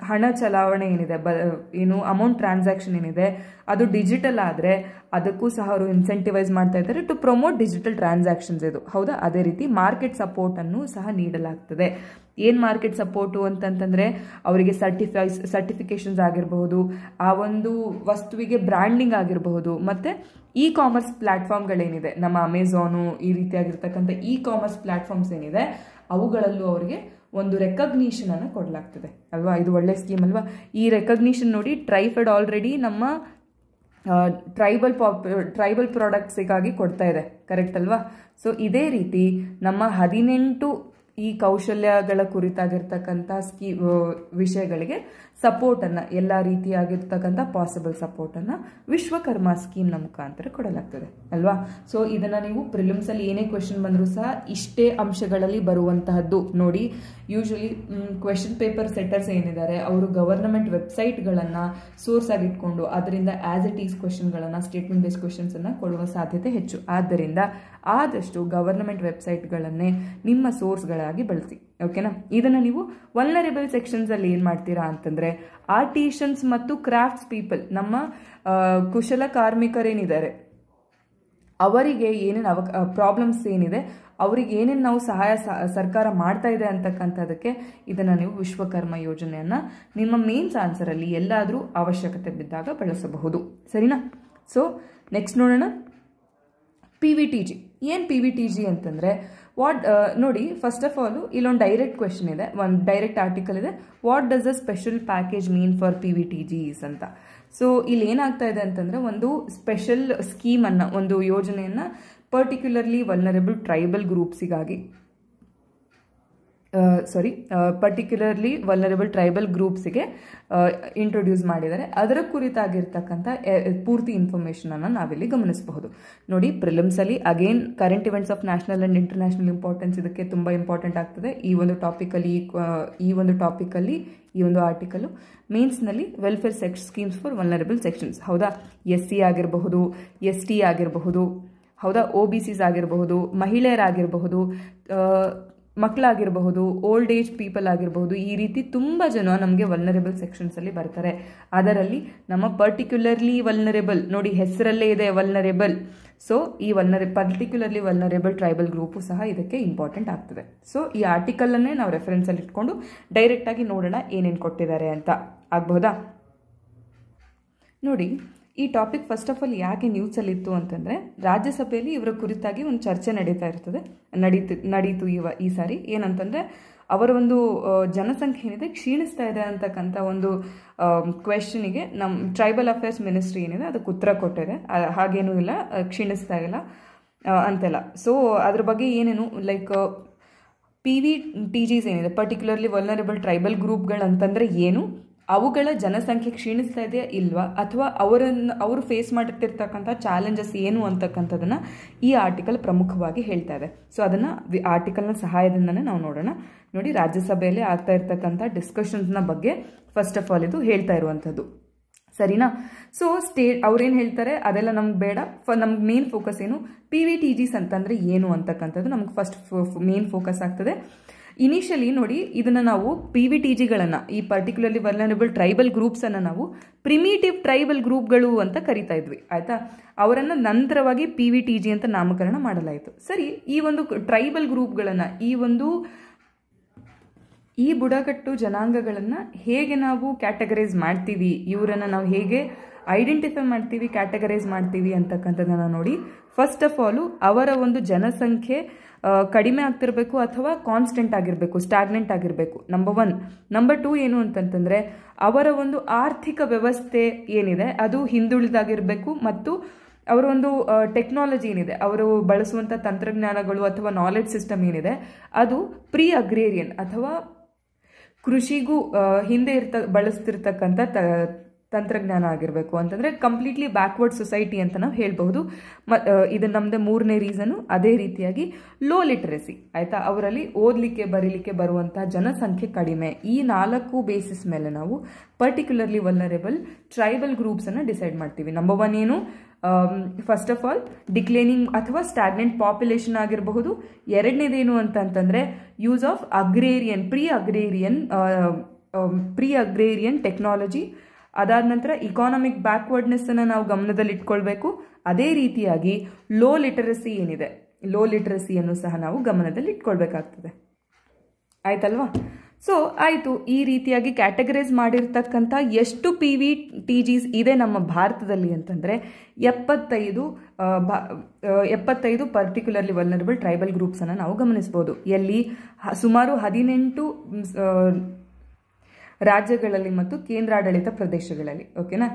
ಹಣ ಚಲಾವಣೆ ಏನಿದೆ, ಏನು ಅಮೌಂಟ್ ಟ್ರಾನ್ಸಾಕ್ಷನ್ ಏನಿದೆ ಅದು ಡಿಜಿಟಲ್ ಆದರೆ ಅದಕ್ಕೂ ಸಹ ಅವರು ಇನ್ಸೆಂಟಿವೈಸ್ ಮಾಡ್ತಾ ಇದ್ದಾರೆ ಟು ಪ್ರಮೋಟ್ ಡಿಜಿಟಲ್ ಟ್ರಾನ್ಸಾಕ್ಷನ್ಸ್. ಇದು ಹೌದಾ? ಅದೇ ರೀತಿ ಮಾರ್ಕೆಟ್ ಸಪೋರ್ಟನ್ನು ಸಹ ನೀಡಲಾಗ್ತದೆ. ಏನು ಮಾರ್ಕೆಟ್ ಸಪೋರ್ಟು ಅಂತಂತಂದರೆ ಅವರಿಗೆ ಸರ್ಟಿಫಿಕೇಷನ್ಸ್ ಆಗಿರಬಹುದು, ಆ ಒಂದು ವಸ್ತುವಿಗೆ ಬ್ರ್ಯಾಂಡಿಂಗ್ ಆಗಿರಬಹುದು, ಮತ್ತು ಇ ಕಾಮರ್ಸ್ ಪ್ಲ್ಯಾಟ್ಫಾರ್ಮ್ಗಳೇನಿದೆ, ನಮ್ಮ ಅಮೆಝಾನು ಈ ರೀತಿಯಾಗಿರ್ತಕ್ಕಂಥ ಇ ಕಾಮರ್ಸ್ ಪ್ಲ್ಯಾಟ್ಫಾರ್ಮ್ಸ್ ಏನಿದೆ ಅವುಗಳಲ್ಲೂ ಅವರಿಗೆ ಒಂದು ರೆಕಗ್ನಿಷನನ್ನು ಕೊಡಲಾಗ್ತದೆ ಅಲ್ವಾ. ಇದು ಒಳ್ಳೆ ಸ್ಕೀಮ್ ಅಲ್ವಾ. ಈ ರೆಕಗ್ನಿಷನ್ ನೋಡಿ ಟ್ರೈಫೆಡ್ ಆಲ್ರೆಡಿ ನಮ್ಮ ಟ್ರೈಬಲ್ ಪ್ರಾಡಕ್ಟ್ಸಿಗಾಗಿ ಕೊಡ್ತಾ ಇದೆ, ಕರೆಕ್ಟ್ ಅಲ್ವಾ. ಸೊ ಇದೇ ರೀತಿ ನಮ್ಮ 18 ಈ ಕೌಶಲ್ಯಗಳ ಕುರಿತಾಗಿರ್ತಕ್ಕಂಥ ವಿಷಯಗಳಿಗೆ ಸಪೋರ್ಟನ್ನು, ಎಲ್ಲ ರೀತಿಯಾಗಿರ್ತಕ್ಕಂಥ ಪಾಸಿಬಲ್ ಸಪೋರ್ಟನ್ನು ವಿಶ್ವಕರ್ಮ ಸ್ಕೀಮ್ನ ಮುಖಾಂತರ ಕೊಡಲಾಗ್ತದೆ ಅಲ್ವಾ. ಸೊ ಇದನ್ನು ನೀವು ಪ್ರಿಲಿಮ್ಸಲ್ಲಿ ಏನೇ ಕ್ವೆಶನ್ ಬಂದರೂ ಸಹ ಇಷ್ಟೇ ಅಂಶಗಳಲ್ಲಿ ಬರುವಂತಹದ್ದು ನೋಡಿ. ಯೂಶಲಿ ಕ್ವೆಶನ್ ಪೇಪರ್ ಸೆಟ್ಟರ್ಸ್ ಏನಿದ್ದಾರೆ ಅವರು ಗವರ್ನಮೆಂಟ್ ವೆಬ್ಸೈಟ್ಗಳನ್ನು ಸೋರ್ಸ್ ಆಗಿಟ್ಕೊಂಡು ಅದರಿಂದ ಆಸ್ ಇಟ್ ಈಸ್ ಕ್ವೆಶನ್ಗಳನ್ನು, ಸ್ಟೇಟ್ಮೆಂಟ್ ಬೇಸ್ಡ್ ಕ್ವೆಶನ್ಸನ್ನು ಕೊಡುವ ಸಾಧ್ಯತೆ ಹೆಚ್ಚು. ಆದ್ದರಿಂದ ಆದಷ್ಟು ಗವರ್ನಮೆಂಟ್ ವೆಬ್ಸೈಟ್ಗಳನ್ನೇ ನಿಮ್ಮ ಸೋರ್ಸ್ಗಳಾಗಿ ಬಳಸಿ, ಓಕೆನಾ. ಇದನ್ನು ನೀವು ವಲ್ನರೇಬಲ್ ಸೆಕ್ಷನ್ಸಲ್ಲಿ ಏನು ಮಾಡ್ತೀರಾ ಅಂತಂದರೆ ಆರ್ಟಿಷನ್ಸ್ ಮತ್ತು ಕ್ರಾಫ್ಟ್ಸ್ ಪೀಪಲ್, ನಮ್ಮ ಕುಶಲ ಕಾರ್ಮಿಕರೇನಿದ್ದಾರೆ ಅವರಿಗೆ ಏನೇನು ಪ್ರಾಬ್ಲಮ್ಸ್ ಏನಿದೆ, ಅವರಿಗೆ ಏನೇನು ನಾವು ಸಹಾಯ ಸರ್ಕಾರ ಮಾಡ್ತಾ ಇದೆ ಅಂತಕ್ಕಂಥದಕ್ಕೆ ಇದನ್ನು ನೀವು ವಿಶ್ವಕರ್ಮ ಯೋಜನೆಯನ್ನು ನಿಮ್ಮ ಮೇನ್ಸ್ ಆನ್ಸರಲ್ಲಿ ಎಲ್ಲಾದರೂ ಅವಶ್ಯಕತೆ ಬಿದ್ದಾಗ ಬಳಸಬಹುದು, ಸರಿನಾ. ಸೊ ನೆಕ್ಸ್ಟ್ ನೋಡೋಣ PVTG. ಏನು PVTG ಅಂತಂದರೆ ನೋಡಿ, ಫಸ್ಟ್ ಆಫ್ ಆಲ್ ಇಲ್ಲೊಂದು ಡೈರೆಕ್ಟ್ ಕ್ವೆಶನ್ ಇದೆ, ಒಂದು ಡೈರೆಕ್ಟ್ ಆರ್ಟಿಕಲ್ ಇದೆ, what does a special package mean for PVTGs ಅಂತ. ಸೊ ಇಲ್ಲಿ ಏನಾಗ್ತಾ ಇದೆ ಅಂತಂದರೆ ಒಂದು ಸ್ಪೆಷಲ್ ಸ್ಕೀಮನ್ನು, ಒಂದು ಯೋಜನೆಯನ್ನು ಪರ್ಟಿಕ್ಯುಲರ್ಲಿ ವಲ್ನರೇಬಲ್ ಟ್ರೈಬಲ್ ಗ್ರೂಪ್ಸಿಗಾಗಿ ಪರ್ಟಿಕ್ಯುಲರ್ಲಿ ವಲ್ನರೇಬಲ್ ಟ್ರೈಬಲ್ ಗ್ರೂಪ್ಸಿಗೆ ಇಂಟ್ರೊಡ್ಯೂಸ್ ಮಾಡಿದ್ದಾರೆ. ಅದರ ಕುರಿತಾಗಿರ್ತಕ್ಕಂಥ ಪೂರ್ತಿ ಇನ್ಫಾರ್ಮೇಷನನ್ನು ನಾವಿಲ್ಲಿ ಗಮನಿಸಬಹುದು. ನೋಡಿ, ಪ್ರಿಲಿಮ್ಸಲ್ಲಿ again current events of national and international importance ಇದಕ್ಕೆ ತುಂಬ ಇಂಪಾರ್ಟೆಂಟ್ ಆಗ್ತದೆ. ಈ ಒಂದು ಟಾಪಿಕಲ್ಲಿ ಈ ಒಂದು ಆರ್ಟಿಕಲ್ ಮೇನ್ಸ್ನಲ್ಲಿ welfare schemes for vulnerable sections, ಹೌದಾ. SC ಆಗಿರಬಹುದು, ST ಆಗಿರಬಹುದು, ಹೌದಾ, OBCs ಆಗಿರಬಹುದು, ಮಹಿಳೆಯರಾಗಿರಬಹುದು, ಮಕ್ಕಳಾಗಿರಬಹುದು, ಓಲ್ಡ್ ಏಜ್ ಪೀಪಲ್ ಆಗಿರಬಹುದು. ಈ ರೀತಿ ತುಂಬ ಜನ ನಮಗೆ ವಲ್ನರೇಬಲ್ ಸೆಕ್ಷನ್ಸಲ್ಲಿ ಬರ್ತಾರೆ. ಅದರಲ್ಲಿ ನಮ್ಮ ಪರ್ಟಿಕ್ಯುಲರ್ಲಿ ವಲ್ನರೇಬಲ್, ನೋಡಿ ಹೆಸರಲ್ಲೇ ಇದೆ ವಲ್ನರೇಬಲ್. ಸೊ ಈ ಪರ್ಟಿಕ್ಯುಲರ್ಲಿ ವಲ್ನರೇಬಲ್ ಟ್ರೈಬಲ್ ಗ್ರೂಪು ಸಹ ಇದಕ್ಕೆ ಇಂಪಾರ್ಟೆಂಟ್ ಆಗ್ತದೆ. ಸೊ ಈ ಆರ್ಟಿಕಲನ್ನೇ ನಾವು ರೆಫರೆನ್ಸಲ್ಲಿ ಇಟ್ಕೊಂಡು ಡೈರೆಕ್ಟಾಗಿ ನೋಡೋಣ ಏನೇನು ಕೊಟ್ಟಿದ್ದಾರೆ ಅಂತ, ಆಗಬಹುದಾ. ನೋಡಿ, ಈ ಟಾಪಿಕ್ ಫಸ್ಟ್ ಆಫ್ ಆಲ್ ಯಾಕೆ ನ್ಯೂಸಲ್ಲಿತ್ತು ಅಂತಂದರೆ ರಾಜ್ಯಸಭೆಯಲ್ಲಿ ಇವರ ಕುರಿತಾಗಿ ಒಂದು ಚರ್ಚೆ ನಡೀತು ಈ ಸಾರಿ. ಏನಂತಂದರೆ ಅವರ ಒಂದು ಜನಸಂಖ್ಯೆ ಏನಿದೆ ಕ್ಷೀಣಿಸ್ತಾ ಇದೆ ಅಂತಕ್ಕಂಥ ಒಂದು ಕ್ವೆಶನಿಗೆ ನಮ್ಮ ಟ್ರೈಬಲ್ ಅಫೇರ್ಸ್ ಮಿನಿಸ್ಟ್ರಿ ಏನಿದೆ ಅದಕ್ಕೆ ಉತ್ತರ ಕೊಟ್ಟಿದೆ. ಹಾಗೇನೂ ಇಲ್ಲ, ಕ್ಷೀಣಿಸ್ತಾ ಇಲ್ಲ ಅಂತೆಲ್ಲ. ಸೊ ಅದ್ರ ಬಗ್ಗೆ ಏನೇನು ಲೈಕ್ PVTGs ಏನಿದೆ, ಪರ್ಟಿಕ್ಯುಲರ್ಲಿ ವಲ್ನರೇಬಲ್ ಟ್ರೈಬಲ್ ಗ್ರೂಪ್ಗಳಂತಂದರೆ ಏನು, ಅವುಗಳ ಜನಸಂಖ್ಯೆ ಕ್ಷೀಣಿಸ್ತಾ ಇದೆಯಾ ಇಲ್ವಾ, ಅಥವಾ ಅವರು ಫೇಸ್ ಮಾಡ್ತಿರ್ತಕ್ಕಂಥ ಚಾಲೆಂಜಸ್ ಏನು ಅಂತಕ್ಕಂಥದ್ದನ್ನು ಈ ಆರ್ಟಿಕಲ್ ಪ್ರಮುಖವಾಗಿ ಹೇಳ್ತಾ ಇದೆ. ಸೊ ಅದನ್ನು ಆರ್ಟಿಕಲ್ನ ಸಹಾಯದಿಂದನೇ ನಾವು ನೋಡೋಣ. ನೋಡಿ, ರಾಜ್ಯಸಭೆಯಲ್ಲಿ ಆಗ್ತಾ ಇರ್ತಕ್ಕಂಥ ಡಿಸ್ಕಷನ್ಸ್ನ ಬಗ್ಗೆ ಫಸ್ಟ್ ಆಫ್ ಆಲ್ ಇದು ಹೇಳ್ತಾ ಇರುವಂಥದ್ದು, ಸರಿನಾ. ಸೊ ಅವ್ರೇನು ಹೇಳ್ತಾರೆ ಅದೆಲ್ಲ ನಮ್ಗೆ ಬೇಡ. ನಮ್ಗೆ ಮೇನ್ ಫೋಕಸ್ ಏನು, PVTGs ಅಂತಂದರೆ ಏನು ಅಂತಕ್ಕಂಥದ್ದು ನಮ್ಗೆ ಫಸ್ಟ್ ಮೇನ್ ಫೋಕಸ್ ಆಗ್ತದೆ. ಇನಿಷಿಯಲಿ ನೋಡಿ, ಇದನ್ನು ನಾವು PVTGಗಳನ್ನು, ಈ ಪರ್ಟಿಕ್ಯುಲರ್ಲಿ ವಲ್ನರೇಬಲ್ ಟ್ರೈಬಲ್ ಗ್ರೂಪ್ಸನ್ನು ನಾವು ಪ್ರಿಮಿಟಿವ್ ಟ್ರೈಬಲ್ ಗ್ರೂಪ್ಗಳು ಅಂತ ಕರಿತಾ ಇದ್ವಿ, ಆಯಿತಾ. ಅವರನ್ನು ನಂತರವಾಗಿ PVTG ಅಂತ ನಾಮಕರಣ ಮಾಡಲಾಯಿತು. ಸರಿ, ಈ ಒಂದು ಟ್ರೈಬಲ್ ಗ್ರೂಪ್ಗಳನ್ನು, ಈ ಬುಡಕಟ್ಟು ಜನಾಂಗಗಳನ್ನು ಹೇಗೆ ನಾವು ಕ್ಯಾಟಗರೈಸ್ ಮಾಡ್ತೀವಿ, ಇವರನ್ನು ನಾವು ಹೇಗೆ ಐಡೆಂಟಿಫೈ ಮಾಡ್ತೀವಿ, ಕ್ಯಾಟಗರೈಸ್ ಮಾಡ್ತೀವಿ ಅಂತಕ್ಕಂಥದ್ದನ್ನು ನೋಡಿ. ಫಸ್ಟ್ ಆಫ್ ಆಲು ಅವರ ಒಂದು ಜನಸಂಖ್ಯೆ ಕಡಿಮೆ ಆಗ್ತಿರಬೇಕು ಅಥವಾ ಕಾನ್ಸ್ಟೆಂಟ್ ಆಗಿರಬೇಕು, ಸ್ಟಾಗ್ನೆಂಟ್ ಆಗಿರಬೇಕು, ನಂಬರ್ 1. ನಂಬರ್ 2 ಏನು ಅಂತಂತಂದರೆ ಅವರ ಒಂದು ಆರ್ಥಿಕ ವ್ಯವಸ್ಥೆ ಏನಿದೆ ಅದು ಹಿಂದುಳಿದಾಗಿರಬೇಕು, ಮತ್ತು ಅವರ ಒಂದು ಟೆಕ್ನಾಲಜಿ ಏನಿದೆ, ಅವರು ಬಳಸುವಂಥ ತಂತ್ರಜ್ಞಾನಗಳು ಅಥವಾ ನಾಲೆಡ್ಜ್ ಸಿಸ್ಟಮ್ ಏನಿದೆ ಅದು ಪ್ರೀ ಅಗ್ರೇರಿಯನ್ ಅಥವಾ ಕೃಷಿಗೂ ಹಿಂದೆ ಬಳಸ್ತಿರ್ತಕ್ಕಂಥ ತಂತ್ರಜ್ಞಾನ ಆಗಿರಬೇಕು. ಅಂತಂದರೆ ಕಂಪ್ಲೀಟ್ಲಿ ಬ್ಯಾಕ್ವರ್ಡ್ ಸೊಸೈಟಿ ಅಂತ ನಾವು ಹೇಳ್ಬಹುದು. ಇದು ನಮ್ಮದೇ 3ನೇ ರೀಸನು. ಅದೇ ರೀತಿಯಾಗಿ ಲೋ ಲಿಟರಸಿ, ಆಯಿತಾ, ಅವರಲ್ಲಿ ಓದಲಿಕ್ಕೆ ಬರೀಲಿಕ್ಕೆ ಬರುವಂತಹ ಜನಸಂಖ್ಯೆ ಕಡಿಮೆ. ಈ 4 ಬೇಸಿಸ್ ಮೇಲೆ ನಾವು ಪರ್ಟಿಕ್ಯುಲರ್ಲಿ ವಲ್ನರೇಬಲ್ ಟ್ರೈಬಲ್ ಗ್ರೂಪ್ಸನ್ನು ಡಿಸೈಡ್ ಮಾಡ್ತೀವಿ. ನಂಬರ್ 1 ಏನು, ಫಸ್ಟ್ ಆಫ್ ಆಲ್ ಡಿಕ್ಲೈನಿಂಗ್ ಅಥವಾ ಸ್ಟಾಗ್ನೆಂಟ್ ಪಾಪ್ಯುಲೇಷನ್ ಆಗಿರಬಹುದು. ಎರಡನೇದೇನು ಅಂತಂತಂದರೆ use of pre agrarian technology. ಅದಾದ ನಂತರ ಇಕಾನಮಿಕ್ ಬ್ಯಾಕ್ವರ್ಡ್ನೆಸ್ಸನ್ನು ನಾವು ಗಮನದಲ್ಲಿ ಇಟ್ಕೊಳ್ಬೇಕು. ಅದೇ ರೀತಿಯಾಗಿ ಲೋ ಲಿಟರಸಿ ಏನಿದೆ, ಲೋ ಲಿಟರಸಿಯನ್ನು ಸಹ ನಾವು ಗಮನದಲ್ಲಿ ಇಟ್ಕೊಳ್ಬೇಕಾಗ್ತದೆ, ಆಯ್ತಲ್ವಾ. ಸೊ ಆಯಿತು, ಈ ರೀತಿಯಾಗಿ ಕ್ಯಾಟಗರೈಸ್ ಮಾಡಿರ್ತಕ್ಕಂಥ ಎಷ್ಟು PVTGs ಇದೆ ನಮ್ಮ ಭಾರತದಲ್ಲಿ ಅಂತಂದರೆ 75 ಪರ್ಟಿಕ್ಯುಲರ್ಲಿ ವಲ್ನರಬಲ್ ಟ್ರೈಬಲ್ ಗ್ರೂಪ್ಸನ್ನು ನಾವು ಗಮನಿಸ್ಬೋದು. ಎಲ್ಲಿ ಸುಮಾರು 18 ರಾಜ್ಯಗಳಲ್ಲಿ ಮತ್ತು ಕೇಂದ್ರಾಡಳಿತ ಪ್ರದೇಶಗಳಲ್ಲಿ, ಓಕೆನಾ,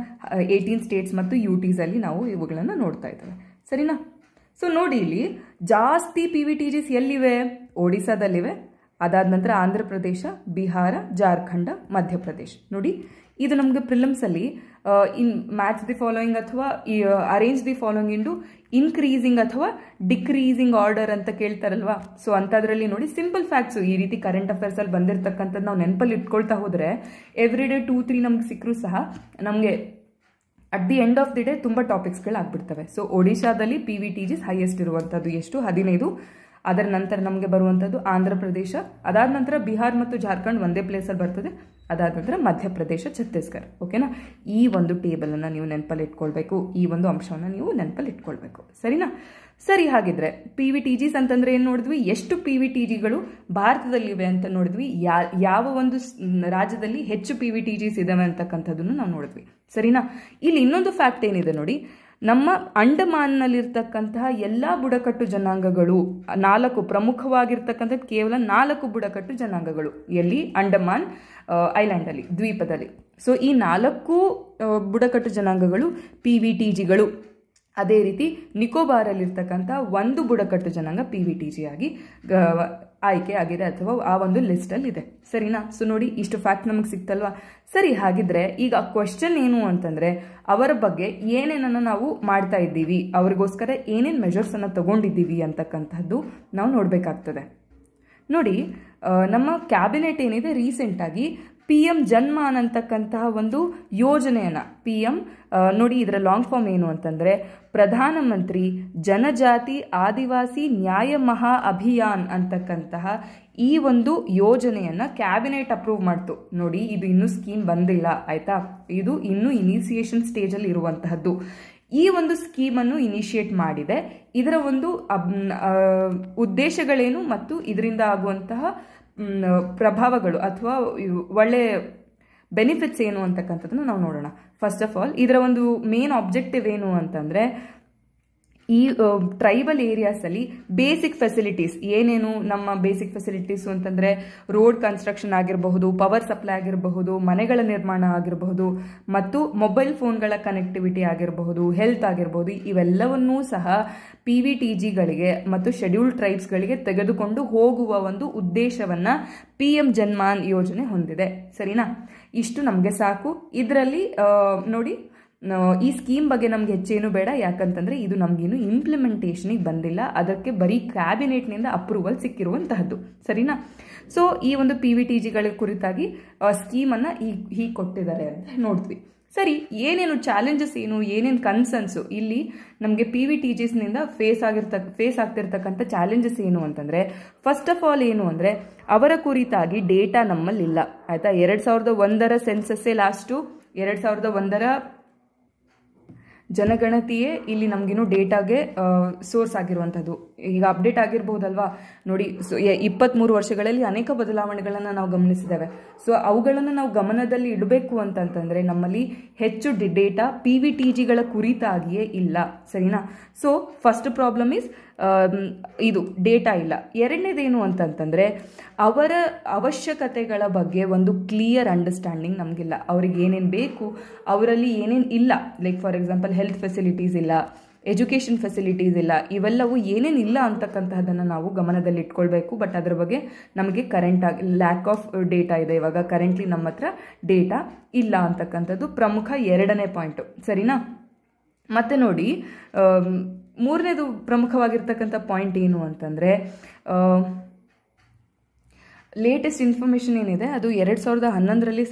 18 ಸ್ಟೇಟ್ಸ್ ಮತ್ತು UTs ಅಲ್ಲಿ ನಾವು ಇವುಗಳನ್ನು ನೋಡ್ತಾ ಇದ್ದೇವೆ. ಸರಿನಾ? ಸೊ ನೋಡಿ, ಇಲ್ಲಿ ಜಾಸ್ತಿ PVTGs ಎಲ್ಲಿವೆ? ಒಡಿಸ್ಸಾದಲ್ಲಿವೆ, ಅದಾದ ನಂತರ ಆಂಧ್ರ ಪ್ರದೇಶ, ಬಿಹಾರ, ಜಾರ್ಖಂಡ, ಮಧ್ಯಪ್ರದೇಶ. ನೋಡಿ, ಇದು ನಮಗೆ ಪ್ರಿಲಿಮ್ಸಲ್ಲಿ ಇನ್ ಮ್ಯಾಚ್ ದಿ ಫಾಲೋಯಿಂಗ್ ಅಥವಾ arrange the following into increasing ಅಥವಾ ಡಿಕ್ರೀಸಿಂಗ್ ಆರ್ಡರ್ ಅಂತ ಕೇಳ್ತಾರಲ್ವಾ. ಸೊ ಅಂಥದ್ರಲ್ಲಿ ನೋಡಿ, ಸಿಂಪಲ್ ಫ್ಯಾಕ್ಟ್ಸು ಈ ರೀತಿ ಕರೆಂಟ್ ಅಫೇರ್ಸಲ್ಲಿ ಬಂದಿರತಕ್ಕಂಥದ್ದು ನಾವು ನೆನಪಲ್ಲಿ ಇಟ್ಕೊಳ್ತಾ ಹೋದರೆ ಎವ್ರಿ ಡೇ 2-3 ನಮ್ಗೆ ಸಿಕ್ಕರೂ ಸಹ ನಮಗೆ at the end of the day ತುಂಬ ಟಾಪಿಕ್ಸ್ಗಳಾಗ್ಬಿಡ್ತವೆ. ಸೊ ಒಡಿಶಾದಲ್ಲಿ PVTGs ಹೈಯೆಸ್ಟ್ ಇರುವಂಥದ್ದು ಎಷ್ಟು? 15. ಅದರ ನಂತರ ನಮಗೆ ಬರುವಂಥದ್ದು ಆಂಧ್ರ ಪ್ರದೇಶ, ಅದಾದ ನಂತರ ಬಿಹಾರ್ ಮತ್ತು ಜಾರ್ಖಂಡ್ ಒಂದೇ ಪ್ಲೇಸಲ್ಲಿ ಬರ್ತದೆ, ಅದಾದ ನಂತರ ಮಧ್ಯಪ್ರದೇಶ, ಛತ್ತೀಸ್ಗಢ. ಓಕೆನಾ? ಈ ಒಂದು ಟೇಬಲನ್ನು ನೀವು ನೆನಪಲ್ಲಿ ಇಟ್ಕೊಳ್ಬೇಕು, ಈ ಒಂದು ಅಂಶವನ್ನು ನೀವು ನೆನಪಲ್ಲಿ ಇಟ್ಕೊಳ್ಬೇಕು. ಸರಿನಾ? ಸರಿ, ಹಾಗಿದ್ರೆ PVTGs ಅಂತಂದ್ರೆ ಏನು ನೋಡಿದ್ವಿ? ಎಷ್ಟು PVTGಗಳು ಭಾರತದಲ್ಲಿವೆ ಅಂತ ನೋಡಿದ್ವಿ. ಯಾವ ಒಂದು ರಾಜ್ಯದಲ್ಲಿ ಹೆಚ್ಚು PVTGs ಇದಾವೆ ಅಂತಕ್ಕಂಥದ್ದನ್ನು ನಾವು ನೋಡಿದ್ವಿ. ಸರಿನಾ? ಇಲ್ಲಿ ಇನ್ನೊಂದು ಫ್ಯಾಕ್ಟ್ ಏನಿದೆ ನೋಡಿ, ನಮ್ಮ ಅಂಡಮಾನ್ನಲ್ಲಿರ್ತಕ್ಕಂತಹ ಎಲ್ಲ ಬುಡಕಟ್ಟು ಜನಾಂಗಗಳು 4 ಪ್ರಮುಖವಾಗಿರ್ತಕ್ಕಂಥದ್ದು ಕೇವಲ 4 ಬುಡಕಟ್ಟು ಜನಾಂಗಗಳು. ಎಲ್ಲಿ? ಅಂಡಮಾನ್ ಐಲ್ಯಾಂಡಲ್ಲಿ, ದ್ವೀಪದಲ್ಲಿ. ಸೊ ಈ 4 ಬುಡಕಟ್ಟು ಜನಾಂಗಗಳು PVTGಗಳು. ಅದೇ ರೀತಿ ನಿಕೋಬಾರಲ್ಲಿರ್ತಕ್ಕಂಥ 1 ಬುಡಕಟ್ಟು ಜನಾಂಗ PVTG ಆಗಿ ಆಯ್ಕೆ ಆಗಿದೆ ಅಥವಾ ಆ ಒಂದು ಲಿಸ್ಟಲ್ಲಿ ಇದೆ. ಸರಿನಾ? ಸೊ ನೋಡಿ, ಇಷ್ಟು ಫ್ಯಾಕ್ಟ್ ನಮಗೆ ಸಿಕ್ತಲ್ವಾ? ಸರಿ, ಹಾಗಿದ್ರೆ ಈಗ ಕ್ವೆಶ್ಚನ್ ಏನು ಅಂತಂದರೆ, ಅವರ ಬಗ್ಗೆ ಏನೇನನ್ನು ನಾವು ಮಾಡ್ತಾ ಇದ್ದೀವಿ, ಅವರಿಗೋಸ್ಕರ ಏನೇನು ಮೆಜರ್ಸನ್ನು ತಗೊಂಡಿದ್ದೀವಿ ಅಂತಕ್ಕಂಥದ್ದು ನಾವು ನೋಡಬೇಕಾಗ್ತದೆ. ನೋಡಿ, ನಮ್ಮ ಕ್ಯಾಬಿನೆಟ್ ಏನಿದೆ ರೀಸೆಂಟಾಗಿ PM ಜನ್ಮಾನ್ ಅಂತಕ್ಕಂತಹ ಒಂದು ಯೋಜನೆಯನ್ನು, PM ನೋಡಿ, ಇದರ ಲಾಂಗ್ ಫಾರ್ಮ್ ಏನು ಅಂತಂದರೆ ಪ್ರಧಾನಮಂತ್ರಿ ಜನಜಾತಿ ಆದಿವಾಸಿ ನ್ಯಾಯ ಮಹಾ ಅಭಿಯಾನ್ ಅಂತಕ್ಕಂತಹ ಈ ಒಂದು ಯೋಜನೆಯನ್ನು ಕ್ಯಾಬಿನೆಟ್ ಅಪ್ರೂವ್ ಮಾಡ್ತು. ನೋಡಿ, ಇದು ಇನ್ನೂ ಸ್ಕೀಮ್ ಬಂದಿಲ್ಲ, ಆಯಿತಾ? ಇದು ಇನ್ನೂ ಇನಿಷಿಯೇಷನ್ ಸ್ಟೇಜಲ್ಲಿ ಇರುವಂತಹದ್ದು. ಈ ಒಂದು ಸ್ಕೀಮನ್ನು ಇನಿಷಿಯೇಟ್ ಮಾಡಿದೆ. ಇದರ ಒಂದು ಉದ್ದೇಶಗಳೇನು ಮತ್ತು ಇದರಿಂದ ಆಗುವಂತಹ ಪ್ರಭಾವಗಳು ಅಥವಾ ಒಳ್ಳೆ ಬೆನಿಫಿಟ್ಸ್ ಏನು ಅಂತಕ್ಕಂಥದ್ದನ್ನು ನಾವು ನೋಡೋಣ. ಫಸ್ಟ್ ಆಫ್ ಆಲ್, ಇದರ ಒಂದು ಮೇನ್ ಆಬ್ಜೆಕ್ಟಿವ್ ಏನು ಅಂತಂದರೆ, ಈ ಟ್ರೈಬಲ್ ಏರಿಯಾಸಲ್ಲಿ ಬೇಸಿಕ್ ಫೆಸಿಲಿಟೀಸ್ ಏನೇನು, ನಮ್ಮ ಬೇಸಿಕ್ ಫೆಸಿಲಿಟೀಸು ಅಂತಂದರೆ ರೋಡ್ ಕನ್ಸ್ಟ್ರಕ್ಷನ್ ಆಗಿರಬಹುದು, ಪವರ್ ಸಪ್ಲೈ ಆಗಿರಬಹುದು, ಮನೆಗಳ ನಿರ್ಮಾಣ ಆಗಿರಬಹುದು, ಮತ್ತು ಮೊಬೈಲ್ ಫೋನ್ಗಳ ಕನೆಕ್ಟಿವಿಟಿ ಆಗಿರಬಹುದು, ಹೆಲ್ತ್ ಆಗಿರಬಹುದು, ಇವೆಲ್ಲವನ್ನೂ ಸಹ PVTGಗಳಿಗೆ ಮತ್ತು ಶೆಡ್ಯೂಲ್ಡ್ ಟ್ರೈಬ್ಸ್ಗಳಿಗೆ ತೆಗೆದುಕೊಂಡು ಹೋಗುವ ಒಂದು ಉದ್ದೇಶವನ್ನು PM ಜನ್ಮಾನ್ ಯೋಜನೆ ಹೊಂದಿದೆ. ಸರಿನಾ? ಇಷ್ಟು ನಮಗೆ ಸಾಕು. ಇದರಲ್ಲಿ ನೋಡಿ, ಈ ಸ್ಕೀಮ್ ಬಗ್ಗೆ ನಮ್ಗೆ ಹೆಚ್ಚೇನು ಬೇಡ, ಯಾಕಂತಂದ್ರೆ ಇದು ನಮಗೇನು ಇಂಪ್ಲಿಮೆಂಟೇಷನಿಗೆ ಬಂದಿಲ್ಲ, ಅದಕ್ಕೆ ಬರೀ ಕ್ಯಾಬಿನೆಟ್ನಿಂದ ಅಪ್ರೂವಲ್ ಸಿಕ್ಕಿರುವಂತಹದ್ದು. ಸರಿನಾ? ಸೊ ಈ ಒಂದು PVTGಗಳ ಕುರಿತಾಗಿ ಸ್ಕೀಮನ್ನು ಹೀಗೆ ಕೊಟ್ಟಿದ್ದಾರೆ ಅಂತ ನೋಡಿದ್ವಿ. ಸರಿ, ಏನೇನು ಚಾಲೆಂಜಸ್ ಏನು, ಏನೇನು ಕನ್ಸರ್ನ್ಸು ಇಲ್ಲಿ ನಮಗೆ PVTGಸ್ನಿಂದ ಫೇಸ್ ಆಗ್ತಿರ್ತಕ್ಕಂಥ ಚಾಲೆಂಜಸ್ ಏನು ಅಂತಂದರೆ, ಫಸ್ಟ್ ಆಫ್ ಆಲ್ ಏನು ಅಂದರೆ, ಅವರ ಕುರಿತಾಗಿ ಡೇಟಾ ನಮ್ಮಲ್ಲಿಲ್ಲ, ಆಯಿತಾ? 2001ರ ಸೆನ್ಸಸ್ಸೇ ಲಾಸ್ಟು, 2001ರ ಜನಗಣತಿಯೇ ಇಲ್ಲಿ ನಮಗೇನು ಡೇಟಾಗೆ ಸೋರ್ಸ್ ಆಗಿರುವಂಥದ್ದು. ಈಗ ಅಪ್ಡೇಟ್ ಆಗಿರ್ಬೋದಲ್ವಾ? ನೋಡಿ, 23 ವರ್ಷಗಳಲ್ಲಿ ಅನೇಕ ಬದಲಾವಣೆಗಳನ್ನು ನಾವು ಗಮನಿಸಿದ್ದೇವೆ. ಸೊ ಅವುಗಳನ್ನು ನಾವು ಗಮನದಲ್ಲಿ ಇಡಬೇಕು ಅಂತಂತಂದರೆ ನಮ್ಮಲ್ಲಿ ಹೆಚ್ಚು ಡೇಟಾ PVTGಗಳ ಕುರಿತಾಗಿಯೇ ಇಲ್ಲ. ಸರಿನಾ? ಸೊ ಫಸ್ಟ್ ಪ್ರಾಬ್ಲಮ್ ಈಸ್ ಇದು ಡೇಟಾ ಇಲ್ಲ. ಎರಡನೇದೇನು ಅಂತಂತಂದರೆ, ಅವರ ಅವಶ್ಯಕತೆಗಳ ಬಗ್ಗೆ ಒಂದು ಕ್ಲಿಯರ್ ಅಂಡರ್ಸ್ಟ್ಯಾಂಡಿಂಗ್ ನಮಗಿಲ್ಲ. ಅವ್ರಿಗೆ ಏನೇನು ಬೇಕು, ಅವರಲ್ಲಿ ಏನೇನು ಇಲ್ಲ, like for example health facilities ಇಲ್ಲ, ಎಜುಕೇಷನ್ ಫೆಸಿಲಿಟೀಸ್ ಇಲ್ಲ, ಇವೆಲ್ಲವೂ ಏನೇನಿಲ್ಲ ಅಂತಕ್ಕಂತಹದನ್ನು ನಾವು ಗಮನದಲ್ಲಿ ಇಟ್ಕೊಳ್ಬೇಕು. ಬಟ್ ಅದರ ಬಗ್ಗೆ ನಮಗೆ ಲ್ಯಾಕ್ ಆಫ್ ಡೇಟಾ ಇದೆ. ಇವಾಗ ಕರೆಂಟ್ಲಿ ನಮ್ಮ ಹತ್ರ ಡೇಟಾ ಇಲ್ಲ ಅಂತಕ್ಕಂಥದ್ದು ಪ್ರಮುಖ ಎರಡನೇ ಪಾಯಿಂಟು. ಸರಿನಾ? ಮತ್ತೆ ನೋಡಿ, ಮೂರನೇದು ಪ್ರಮುಖವಾಗಿರ್ತಕ್ಕಂಥ ಪಾಯಿಂಟ್ ಏನು ಅಂತಂದರೆ, ಲೇಟೆಸ್ಟ್ ಇನ್ಫಾರ್ಮೇಷನ್ ಏನಿದೆ ಅದು 2011ರಲ್ಲಿ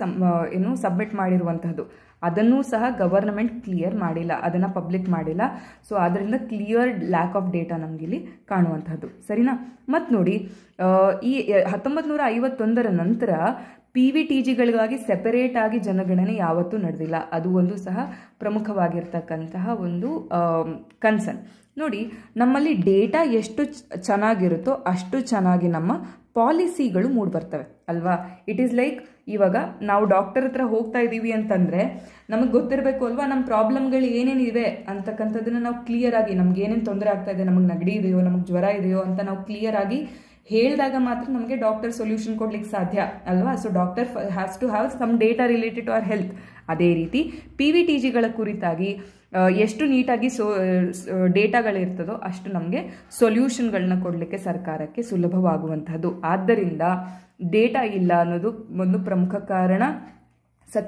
ಸಬ್ಮಿಟ್ ಮಾಡಿರುವಂತಹದ್ದು. ಅದನ್ನೂ ಸಹ ಗವರ್ನಮೆಂಟ್ ಕ್ಲಿಯರ್ ಮಾಡಿಲ್ಲ, ಅದನ್ನು ಪಬ್ಲಿಕ್ ಮಾಡಿಲ್ಲ. ಸೊ ಅದರಿಂದ ಕ್ಲಿಯರ್ ಲ್ಯಾಕ್ ಆಫ್ ಡೇಟಾ ನಮಗಿಲ್ಲಿ ಕಾಣುವಂಥದ್ದು. ಸರಿನಾ? ಮತ್ತು ನೋಡಿ, ಈ 1951ರ ನಂತರ PVTGಗಳಿಗಾಗಿ ಸೆಪರೇಟ್ ಆಗಿ ಜನಗಣನೆ ಯಾವತ್ತೂ ನಡೆದಿಲ್ಲ. ಅದು ಒಂದು ಸಹ ಪ್ರಮುಖವಾಗಿರ್ತಕ್ಕಂತಹ ಒಂದು ಕನ್ಸರ್ನ್. ನೋಡಿ, ನಮ್ಮಲ್ಲಿ ಡೇಟಾ ಎಷ್ಟು ಚೆನ್ನಾಗಿರುತ್ತೋ ಅಷ್ಟು ಚೆನ್ನಾಗಿ ನಮ್ಮ ಪಾಲಿಸಿಗಳು ಮೂಡ್ ಬರ್ತವೆ ಅಲ್ವಾ. ಇಟ್ ಈಸ್ ಲೈಕ್ ಇವಾಗ ನಾವು ಡಾಕ್ಟರ್ ಹತ್ರ ಹೋಗ್ತಾ ಇದ್ದೀವಿ ಅಂತಂದರೆ ನಮಗೆ ಗೊತ್ತಿರಬೇಕು ಅಲ್ವಾ ನಮ್ಮ ಪ್ರಾಬ್ಲಮ್ಗಳು ಏನೇನಿವೆ ಅಂತಕ್ಕಂಥದ್ದನ್ನು ನಾವು ಕ್ಲಿಯರ್ ಆಗಿ ನಮ್ಗೆ ಏನೇನು ತೊಂದರೆ ಆಗ್ತಾ ಇದೆ, ನಮಗೆ ನೆಗಡಿ ಇದೆಯೋ, ನಮಗೆ ಜ್ವರ ಇದೆಯೋ ಅಂತ ನಾವು ಕ್ಲಿಯರ್ ಆಗಿ ಹೇಳಿದಾಗ ಮಾತ್ರ ನಮಗೆ ಡಾಕ್ಟರ್ ಸೊಲ್ಯೂಷನ್ ಕೊಡ್ಲಿಕ್ಕೆ ಸಾಧ್ಯ ಅಲ್ವಾ. So doctor has to have some data related to our health. ಅದೇ ರೀತಿ PVTGಗಳ ಕುರಿತಾಗಿ ಎಷ್ಟು ನೀಟಾಗಿ ಡೇಟಾಗಳಿರ್ತದೋ ಅಷ್ಟು ನಮಗೆ ಸೊಲ್ಯೂಷನ್ಗಳನ್ನ ಕೊಡಲಿಕ್ಕೆ ಸರ್ಕಾರಕ್ಕೆ ಸುಲಭವಾಗುವಂತಹದ್ದು. ಆದ್ದರಿಂದ ಡೇಟಾ ಇಲ್ಲ ಅನ್ನೋದು ಒಂದು ಪ್ರಮುಖ ಕಾರಣ.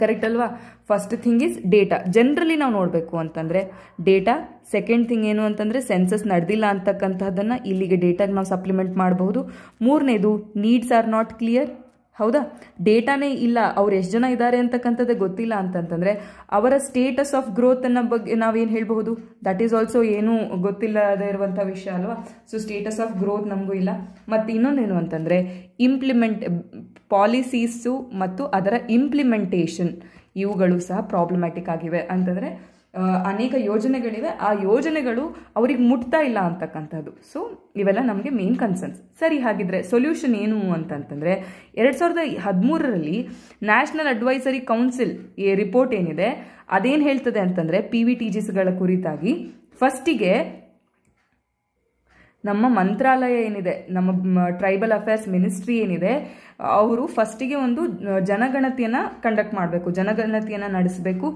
ಕರೆಕ್ಟ್ ಅಲ್ವಾ. First thing is data. Generally ನಾವು ನೋಡಬೇಕು ಅಂತಂದರೆ ಡೇಟಾ. ಸೆಕೆಂಡ್ ಥಿಂಗ್ ಏನು ಅಂತಂದರೆ ಸೆನ್ಸಸ್ ನಡೆದಿಲ್ಲ ಅಂತಕ್ಕಂಥದ್ದನ್ನು ಇಲ್ಲಿಗೆ ಡೇಟಾಗೆ ನಾವು ಸಪ್ಲಿಮೆಂಟ್ ಮಾಡಬಹುದು. ಮೂರನೇದು ನೀಡ್ಸ್ ಆರ್ ನಾಟ್ ಕ್ಲಿಯರ್. ಹೌದಾ, ಡೇಟಾನೇ ಇಲ್ಲ, ಅವ್ರು ಎಷ್ಟು ಜನ ಇದ್ದಾರೆ ಅಂತಕ್ಕಂಥದ್ದೇ ಗೊತ್ತಿಲ್ಲ ಅಂತಂತಂದರೆ ಅವರ ಸ್ಟೇಟಸ್ ಆಫ್ ಗ್ರೋತ್ ಅನ್ನ ಬಗ್ಗೆ ನಾವೇನು ಹೇಳಬಹುದು, ದಟ್ ಈಸ್ ಆಲ್ಸೋ ಏನೂ ಗೊತ್ತಿಲ್ಲದೆ ಇರುವಂಥ ವಿಷಯ ಅಲ್ವಾ. ಸೊ ಸ್ಟೇಟಸ್ ಆಫ್ ಗ್ರೋತ್ ನಮಗೂ ಇಲ್ಲ. ಮತ್ತು ಇನ್ನೊಂದೇನು ಅಂತಂದರೆ ಪಾಲಿಸೀಸು ಮತ್ತು ಅದರ ಇಂಪ್ಲಿಮೆಂಟೇಷನ್ ಇವುಗಳು ಸಹ ಪ್ರಾಬ್ಲಮ್ಯಾಟಿಕ್ ಆಗಿವೆ. ಅಂತಂದರೆ ಅನೇಕ ಯೋಜನೆಗಳಿವೆ, ಆ ಯೋಜನೆಗಳು ಅವ್ರಿಗೆ ಮುಟ್ತಾ ಇಲ್ಲ ಅಂತಕ್ಕಂಥದ್ದು. ಸೊ ಇವೆಲ್ಲ ನಮಗೆ ಮೇನ್ ಕನ್ಸರ್ನ್ಸ್. ಸರಿ, ಹಾಗಿದ್ರೆ ಸೊಲ್ಯೂಷನ್ ಏನು ಅಂತಂತಂದರೆ 2013ರಲ್ಲಿ ನ್ಯಾಷನಲ್ ಅಡ್ವೈಸರಿ ಕೌನ್ಸಿಲ್ ಈ ರಿಪೋರ್ಟ್ ಏನಿದೆ ಅದೇನು ಹೇಳ್ತದೆ ಅಂತಂದರೆ PVTGsಗಳ ಕುರಿತಾಗಿ ಫಸ್ಟಿಗೆ ನಮ್ಮ ಮಂತ್ರಾಲಯ ಏನಿದೆ, ನಮ್ಮ ಟ್ರೈಬಲ್ ಅಫೇರ್ಸ್ ಮಿನಿಸ್ಟ್ರಿ ಏನಿದೆ, ಅವರು ಫಸ್ಟಿಗೆ ಒಂದು ಜನಗಣತಿಯನ್ನು ಕಂಡಕ್ಟ್ ಮಾಡಬೇಕು, ಜನಗಣತಿಯನ್ನು ನಡೆಸಬೇಕು.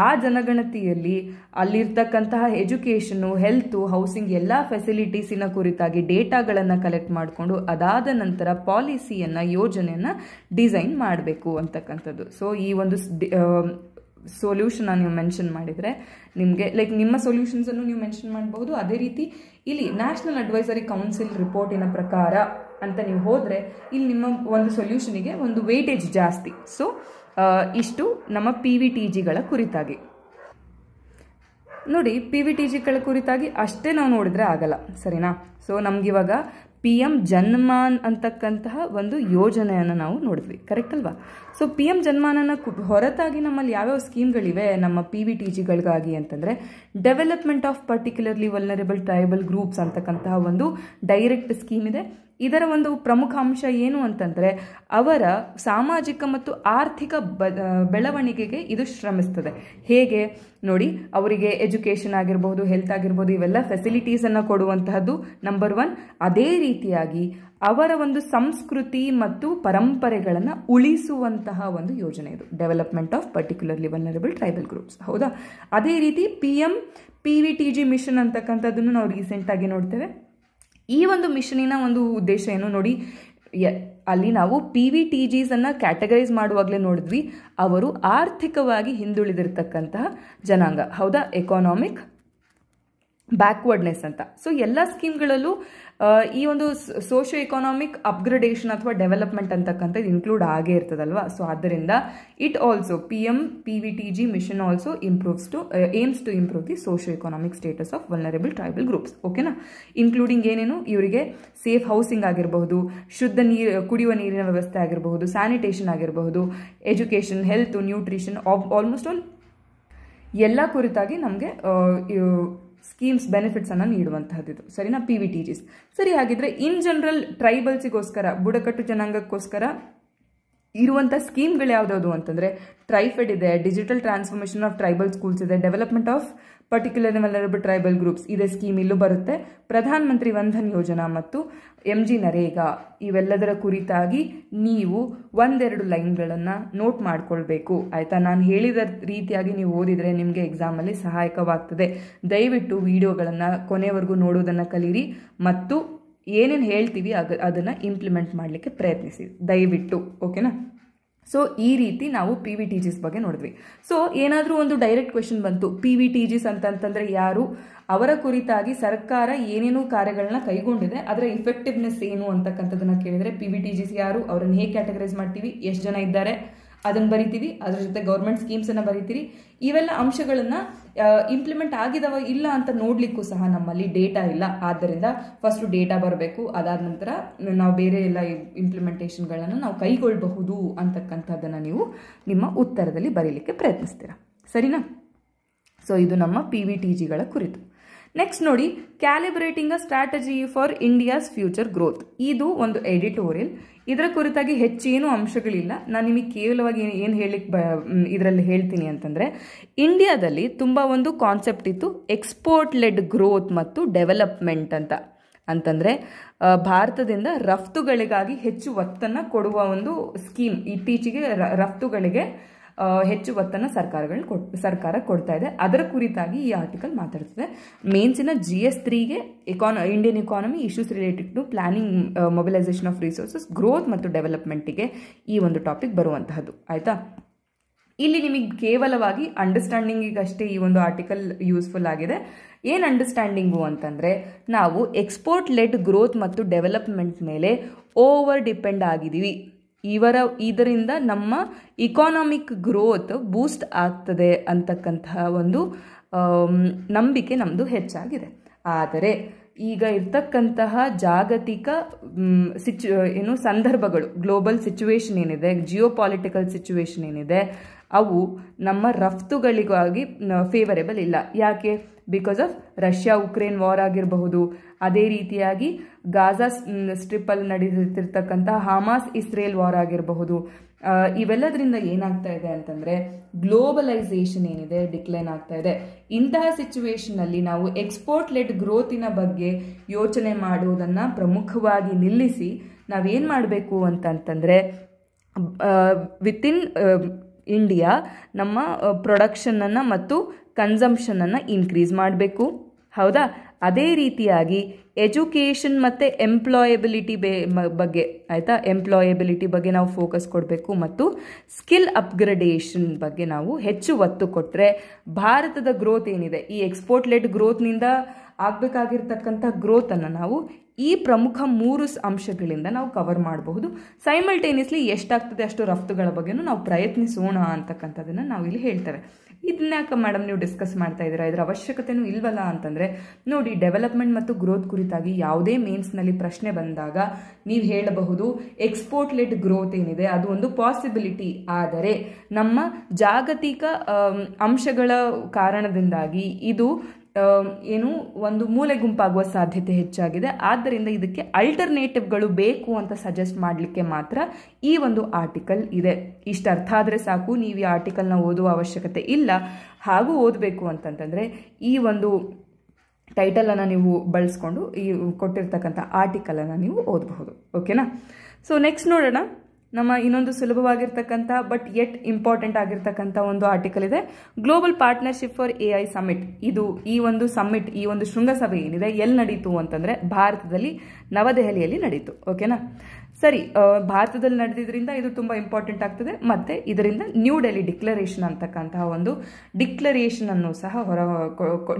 ಆ ಜನಗಣತಿಯಲ್ಲಿ ಅಲ್ಲಿರ್ತಕ್ಕಂತಹ ಎಜುಕೇಷನು, ಹೆಲ್ತು, ಹೌಸಿಂಗ್ ಎಲ್ಲ ಫೆಸಿಲಿಟೀಸಿನ ಕುರಿತಾಗಿ ಡೇಟಾಗಳನ್ನು ಕಲೆಕ್ಟ್ ಮಾಡಿಕೊಂಡು ಅದಾದ ನಂತರ ಪಾಲಿಸಿಯನ್ನು, ಯೋಜನೆಯನ್ನು ಡಿಸೈನ್ ಮಾಡಬೇಕು ಅಂತಕ್ಕಂಥದ್ದು. ಸೊ ಈ ಒಂದು ಸೊಲ್ಯೂಷನ್ ನೀವು ಮೆನ್ಷನ್ ಮಾಡಿದರೆ ನಿಮಗೆ ಲೈಕ್ ನಿಮ್ಮ ಸೊಲ್ಯೂಷನ್ಸನ್ನು ನೀವು ಮೆನ್ಷನ್ ಮಾಡಬಹುದು. ಅದೇ ರೀತಿ ಇಲ್ಲಿ ನ್ಯಾಷನಲ್ ಅಡ್ವೈಸರಿ ಕೌನ್ಸಿಲ್ ರಿಪೋರ್ಟಿನ ಪ್ರಕಾರ ಅಂತ ನೀವು ಹೋದರೆ ಇಲ್ಲಿ ನಿಮ್ಮ ಒಂದು ಸೊಲ್ಯೂಷನಿಗೆ ಒಂದು ವೇಟೇಜ್ ಜಾಸ್ತಿ. ಸೊ ಇಷ್ಟು ನಮ್ಮ PVTGಗಳ ಕುರಿತಾಗಿ. ನೋಡಿ, PVTGಗಳ ಕುರಿತಾಗಿ ಅಷ್ಟೇ ನಾವು ನೋಡಿದ್ರೆ ಆಗಲ್ಲ, ಸರಿನಾ. ಸೊ ನಮಗಿವಾಗ PM ಜನ್ಮಾನ್ ಅಂತಕ್ಕಂತಹ ಒಂದು ಯೋಜನೆಯನ್ನು ನಾವು ನೋಡಿದ್ವಿ, ಕರೆಕ್ಟ್ ಅಲ್ವಾ. ಸೊ PM ಜನ್ಮಾನನ ಹೊರತಾಗಿ ನಮ್ಮಲ್ಲಿ ಯಾವ್ಯಾವ ಸ್ಕೀಮ್ಗಳಿವೆ ನಮ್ಮ PVTGಗಳಿಗಾಗಿ ಅಂತಂದರೆ development of particularly vulnerable tribal groups ಅಂತಕ್ಕಂತಹ ಒಂದು ಡೈರೆಕ್ಟ್ ಸ್ಕೀಮ್ ಇದೆ. ಇದರ ಒಂದು ಪ್ರಮುಖ ಅಂಶ ಏನು ಅಂತಂದರೆ ಅವರ ಸಾಮಾಜಿಕ ಮತ್ತು ಆರ್ಥಿಕ ಬೆಳವಣಿಗೆಗೆ ಇದು ಶ್ರಮಿಸ್ತದೆ. ಹೇಗೆ ನೋಡಿ, ಅವರಿಗೆ ಎಜುಕೇಷನ್ ಆಗಿರ್ಬೋದು, ಹೆಲ್ತ್ ಆಗಿರ್ಬೋದು, ಇವೆಲ್ಲ ಫೆಸಿಲಿಟೀಸನ್ನು ಕೊಡುವಂತಹದ್ದು ನಂಬರ್ 1. ಅದೇ ರೀತಿಯಾಗಿ ಅವರ ಒಂದು ಸಂಸ್ಕೃತಿ ಮತ್ತು ಪರಂಪರೆಗಳನ್ನು ಉಳಿಸುವಂತಹ ಒಂದು ಯೋಜನೆ ಇದು, development of particularly vulnerable tribal groups. ಹೌದಾ. ಅದೇ ರೀತಿ PM PVTG ಮಿಷನ್ ಅಂತಕ್ಕಂಥದ್ದನ್ನು ನಾವು ರೀಸೆಂಟಾಗಿ ನೋಡ್ತೇವೆ. ಈ ಒಂದು ಮಿಷನಿನ ಒಂದು ಉದ್ದೇಶ ಏನು ನೋಡಿ, ಅಲ್ಲಿ ನಾವು PVTGs ಅನ್ನ ಕ್ಯಾಟಗರೈಸ್ ಮಾಡುವಾಗಲೇ ನೋಡಿದ್ವಿ, ಅವರು ಆರ್ಥಿಕವಾಗಿ ಹಿಂದುಳಿದಿರ್ತಕ್ಕಂತಹ ಜನಾಂಗ. ಹೌದಾ, ಎಕಾನಾಮಿಕ್ ಬ್ಯಾಕ್ವರ್ಡ್ನೆಸ್ ಅಂತ. ಸೊ ಎಲ್ಲ ಸ್ಕೀಮ್ಗಳಲ್ಲೂ ಈ ಒಂದು ಸೋಷಿಯೋ ಎಕಾನಾಮಿಕ್ ಅಪ್ಗ್ರೇಡೇಷನ್ ಅಥವಾ ಡೆವಲಪ್ಮೆಂಟ್ ಅಂತಕ್ಕಂಥದ್ದು ಇನ್ಕ್ಲೂಡ್ ಆಗೇ ಇರ್ತದಲ್ವಾ. ಸೊ ಆದ್ದರಿಂದ it also PM PVTG mission also aims to improve the socio economic status of vulnerable tribal groups. ಓಕೆನಾ. ಇನ್ಕ್ಲೂಡಿಂಗ್ ಏನೇನು, ಇವರಿಗೆ ಸೇಫ್ ಹೌಸಿಂಗ್ ಆಗಿರಬಹುದು, ಶುದ್ಧ ಕುಡಿಯುವ ನೀರಿನ ವ್ಯವಸ್ಥೆ ಆಗಿರಬಹುದು, ಸ್ಯಾನಿಟೇಷನ್ ಆಗಿರಬಹುದು, education, health, nutrition, almost all ಎಲ್ಲ ಕುರಿತಾಗಿ ನಮಗೆ ಸ್ಕೀಮ್ಸ್ ಬೆನಿಫಿಟ್ಸ್ ಅನ್ನು ನೀಡುವಂತಹದ್ದು, ಸರಿನಾ, PVTGs. ಸರಿ, ಹಾಗಿದ್ರೆ ಇನ್ ಜನರಲ್ ಟ್ರೈಬಲ್ಸಿಗೋಸ್ಕರ, ಬುಡಕಟ್ಟು ಜನಾಂಗಕ್ಕೋಸ್ಕರ ಇರುವಂಥ ಸ್ಕೀಮ್ಗಳು ಯಾವುದಾವುದು ಅಂತಂದರೆ ಟ್ರೈಫೆಡ್ ಇದೆ, digital transformation of tribal schools ಇದೆ, development of particular vulnerable tribal groups ಇದೆ ಸ್ಕೀಮ್ ಇಲ್ಲೂ ಬರುತ್ತೆ, ಪ್ರಧಾನ ಮಂತ್ರಿ ವಂಧನ್ ಯೋಜನಾ ಮತ್ತು MG ನರೇಗಾ ಇವೆಲ್ಲದರ ಕುರಿತಾಗಿ ನೀವು ಒಂದೆರಡು ಲೈನ್ಗಳನ್ನು ನೋಟ್ ಮಾಡ್ಕೊಳ್ಬೇಕು, ಆಯಿತಾ. ನಾನು ಹೇಳಿದ ರೀತಿಯಾಗಿ ನೀವು ಓದಿದರೆ ನಿಮಗೆ ಎಕ್ಸಾಮಲ್ಲಿ ಸಹಾಯಕವಾಗ್ತದೆ. ದಯವಿಟ್ಟು ವಿಡಿಯೋಗಳನ್ನು ಕೊನೆವರೆಗೂ ನೋಡೋದನ್ನು ಕಲೀರಿ ಮತ್ತು ಏನೇನು ಹೇಳ್ತೀವಿ ಅದನ್ನು ಇಂಪ್ಲಿಮೆಂಟ್ ಮಾಡಲಿಕ್ಕೆ ಪ್ರಯತ್ನಿಸಿ ದಯವಿಟ್ಟು, ಓಕೆನಾ. ಸೊ ಈ ರೀತಿ ನಾವು PVTGs ಬಗ್ಗೆ ನೋಡಿದ್ವಿ. ಸೊ ಏನಾದರೂ ಒಂದು ಡೈರೆಕ್ಟ್ ಕ್ವೆಶನ್ ಬಂತು, PVTGs ಅಂತಂತಂದರೆ ಯಾರು, ಅವರ ಕುರಿತಾಗಿ ಸರ್ಕಾರ ಏನೇನು ಕಾರ್ಯಗಳನ್ನ ಕೈಗೊಂಡಿದೆ, ಅದರ ಇಫೆಕ್ಟಿವ್ನೆಸ್ ಏನು ಅಂತಕ್ಕಂಥದ್ದನ್ನು ಕೇಳಿದರೆ PVTGs ಯಾರು, ಅವರನ್ನು ಹೇಗೆ ಕ್ಯಾಟಗರೈಸ್ ಮಾಡ್ತೀವಿ, ಎಷ್ಟು ಜನ ಇದ್ದಾರೆ ಅದನ್ನು ಬರಿತೀವಿ, ಅದ್ರ ಜೊತೆ ಗೌರ್ಮೆಂಟ್ ಸ್ಕೀಮ್ಸನ್ನು ಬರಿತೀರಿ. ಇವೆಲ್ಲ ಅಂಶಗಳನ್ನು ಇಂಪ್ಲಿಮೆಂಟ್ ಆಗಿದವ ಇಲ್ಲ ಅಂತ ನೋಡಲಿಕ್ಕೂ ಸಹ ನಮ್ಮಲ್ಲಿ ಡೇಟಾ ಇಲ್ಲ. ಆದ್ದರಿಂದ ಫಸ್ಟು ಡೇಟಾ ಬರಬೇಕು, ಅದಾದ ನಂತರ ನಾವು ಬೇರೆ ಎಲ್ಲ ಇಂಪ್ಲಿಮೆಂಟೇಷನ್ಗಳನ್ನು ನಾವು ಕೈಗೊಳ್ಳಬಹುದು ಅಂತಕ್ಕಂಥದ್ದನ್ನು ನೀವು ನಿಮ್ಮ ಉತ್ತರದಲ್ಲಿ ಬರೀಲಿಕ್ಕೆ ಪ್ರಯತ್ನಿಸ್ತೀರಾ, ಸರಿನಾ. ಸೊ ಇದು ನಮ್ಮ PVTGಗಳ ಕುರಿತು. ನೆಕ್ಸ್ಟ್ ನೋಡಿ, calibrating a strategy for India's future growth. ಇದು ಒಂದು ಎಡಿಟೋರಿಯಲ್. ಇದರ ಕುರಿತಾಗಿ ಹೆಚ್ಚೇನು ಅಂಶಗಳಿಲ್ಲ. ನಾನು ನಿಮಗೆ ಕೇವಲವಾಗಿ ಏನು ಹೇಳಲಿಕ್ಕೆ ಇದರಲ್ಲಿ ಹೇಳ್ತೀನಿ ಅಂತಂದರೆ, ಇಂಡಿಯಾದಲ್ಲಿ ತುಂಬ ಒಂದು ಕಾನ್ಸೆಪ್ಟ್ ಇತ್ತು, ಎಕ್ಸ್ಪೋರ್ಟ್ ಲೆಡ್ ಗ್ರೋತ್ ಮತ್ತು ಡೆವಲಪ್ಮೆಂಟ್ ಅಂತಂದರೆ ಭಾರತದಿಂದ ರಫ್ತುಗಳಿಗಾಗಿ ಹೆಚ್ಚು ಒತ್ತನ್ನು ಕೊಡುವ ಒಂದು ಸ್ಕೀಮ್. ಇತ್ತೀಚೆಗೆ ರಫ್ತುಗಳಿಗೆ ಹೆಚ್ಚು ಒತ್ತನ್ನು ಸರ್ಕಾರ ಕೊಡ್ತಾ ಇದೆ. ಅದರ ಕುರಿತಾಗಿ ಈ ಆರ್ಟಿಕಲ್ ಮಾತಾಡ್ತದೆ. ಮೇನ್ಸಿನ GS3ಗೆ Indian economy issues related to planning, mobilisation of resources, growth ಮತ್ತು ಡೆವಲಪ್ಮೆಂಟಿಗೆ ಈ ಒಂದು ಟಾಪಿಕ್ ಬರುವಂತಹದ್ದು. ಆಯಿತಾ, ಇಲ್ಲಿ ನಿಮಗೆ ಕೇವಲವಾಗಿ ಅಂಡರ್ಸ್ಟ್ಯಾಂಡಿಂಗಿಗಷ್ಟೇ ಈ ಒಂದು ಆರ್ಟಿಕಲ್ ಯೂಸ್ಫುಲ್ ಆಗಿದೆ. ಏನು ಅಂಡರ್ಸ್ಟ್ಯಾಂಡಿಂಗು ಅಂತಂದರೆ, ನಾವು ಎಕ್ಸ್ಪೋರ್ಟ್ ಲೆಡ್ ಗ್ರೋತ್ ಮತ್ತು ಡೆವಲಪ್ಮೆಂಟ್ ಮೇಲೆ ಓವರ್ ಡಿಪೆಂಡ್ ಆಗಿದ್ದೀವಿ. ಇದರಿಂದ ನಮ್ಮ ಇಕಾನಮಿಕ್ ಗ್ರೋತ್ ಬೂಸ್ಟ್ ಆಗ್ತದೆ ಅಂತಕ್ಕಂತಹ ಒಂದು ನಂಬಿಕೆ ನಮ್ಮದು ಹೆಚ್ಚಾಗಿದೆ. ಆದರೆ ಈಗ ಇರ್ತಕ್ಕಂತಹ ಜಾಗತಿಕ ಸಂದರ್ಭಗಳು, ಗ್ಲೋಬಲ್ ಸಿಚುವೇಶನ್ ಏನಿದೆ, ಜಿಯೋಪಾಲಿಟಿಕಲ್ ಸಿಚುವೇಶನ್ ಏನಿದೆ, ಅವು ನಮ್ಮ ರಫ್ತುಗಳಿಗಾಗಿ ಫೇವರೇಬಲ್ ಇಲ್ಲ. ಯಾಕೆ? Because of Russia Ukraine war ಆಗಿರಬಹುದು, ಅದೇ ರೀತಿಯಾಗಿ ಗಾಜಾ ಸ್ಟ್ರಿಪ್ಪಲ್ಲಿ ನಡೆಯುತ್ತಿರ್ತಕ್ಕಂಥ ಹಮಾಸ್ ಇಸ್ರೇಲ್ ವಾರ್ ಆಗಿರಬಹುದು. ಇವೆಲ್ಲದರಿಂದ ಏನಾಗ್ತಾ ಇದೆ ಅಂತಂದರೆ, ಗ್ಲೋಬಲೈಸೇಷನ್ ಏನಿದೆ ಡಿಕ್ಲೈನ್ ಆಗ್ತಾ ಇದೆ. ಇಂತಹ ಸಿಚುವೇಶನಲ್ಲಿ ನಾವು ಎಕ್ಸ್ಪೋರ್ಟ್ ಲೆಡ್ ಗ್ರೋತಿನ ಬಗ್ಗೆ ಯೋಚನೆ ಮಾಡುವುದನ್ನು ಪ್ರಮುಖವಾಗಿ ನಿಲ್ಲಿಸಿ ನಾವೇನು ಮಾಡಬೇಕು ಅಂತಂತಂದರೆ, ವಿತಿನ್ ಇಂಡಿಯಾ ನಮ್ಮ ಪ್ರೊಡಕ್ಷನನ್ನು ಮತ್ತು ಕನ್ಸಂಪ್ಷನನ್ನು ಇನ್ಕ್ರೀಸ್ ಮಾಡಬೇಕು. ಹೌದಾ? ಅದೇ ರೀತಿಯಾಗಿ ಎಜುಕೇಷನ್ ಮತ್ತು ಎಂಪ್ಲಾಯಬಿಲಿಟಿ ಬಗ್ಗೆ, ಆಯಿತಾ, ಎಂಪ್ಲಾಯಬಿಲಿಟಿ ಬಗ್ಗೆ ನಾವು ಫೋಕಸ್ ಕೊಡಬೇಕು ಮತ್ತು ಸ್ಕಿಲ್ ಅಪ್ಗ್ರೇಡೇಷನ್ ಬಗ್ಗೆ ನಾವು ಹೆಚ್ಚು ಒತ್ತು ಕೊಟ್ಟರೆ ಭಾರತದ ಗ್ರೋತ್ ಏನಿದೆ, ಈ ಎಕ್ಸ್ಪೋರ್ಟ್ ಲೆಡ್ ಗ್ರೋತ್ನಿಂದ ಆಗಬೇಕಾಗಿರ್ತಕ್ಕಂಥ ಗ್ರೋತನ್ನು ನಾವು ಈ ಪ್ರಮುಖ 3 ಅಂಶಗಳಿಂದ ನಾವು ಕವರ್ ಮಾಡಬಹುದು. ಸೈಮಲ್ಟೇನಿಯಸ್ಲಿ ಎಷ್ಟಾಗ್ತದೆ ಅಷ್ಟು ರಫ್ತುಗಳ ಬಗ್ಗೆನೂ ನಾವು ಪ್ರಯತ್ನಿಸೋಣ ಅಂತಕ್ಕಂಥದ್ದನ್ನು ನಾವು ಇಲ್ಲಿ ಹೇಳ್ತೇವೆ. ಇದನ್ಯಾಕೆ ಮೇಡಮ್ ನೀವು ಡಿಸ್ಕಸ್ ಮಾಡ್ತಾ ಇದ್ದೀರಾ, ಇದರ ಅವಶ್ಯಕತೆನೂ ಇಲ್ವಲ್ಲ ಅಂತಂದರೆ, ನೋಡಿ, ಡೆವಲಪ್ಮೆಂಟ್ ಮತ್ತು ಗ್ರೋತ್ ಕುರಿತಾಗಿ ಯಾವುದೇ ಮೇನ್ಸ್ನಲ್ಲಿ ಪ್ರಶ್ನೆ ಬಂದಾಗ ನೀವು ಹೇಳಬಹುದು ಎಕ್ಸ್ಪೋರ್ಟ್ ಲೆಡ್ ಗ್ರೋತ್ ಏನಿದೆ ಅದು ಒಂದು ಪಾಸಿಬಿಲಿಟಿ. ಆದರೆ ನಮ್ಮ ಜಾಗತಿಕ ಅಂಶಗಳ ಕಾರಣದಿಂದಾಗಿ ಇದು ಒಂದು ಮೂಲೆ ಗುಂಪಾಗುವ ಸಾಧ್ಯತೆ ಹೆಚ್ಚಾಗಿದೆ. ಆದ್ದರಿಂದ ಇದಕ್ಕೆ ಅಲ್ಟರ್ನೇಟಿವ್ಗಳು ಬೇಕು ಅಂತ ಸಜೆಸ್ಟ್ ಮಾಡಲಿಕ್ಕೆ ಮಾತ್ರ ಈ ಒಂದು ಆರ್ಟಿಕಲ್ ಇದೆ. ಇಷ್ಟು ಅರ್ಥ ಆದರೆ ಸಾಕು, ನೀವು ಈ ಆರ್ಟಿಕಲ್ನ ಓದುವ ಅವಶ್ಯಕತೆ ಇಲ್ಲ. ಹಾಗೂ ಓದಬೇಕು ಅಂತಂತಂದರೆ ಈ ಒಂದು ಟೈಟಲನ್ನು ನೀವು ಬಳಸ್ಕೊಂಡು ಈ ಕೊಟ್ಟಿರ್ತಕ್ಕಂಥ ಆರ್ಟಿಕಲನ್ನು ನೀವು ಓದಬಹುದು. ಓಕೆನಾ? ಸೊ ನೆಕ್ಸ್ಟ್ ನೋಡೋಣ. ನಮ್ಮ ಇನ್ನೊಂದು ಸುಲಭವಾಗಿರ್ತಕ್ಕಂಥ ಬಟ್ ಯೆಟ್ ಇಂಪಾರ್ಟೆಂಟ್ ಆಗಿರ್ತಕ್ಕಂಥ ಒಂದು ಆರ್ಟಿಕಲ್ ಇದೆ, global partnership for AI summit. ಈ ಒಂದು ಸಮಿಟ್, ಈ ಒಂದು ಶೃಂಗಸಭೆ ಏನಿದೆ ಎಲ್ಲಿ ನಡೀತು ಅಂತಂದರೆ ಭಾರತದಲ್ಲಿ ನವದೆಹಲಿಯಲ್ಲಿ ನಡೀತು. ಓಕೆನಾ? ಸರಿ, ಭಾರತದಲ್ಲಿ ನಡೆದಿದ್ದರಿಂದ ಇದು ತುಂಬ ಇಂಪಾರ್ಟೆಂಟ್ ಆಗ್ತದೆ. ಮತ್ತು ಇದರಿಂದ ನ್ಯೂ ಡೆಲ್ಲಿ ಡಿಕ್ಲರೇಷನ್ ಅಂತಕ್ಕಂತಹ ಒಂದು ಡಿಕ್ಲರೇಷನ್ ಅನ್ನು ಸಹ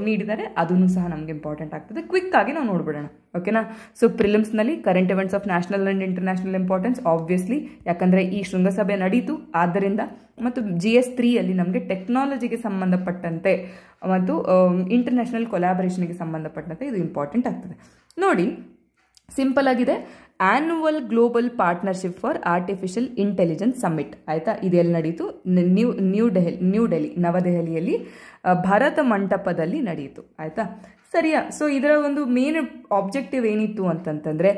ನೀಡಿದ್ದಾರೆ. ಅದನ್ನು ಸಹ ನಮಗೆ ಇಂಪಾರ್ಟೆಂಟ್ ಆಗ್ತದೆ. ಕ್ವಿಕ್ ಆಗಿ ನಾವು ನೋಡ್ಬಿಡೋಣ. ಓಕೆನಾ? ಸೊ ಪ್ರಿಲಿಮ್ಸ್ನಲ್ಲಿ current events of national and international importance, obviously, ಯಾಕಂದರೆ ಈ ಶೃಂಗಸಭೆ ನಡೀತು ಆದ್ದರಿಂದ. ಮತ್ತು GS3ಯಲ್ಲಿ ನಮಗೆ ಟೆಕ್ನಾಲಜಿಗೆ ಸಂಬಂಧಪಟ್ಟಂತೆ ಮತ್ತು ಇಂಟರ್ನ್ಯಾಷನಲ್ ಕೊಲಾಬರೇಷನ್ಗೆ ಸಂಬಂಧಪಟ್ಟಂತೆ ಇದು ಇಂಪಾರ್ಟೆಂಟ್ ಆಗ್ತದೆ. ನೋಡಿ, ಸಿಂಪಲ್ ಆಗಿದೆ, annual global partnership for artificial intelligence summit. ಆಯಿತಾ? ಇದೆಲ್ಲಿ ನಡೀತು? ನ್ಯೂ ಡೆಲ್ಲಿ ನವದೆಹಲಿಯಲ್ಲಿ ಭಾರತ ಮಂಟಪದಲ್ಲಿ ನಡೆಯಿತು. ಆಯಿತಾ? ಸರಿಯಾ? ಸೊ ಇದರ ಒಂದು ಮೇನ್ ಆಬ್ಜೆಕ್ಟಿವ್ ಏನಿತ್ತು ಅಂತಂತಂದರೆ,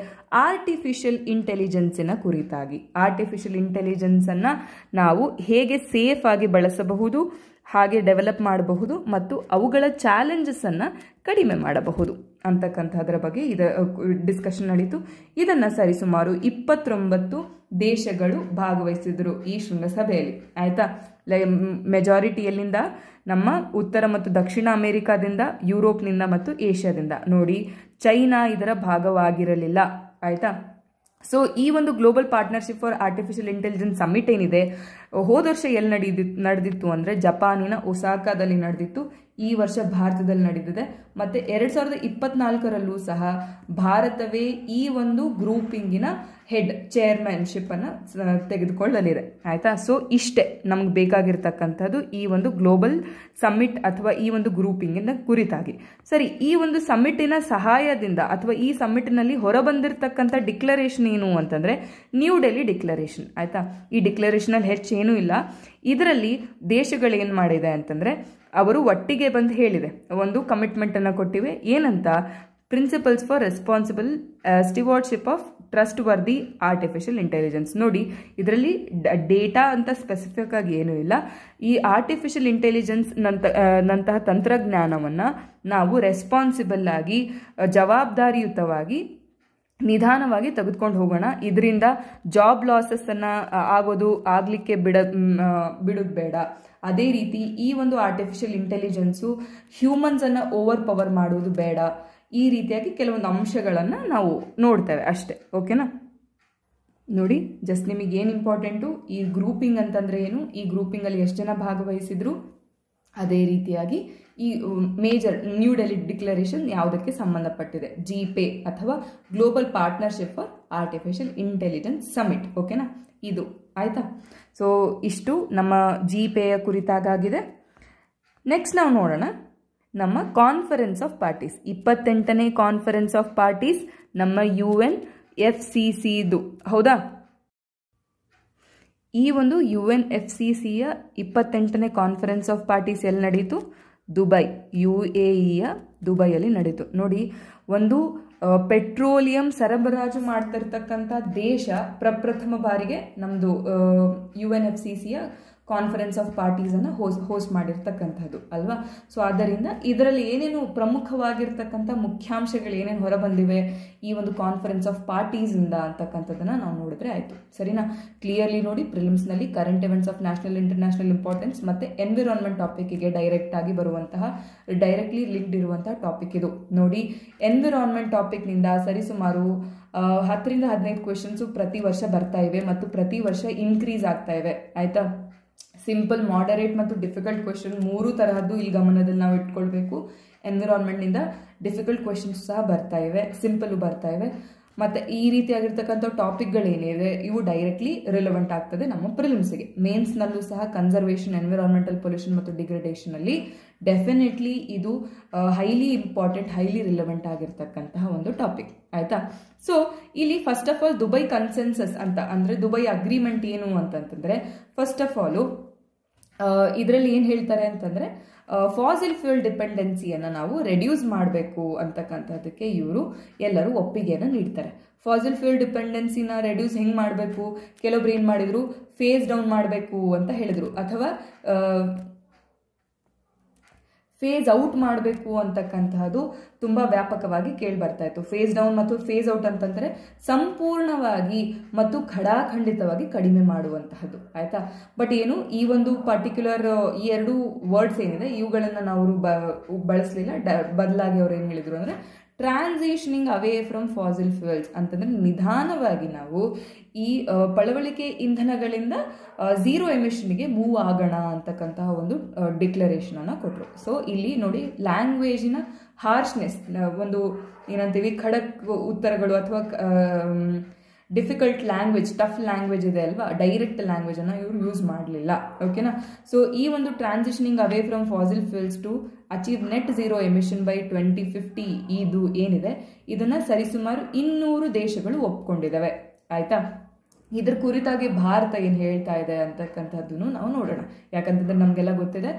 ಆರ್ಟಿಫಿಷಿಯಲ್ ಇಂಟೆಲಿಜೆನ್ಸಿನ ಕುರಿತಾಗಿ. ಆರ್ಟಿಫಿಷಿಯಲ್ ಇಂಟೆಲಿಜೆನ್ಸನ್ನು ನಾವು ಹೇಗೆ ಸೇಫ್ ಆಗಿ ಬಳಸಬಹುದು, ಹಾಗೆ ಡೆವಲಪ್ ಮಾಡಬಹುದು ಮತ್ತು ಅವುಗಳ ಚಾಲೆಂಜಸನ್ನು ಕಡಿಮೆ ಮಾಡಬಹುದು ಅಂತಕ್ಕಂಥದ್ರ ಬಗ್ಗೆ ಡಿಸ್ಕಷನ್ ನಡೀತು. ಇದನ್ನು ಸರಿಸುಮಾರು 29 ದೇಶಗಳು ಭಾಗವಹಿಸಿದ್ರು ಈ ಶೃಂಗಸಭೆಯಲ್ಲಿ. ಆಯಿತಾ? ಮೆಜಾರಿಟಿಯಲ್ಲಿಂದ ನಮ್ಮ ಉತ್ತರ ಮತ್ತು ದಕ್ಷಿಣ ಅಮೆರಿಕಾದಿಂದ, ಯುರೋಪ್ನಿಂದ ಮತ್ತು ಏಷ್ಯಾದಿಂದ. ನೋಡಿ, ಚೈನಾ ಇದರ ಭಾಗವಾಗಿರಲಿಲ್ಲ. ಆಯಿತಾ? ಸೊ ಈ ಒಂದು global partnership for artificial intelligence summit ಏನಿದೆ, ಹೋದ ವರ್ಷ ಎಲ್ಲಿ ನಡೆದಿತ್ತು ಅಂದರೆ ಜಪಾನಿನ ಒಸಾಕಾದಲ್ಲಿ ನಡೆದಿತ್ತು. ಈ ವರ್ಷ ಭಾರತದಲ್ಲಿ ನಡೆದಿದೆ. ಮತ್ತು 2024ರಲ್ಲೂ ಸಹ ಭಾರತವೇ ಈ ಒಂದು ಗ್ರೂಪಿಂಗಿನ ಚೇರ್ಮನ್ಶಿಪ್ಪನ್ನು ತೆಗೆದುಕೊಳ್ಳಲಿದೆ. ಆಯಿತಾ? ಸೊ ಇಷ್ಟೇ ನಮ್ಗೆ ಬೇಕಾಗಿರ್ತಕ್ಕಂಥದ್ದು ಈ ಒಂದು ಗ್ಲೋಬಲ್ ಸಮ್ಮಿಟ್ ಅಥವಾ ಈ ಒಂದು ಗ್ರೂಪಿಂಗಿನ ಕುರಿತಾಗಿ. ಸರಿ, ಈ ಒಂದು ಸಮ್ಮಿಟಿನ ಸಹಾಯದಿಂದ ಅಥವಾ ಈ ಸಮ್ಮಿಟ್ನಲ್ಲಿ ಹೊರಬಂದಿರತಕ್ಕಂಥ ಡಿಕ್ಲರೇಷನ್ ಏನು ಅಂತಂದರೆ ನ್ಯೂ ಡೆಲ್ಲಿ ಡಿಕ್ಲರೇಷನ್. ಆಯಿತಾ? ಈ ಡಿಕ್ಲರೇಷನಲ್ಲಿ ಏನೂ ಇಲ್ಲ. ಇದರಲ್ಲಿ ದೇಶಗಳೇನು ಮಾಡಿದೆ ಅಂತಂದರೆ ಅವರು ಒಟ್ಟಿಗೆ ಬಂದು ಹೇಳಿದೆ, ಒಂದು ಕಮಿಟ್ಮೆಂಟನ್ನು ಕೊಟ್ಟಿವೆ. ಏನಂತ? Principles for responsible stewardship of trustworthy artificial intelligence. ನೋಡಿ, ಇದರಲ್ಲಿ ಡೇಟಾ ಅಂತ ಸ್ಪೆಸಿಫಿಕ್ ಆಗಿ ಏನೂ ಇಲ್ಲ. ಈ ಆರ್ಟಿಫಿಷಿಯಲ್ ಇಂಟೆಲಿಜೆನ್ಸ್ ನಂತಹ ತಂತ್ರಜ್ಞಾನವನ್ನು ನಾವು ರೆಸ್ಪಾನ್ಸಿಬಲ್ ಆಗಿ, ಜವಾಬ್ದಾರಿಯುತವಾಗಿ, ನಿಧಾನವಾಗಿ ತೆಗೆದುಕೊಂಡು ಹೋಗೋಣ. ಇದರಿಂದ ಜಾಬ್ ಲಾಸಸ್ಸನ್ನು ಆಗಲಿಕ್ಕೆ ಬಿಡೋದು ಬೇಡ. ಅದೇ ರೀತಿ ಈ ಒಂದು ಆರ್ಟಿಫಿಷಿಯಲ್ ಇಂಟೆಲಿಜೆನ್ಸು ಹ್ಯೂಮನ್ಸನ್ನು ಓವರ್ ಪವರ್ ಮಾಡೋದು ಬೇಡ. ಈ ರೀತಿಯಾಗಿ ಕೆಲವೊಂದು ಅಂಶಗಳನ್ನು ನಾವು ನೋಡ್ತೇವೆ ಅಷ್ಟೇ. ಓಕೆನಾ? ನೋಡಿ, ಜಸ್ಟ್ ನಿಮಗೆ ಏನು ಇಂಪಾರ್ಟೆಂಟು, ಈ ಗ್ರೂಪಿಂಗ್ ಅಂತಂದರೆ ಏನು, ಈ ಗ್ರೂಪಿಂಗಲ್ಲಿ ಎಷ್ಟು ಜನ ಭಾಗವಹಿಸಿದ್ರು, ಅದೇ ರೀತಿಯಾಗಿ ಈ ಮೇಜರ್ ನ್ಯೂ ಡೆಲ್ಲಿ ಡಿಕ್ಲರೇಷನ್ ಯಾವುದಕ್ಕೆ ಸಂಬಂಧಪಟ್ಟಿದೆ, GPAI ಅಥವಾ global partnership for artificial intelligence summit. ಓಕೆನಾ? ಇದು ಆಯಿತಾ? ಸೊ ಇಷ್ಟು ನಮ್ಮ GPAI ಕುರಿತಾಗಿದೆ. ನೆಕ್ಸ್ಟ್ ನಾವು ನೋಡೋಣ ನಮ್ಮ ಕಾನ್ಫರೆನ್ಸ್ ಆಫ್ ಪಾರ್ಟೀಸ್. 28ನೇ ಕಾನ್ಫರೆನ್ಸ್ ಆಫ್ ಪಾರ್ಟೀಸ್ ನಮ್ಮ UNFCCದು. ಹೌದಾ? ಈ ಒಂದು UNFCCಯ 28ನೇ ಕಾನ್ಫರೆನ್ಸ್ ಆಫ್ ಪಾರ್ಟೀಸ್ ಎಲ್ಲಿ ನಡೀತು? ದುಬೈ, UAEಯ ದುಬೈಯಲ್ಲಿ ನಡೀತು. ನೋಡಿ, ಒಂದು ಪೆಟ್ರೋಲಿಯಂ ಸರಬರಾಜು ಮಾಡ್ತಿರ್ತಕ್ಕಂಥ ದೇಶ ಪ್ರಪ್ರಥಮ ಬಾರಿಗೆ ನಮ್ಮದು UNFCCಯ ಕಾನ್ಫರೆನ್ಸ್ ಆಫ್ ಪಾರ್ಟೀಸನ್ನು ಹೋಸ್ಟ್ ಮಾಡಿರ್ತಕ್ಕಂಥದ್ದು ಅಲ್ವಾ. ಸೊ ಆದ್ದರಿಂದ ಇದರಲ್ಲಿ ಏನೇನು ಪ್ರಮುಖವಾಗಿರ್ತಕ್ಕಂಥ ಮುಖ್ಯಾಂಶಗಳು ಏನೇನು ಹೊರಬಂದಿವೆ ಈ ಒಂದು ಕಾನ್ಫರೆನ್ಸ್ ಆಫ್ ಪಾರ್ಟೀಸಿಂದ ಅಂತಕ್ಕಂಥದ್ದನ್ನು ನಾವು ನೋಡಿದ್ರೆ ಆಯಿತು. ಸರಿನಾ? ಕ್ಲಿಯರ್ಲಿ ನೋಡಿ, ಪ್ರಿಲಿಮ್ಸ್ನಲ್ಲಿ current events of national international importance ಮತ್ತು ಎನ್ವಿರಾನ್ಮೆಂಟ್ ಟಾಪಿಕ್ಗೆ ಡೈರೆಕ್ಟಾಗಿ ಬರುವಂತಹ, ಡೈರೆಕ್ಟ್ಲಿ ಲಿಂಕ್ಡ್ ಇರುವಂತಹ ಟಾಪಿಕ್ ಇದು. ನೋಡಿ, ಎನ್ವಿರಾನ್ಮೆಂಟ್ ಟಾಪಿಕ್ನಿಂದ ಸರಿಸುಮಾರು 10ರಿಂದ 15 ಕ್ವೆಶನ್ಸು ಪ್ರತಿ ವರ್ಷ ಬರ್ತಾ ಇವೆ ಮತ್ತು ಪ್ರತಿ ವರ್ಷ ಇನ್ಕ್ರೀಸ್ ಆಗ್ತಾ ಇವೆ. ಆಯಿತಾ? ಸಿಂಪಲ್, ಮಾಡರೇಟ್ ಮತ್ತು ಡಿಫಿಕಲ್ಟ್ ಕ್ವೆಶನ್ 3 ತರಹದ್ದು ಈ ಗಮನದಲ್ಲಿ ನಾವು ಇಟ್ಕೊಳ್ಬೇಕು. ಎನ್ವಿರಾನ್ಮೆಂಟ್ನಿಂದ ಡಿಫಿಕಲ್ಟ್ ಕ್ವೆಶನ್ಸ್ ಸಹ ಬರ್ತಾ ಇವೆ, ಸಿಂಪಲ್ಲು ಬರ್ತಾ ಇವೆ. ಮತ್ತು ಈ ರೀತಿಯಾಗಿರ್ತಕ್ಕಂಥ ಟಾಪಿಕ್ಗಳೇನಿವೆ ಇವು ಡೈರೆಕ್ಟ್ಲಿ ರಿಲೆವೆಂಟ್ ಆಗ್ತದೆ ನಮ್ಮ ಪ್ರಿಲಿಮ್ಸ್ಗೆ. ಮೇನ್ಸ್ನಲ್ಲೂ ಸಹ ಕನ್ಸರ್ವೇಷನ್, ಎನ್ವಿರಾನ್ಮೆಂಟಲ್ ಪೊಲ್ಯೂಷನ್ ಮತ್ತು ಡಿಗ್ರೇಡೇಷನಲ್ಲಿ ಡೆಫಿನೆಟ್ಲಿ ಇದು ಹೈಲಿ ಇಂಪಾರ್ಟೆಂಟ್, ಹೈಲಿ ರಿಲೆವೆಂಟ್ ಆಗಿರ್ತಕ್ಕಂತಹ ಒಂದು ಟಾಪಿಕ್. ಆಯಿತಾ? ಸೊ ಇಲ್ಲಿ first of all Dubai consensus ಅಂತ ಅಂದರೆ ದುಬೈ ಅಗ್ರಿಮೆಂಟ್ ಏನು ಅಂತಂತಂದರೆ, ಫಸ್ಟ್ ಆಫ್ ಆಲು ಇದರಲ್ಲಿ ಏನು ಹೇಳ್ತಾರೆ ಅಂತಂದರೆ ಫಾಸಿಲ್ ಫ್ಯೂಯಲ್ ಡಿಪೆಂಡೆನ್ಸಿಯನ್ನು ನಾವು ರೆಡ್ಯೂಸ್ ಮಾಡಬೇಕು ಅಂತಕ್ಕಂಥದ್ದಕ್ಕೆ ಇವರು ಎಲ್ಲರೂ ಒಪ್ಪಿಗೆಯನ್ನು ನೀಡ್ತಾರೆ. ಫಾಸಿಲ್ ಫ್ಯೂಯಲ್ ಡಿಪೆಂಡೆನ್ಸಿನ ರೆಡ್ಯೂಸ್ ಹೆಂಗೆ ಮಾಡಬೇಕು? ಕೆಲವೊಬ್ರು ಏನು ಮಾಡಿದರು, ಫೇಸ್ ಡೌನ್ ಮಾಡಬೇಕು ಅಂತ ಹೇಳಿದರು, ಅಥವಾ ಫೇಸ್ ಔಟ್ ಮಾಡಬೇಕು ಅಂತಕ್ಕಂತಹದ್ದು ತುಂಬ ವ್ಯಾಪಕವಾಗಿ ಕೇಳಿ ಬರ್ತಾ ಇತ್ತು. ಫೇಸ್ ಡೌನ್ ಮತ್ತು ಫೇಸ್ ಔಟ್ ಅಂತಂದರೆ ಸಂಪೂರ್ಣವಾಗಿ ಮತ್ತು ಖಡಾಖಂಡಿತವಾಗಿ ಕಡಿಮೆ ಮಾಡುವಂತಹದ್ದು. ಆಯಿತಾ? ಬಟ್ ಏನು, ಈ ಒಂದು ಪರ್ಟಿಕ್ಯುಲರ್ ಈ 2 ವರ್ಡ್ಸ್ ಏನಿದೆ ಇವುಗಳನ್ನು ನಾವು ಬಳಸಲಿಲ್ಲ. ಬದಲಾಗಿ ಅವ್ರು ಏನು ಹೇಳಿದರು ಅಂದರೆ transitioning away from fossil fuels ಅಂತಂದರೆ ನಿಧಾನವಾಗಿ ನಾವು ಈ ಪಳವಳಿಕೆ ಇಂಧನಗಳಿಂದ 0 ಎಮಿಷನ್ಗೆ ಮೂವ್ ಆಗೋಣ ಅಂತಕ್ಕಂತಹ ಒಂದು ಡಿಕ್ಲರೇಷನನ್ನು ಕೊಟ್ಟರು. ಸೊ ಇಲ್ಲಿ ನೋಡಿ, ಲ್ಯಾಂಗ್ವೇಜಿನ ಹಾರ್ಶ್ನೆಸ್, ಒಂದು ಏನಂತೀವಿ ಖಡಕ್ ಉತ್ತರಗಳು ಅಥವಾ ಡಿಫಿಕಲ್ಟ್ ಲ್ಯಾಂಗ್ವೇಜ್, ಟಫ್ ಲ್ಯಾಂಗ್ವೇಜ್ ಇದೆ ಅಲ್ವಾ, ಡೈರೆಕ್ಟ್ ಲ್ಯಾಂಗ್ವೇಜನ್ನು ಇವರು ಯೂಸ್ ಮಾಡಲಿಲ್ಲ. ಓಕೆನಾ? ಸೊ ಈ ಒಂದು transitioning away from fossil fuels to achieve net 0 emission by 2050 ಇದು ಏನಿದೆ ಇದನ್ನು ಸರಿಸುಮಾರು 200 ದೇಶಗಳು ಒಪ್ಕೊಂಡಿದ್ದಾವೆ. ಆಯಿತಾ? ಇದ್ರ ಕುರಿತಾಗಿ ಭಾರತ ಏನು ಹೇಳ್ತಾ ಇದೆ ಅಂತಕ್ಕಂಥದ್ದನ್ನು ನಾವು ನೋಡೋಣ. ಯಾಕಂತಂದ್ರೆ ನಮಗೆಲ್ಲ ಗೊತ್ತಿದೆ,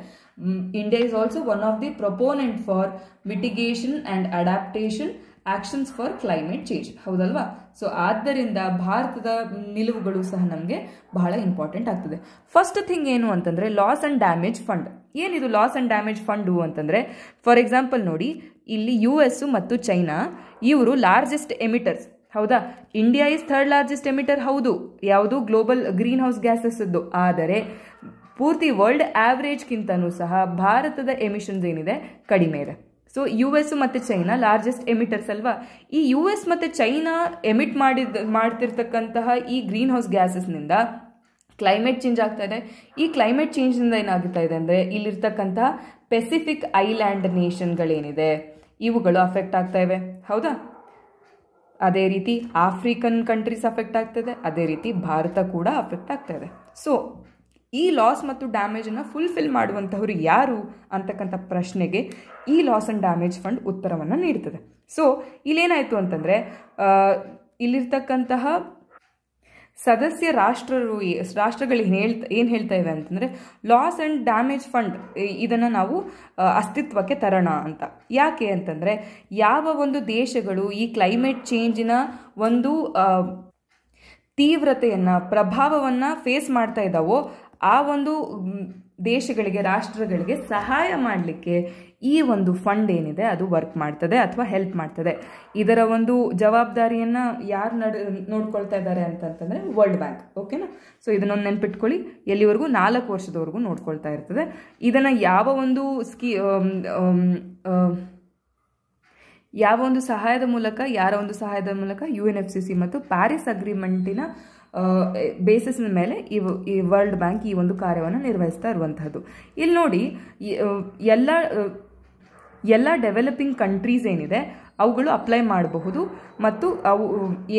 India is also one of the proponent for mitigation and adaptation actions for climate change. ಹೌದಲ್ವಾ? ಸೊ ಆದ್ದರಿಂದ ಭಾರತದ ನಿಲುವುಗಳು ಸಹ ನಮಗೆ ಬಹಳ ಇಂಪಾರ್ಟೆಂಟ್ ಆಗ್ತದೆ. ಫಸ್ಟ್ ಥಿಂಗ್ ಏನು ಅಂತಂದರೆ ಲಾಸ್ ಆ್ಯಂಡ್ ಡ್ಯಾಮೇಜ್ ಫಂಡ್. ಏನಿದು ಲಾಸ್ ಆ್ಯಂಡ್ ಡ್ಯಾಮೇಜ್ ಫಂಡು ಅಂತಂದರೆ, ಫಾರ್ ಎಕ್ಸಾಂಪಲ್ ನೋಡಿ, ಇಲ್ಲಿ US ಮತ್ತು ಚೈನಾ ಇವರು ಲಾರ್ಜೆಸ್ಟ್ ಎಮಿಟರ್ಸ್. ಹೌದಾ? India is 3rd largest emitter. ಹೌದು, ಯಾವುದು ಗ್ಲೋಬಲ್ ಗ್ರೀನ್ ಹೌಸ್ ಗ್ಯಾಸಸ್ದು. ಆದರೆ ಪೂರ್ತಿ ವರ್ಲ್ಡ್ ಆವ್ರೇಜ್ಗಿಂತನೂ ಸಹ ಭಾರತದ ಎಮಿಷನ್ಸ್ ಏನಿದೆ ಕಡಿಮೆ ಇದೆ. ಸೊ US ಮತ್ತು ಚೈನಾ ಲಾರ್ಜೆಸ್ಟ್ ಎಮಿಟರ್ಸ್ ಅಲ್ವಾ. ಈ US ಮತ್ತು ಚೈನಾ ಎಮಿಟ್ ಮಾಡ್ತಿರ್ತಕ್ಕಂತಹ ಈ ಗ್ರೀನ್ ಹೌಸ್ ಗ್ಯಾಸಸ್ನಿಂದ ಕ್ಲೈಮೇಟ್ ಚೇಂಜ್ ಆಗ್ತಾ ಇದೆ. ಈ ಕ್ಲೈಮೇಟ್ ಚೇಂಜ್ನಿಂದ ಏನಾಗ್ತಾ ಇದೆ ಅಂದರೆ ಇಲ್ಲಿರ್ತಕ್ಕಂತಹ ಪೆಸಿಫಿಕ್ ಐಲ್ಯಾಂಡ್ ನೇಷನ್ಗಳೇನಿದೆ ಇವುಗಳು ಅಫೆಕ್ಟ್ ಆಗ್ತಾ ಇವೆ. ಹೌದಾ? ಅದೇ ರೀತಿ ಆಫ್ರಿಕನ್ ಕಂಟ್ರೀಸ್ ಅಫೆಕ್ಟ್ ಆಗ್ತದೆ, ಅದೇ ರೀತಿ ಭಾರತ ಕೂಡ ಅಫೆಕ್ಟ್ ಆಗ್ತಾ ಇದೆ. ಸೊ ಈ ಲಾಸ್ ಮತ್ತು ಡ್ಯಾಮೇಜನ್ನು ಫುಲ್ಫಿಲ್ ಮಾಡುವಂಥವ್ರು ಯಾರು ಅಂತಕ್ಕಂಥ ಪ್ರಶ್ನೆಗೆ ಈ ಲಾಸ್ ಆ್ಯಂಡ್ ಡ್ಯಾಮೇಜ್ ಫಂಡ್ ಉತ್ತರವನ್ನು ನೀಡ್ತದೆ. ಸೊ ಇಲ್ಲೇನಾಯಿತು ಅಂತಂದರೆ ಇಲ್ಲಿರ್ತಕ್ಕಂತಹ ಸದಸ್ಯ ರಾಷ್ಟ್ರಗಳು ಏನು ಹೇಳ್ತಾ ಇವೆ ಅಂತಂದರೆ ಲಾಸ್ ಆ್ಯಂಡ್ ಡ್ಯಾಮೇಜ್ ಫಂಡ್ ಇದನ್ನು ನಾವು ಅಸ್ತಿತ್ವಕ್ಕೆ ತರೋಣ ಅಂತ. ಯಾಕೆ ಅಂತಂದರೆ ಯಾವ ಒಂದು ದೇಶಗಳು ಈ ಕ್ಲೈಮೇಟ್ ಚೇಂಜಿನ ಒಂದು ತೀವ್ರತೆಯನ್ನು ಪ್ರಭಾವವನ್ನು ಫೇಸ್ ಮಾಡ್ತಾ ಇದ್ದಾವೋ ಆ ಒಂದು ದೇಶಗಳಿಗೆ ರಾಷ್ಟ್ರಗಳಿಗೆ ಸಹಾಯ ಮಾಡಲಿಕ್ಕೆ ಈ ಒಂದು ಫಂಡ್ ಏನಿದೆ ಅದು ವರ್ಕ್ ಮಾಡ್ತದೆ ಅಥವಾ ಹೆಲ್ಪ್ ಮಾಡ್ತದೆ. ಇದರ ಒಂದು ಜವಾಬ್ದಾರಿಯನ್ನು ಯಾರು ನೋಡ್ಕೊಳ್ತಾ ಇದ್ದಾರೆ ಅಂತಂತಂದರೆ ವರ್ಲ್ಡ್ ಬ್ಯಾಂಕ್. ಓಕೆನಾ? ಸೊ ಇದನ್ನೊಂದು ನೆನ್ಪಿಟ್ಕೊಳ್ಳಿ, ಎಲ್ಲಿವರೆಗೂ 4 ವರ್ಷದವರೆಗೂ ನೋಡ್ಕೊಳ್ತಾ ಇರ್ತದೆ. ಇದನ್ನು ಯಾವ ಒಂದು ಸಹಾಯದ ಮೂಲಕ UNFCCC ಮತ್ತು ಪ್ಯಾರಿಸ್ ಅಗ್ರಿಮೆಂಟಿನ ಬೇಸಿಸ್ನ ಮೇಲೆ ಈ ವರ್ಲ್ಡ್ ಬ್ಯಾಂಕ್ ಈ ಒಂದು ಕಾರ್ಯವನ್ನು ನಿರ್ವಹಿಸ್ತಾ ಇರುವಂತಹದ್ದು. ಇಲ್ಲಿ ನೋಡಿ, ಎಲ್ಲ ಡೆವಲಪಿಂಗ್ ಕಂಟ್ರೀಸ್ ಏನಿದೆ ಅವುಗಳು ಅಪ್ಲೈ ಮಾಡಬಹುದು. ಮತ್ತು ಅವು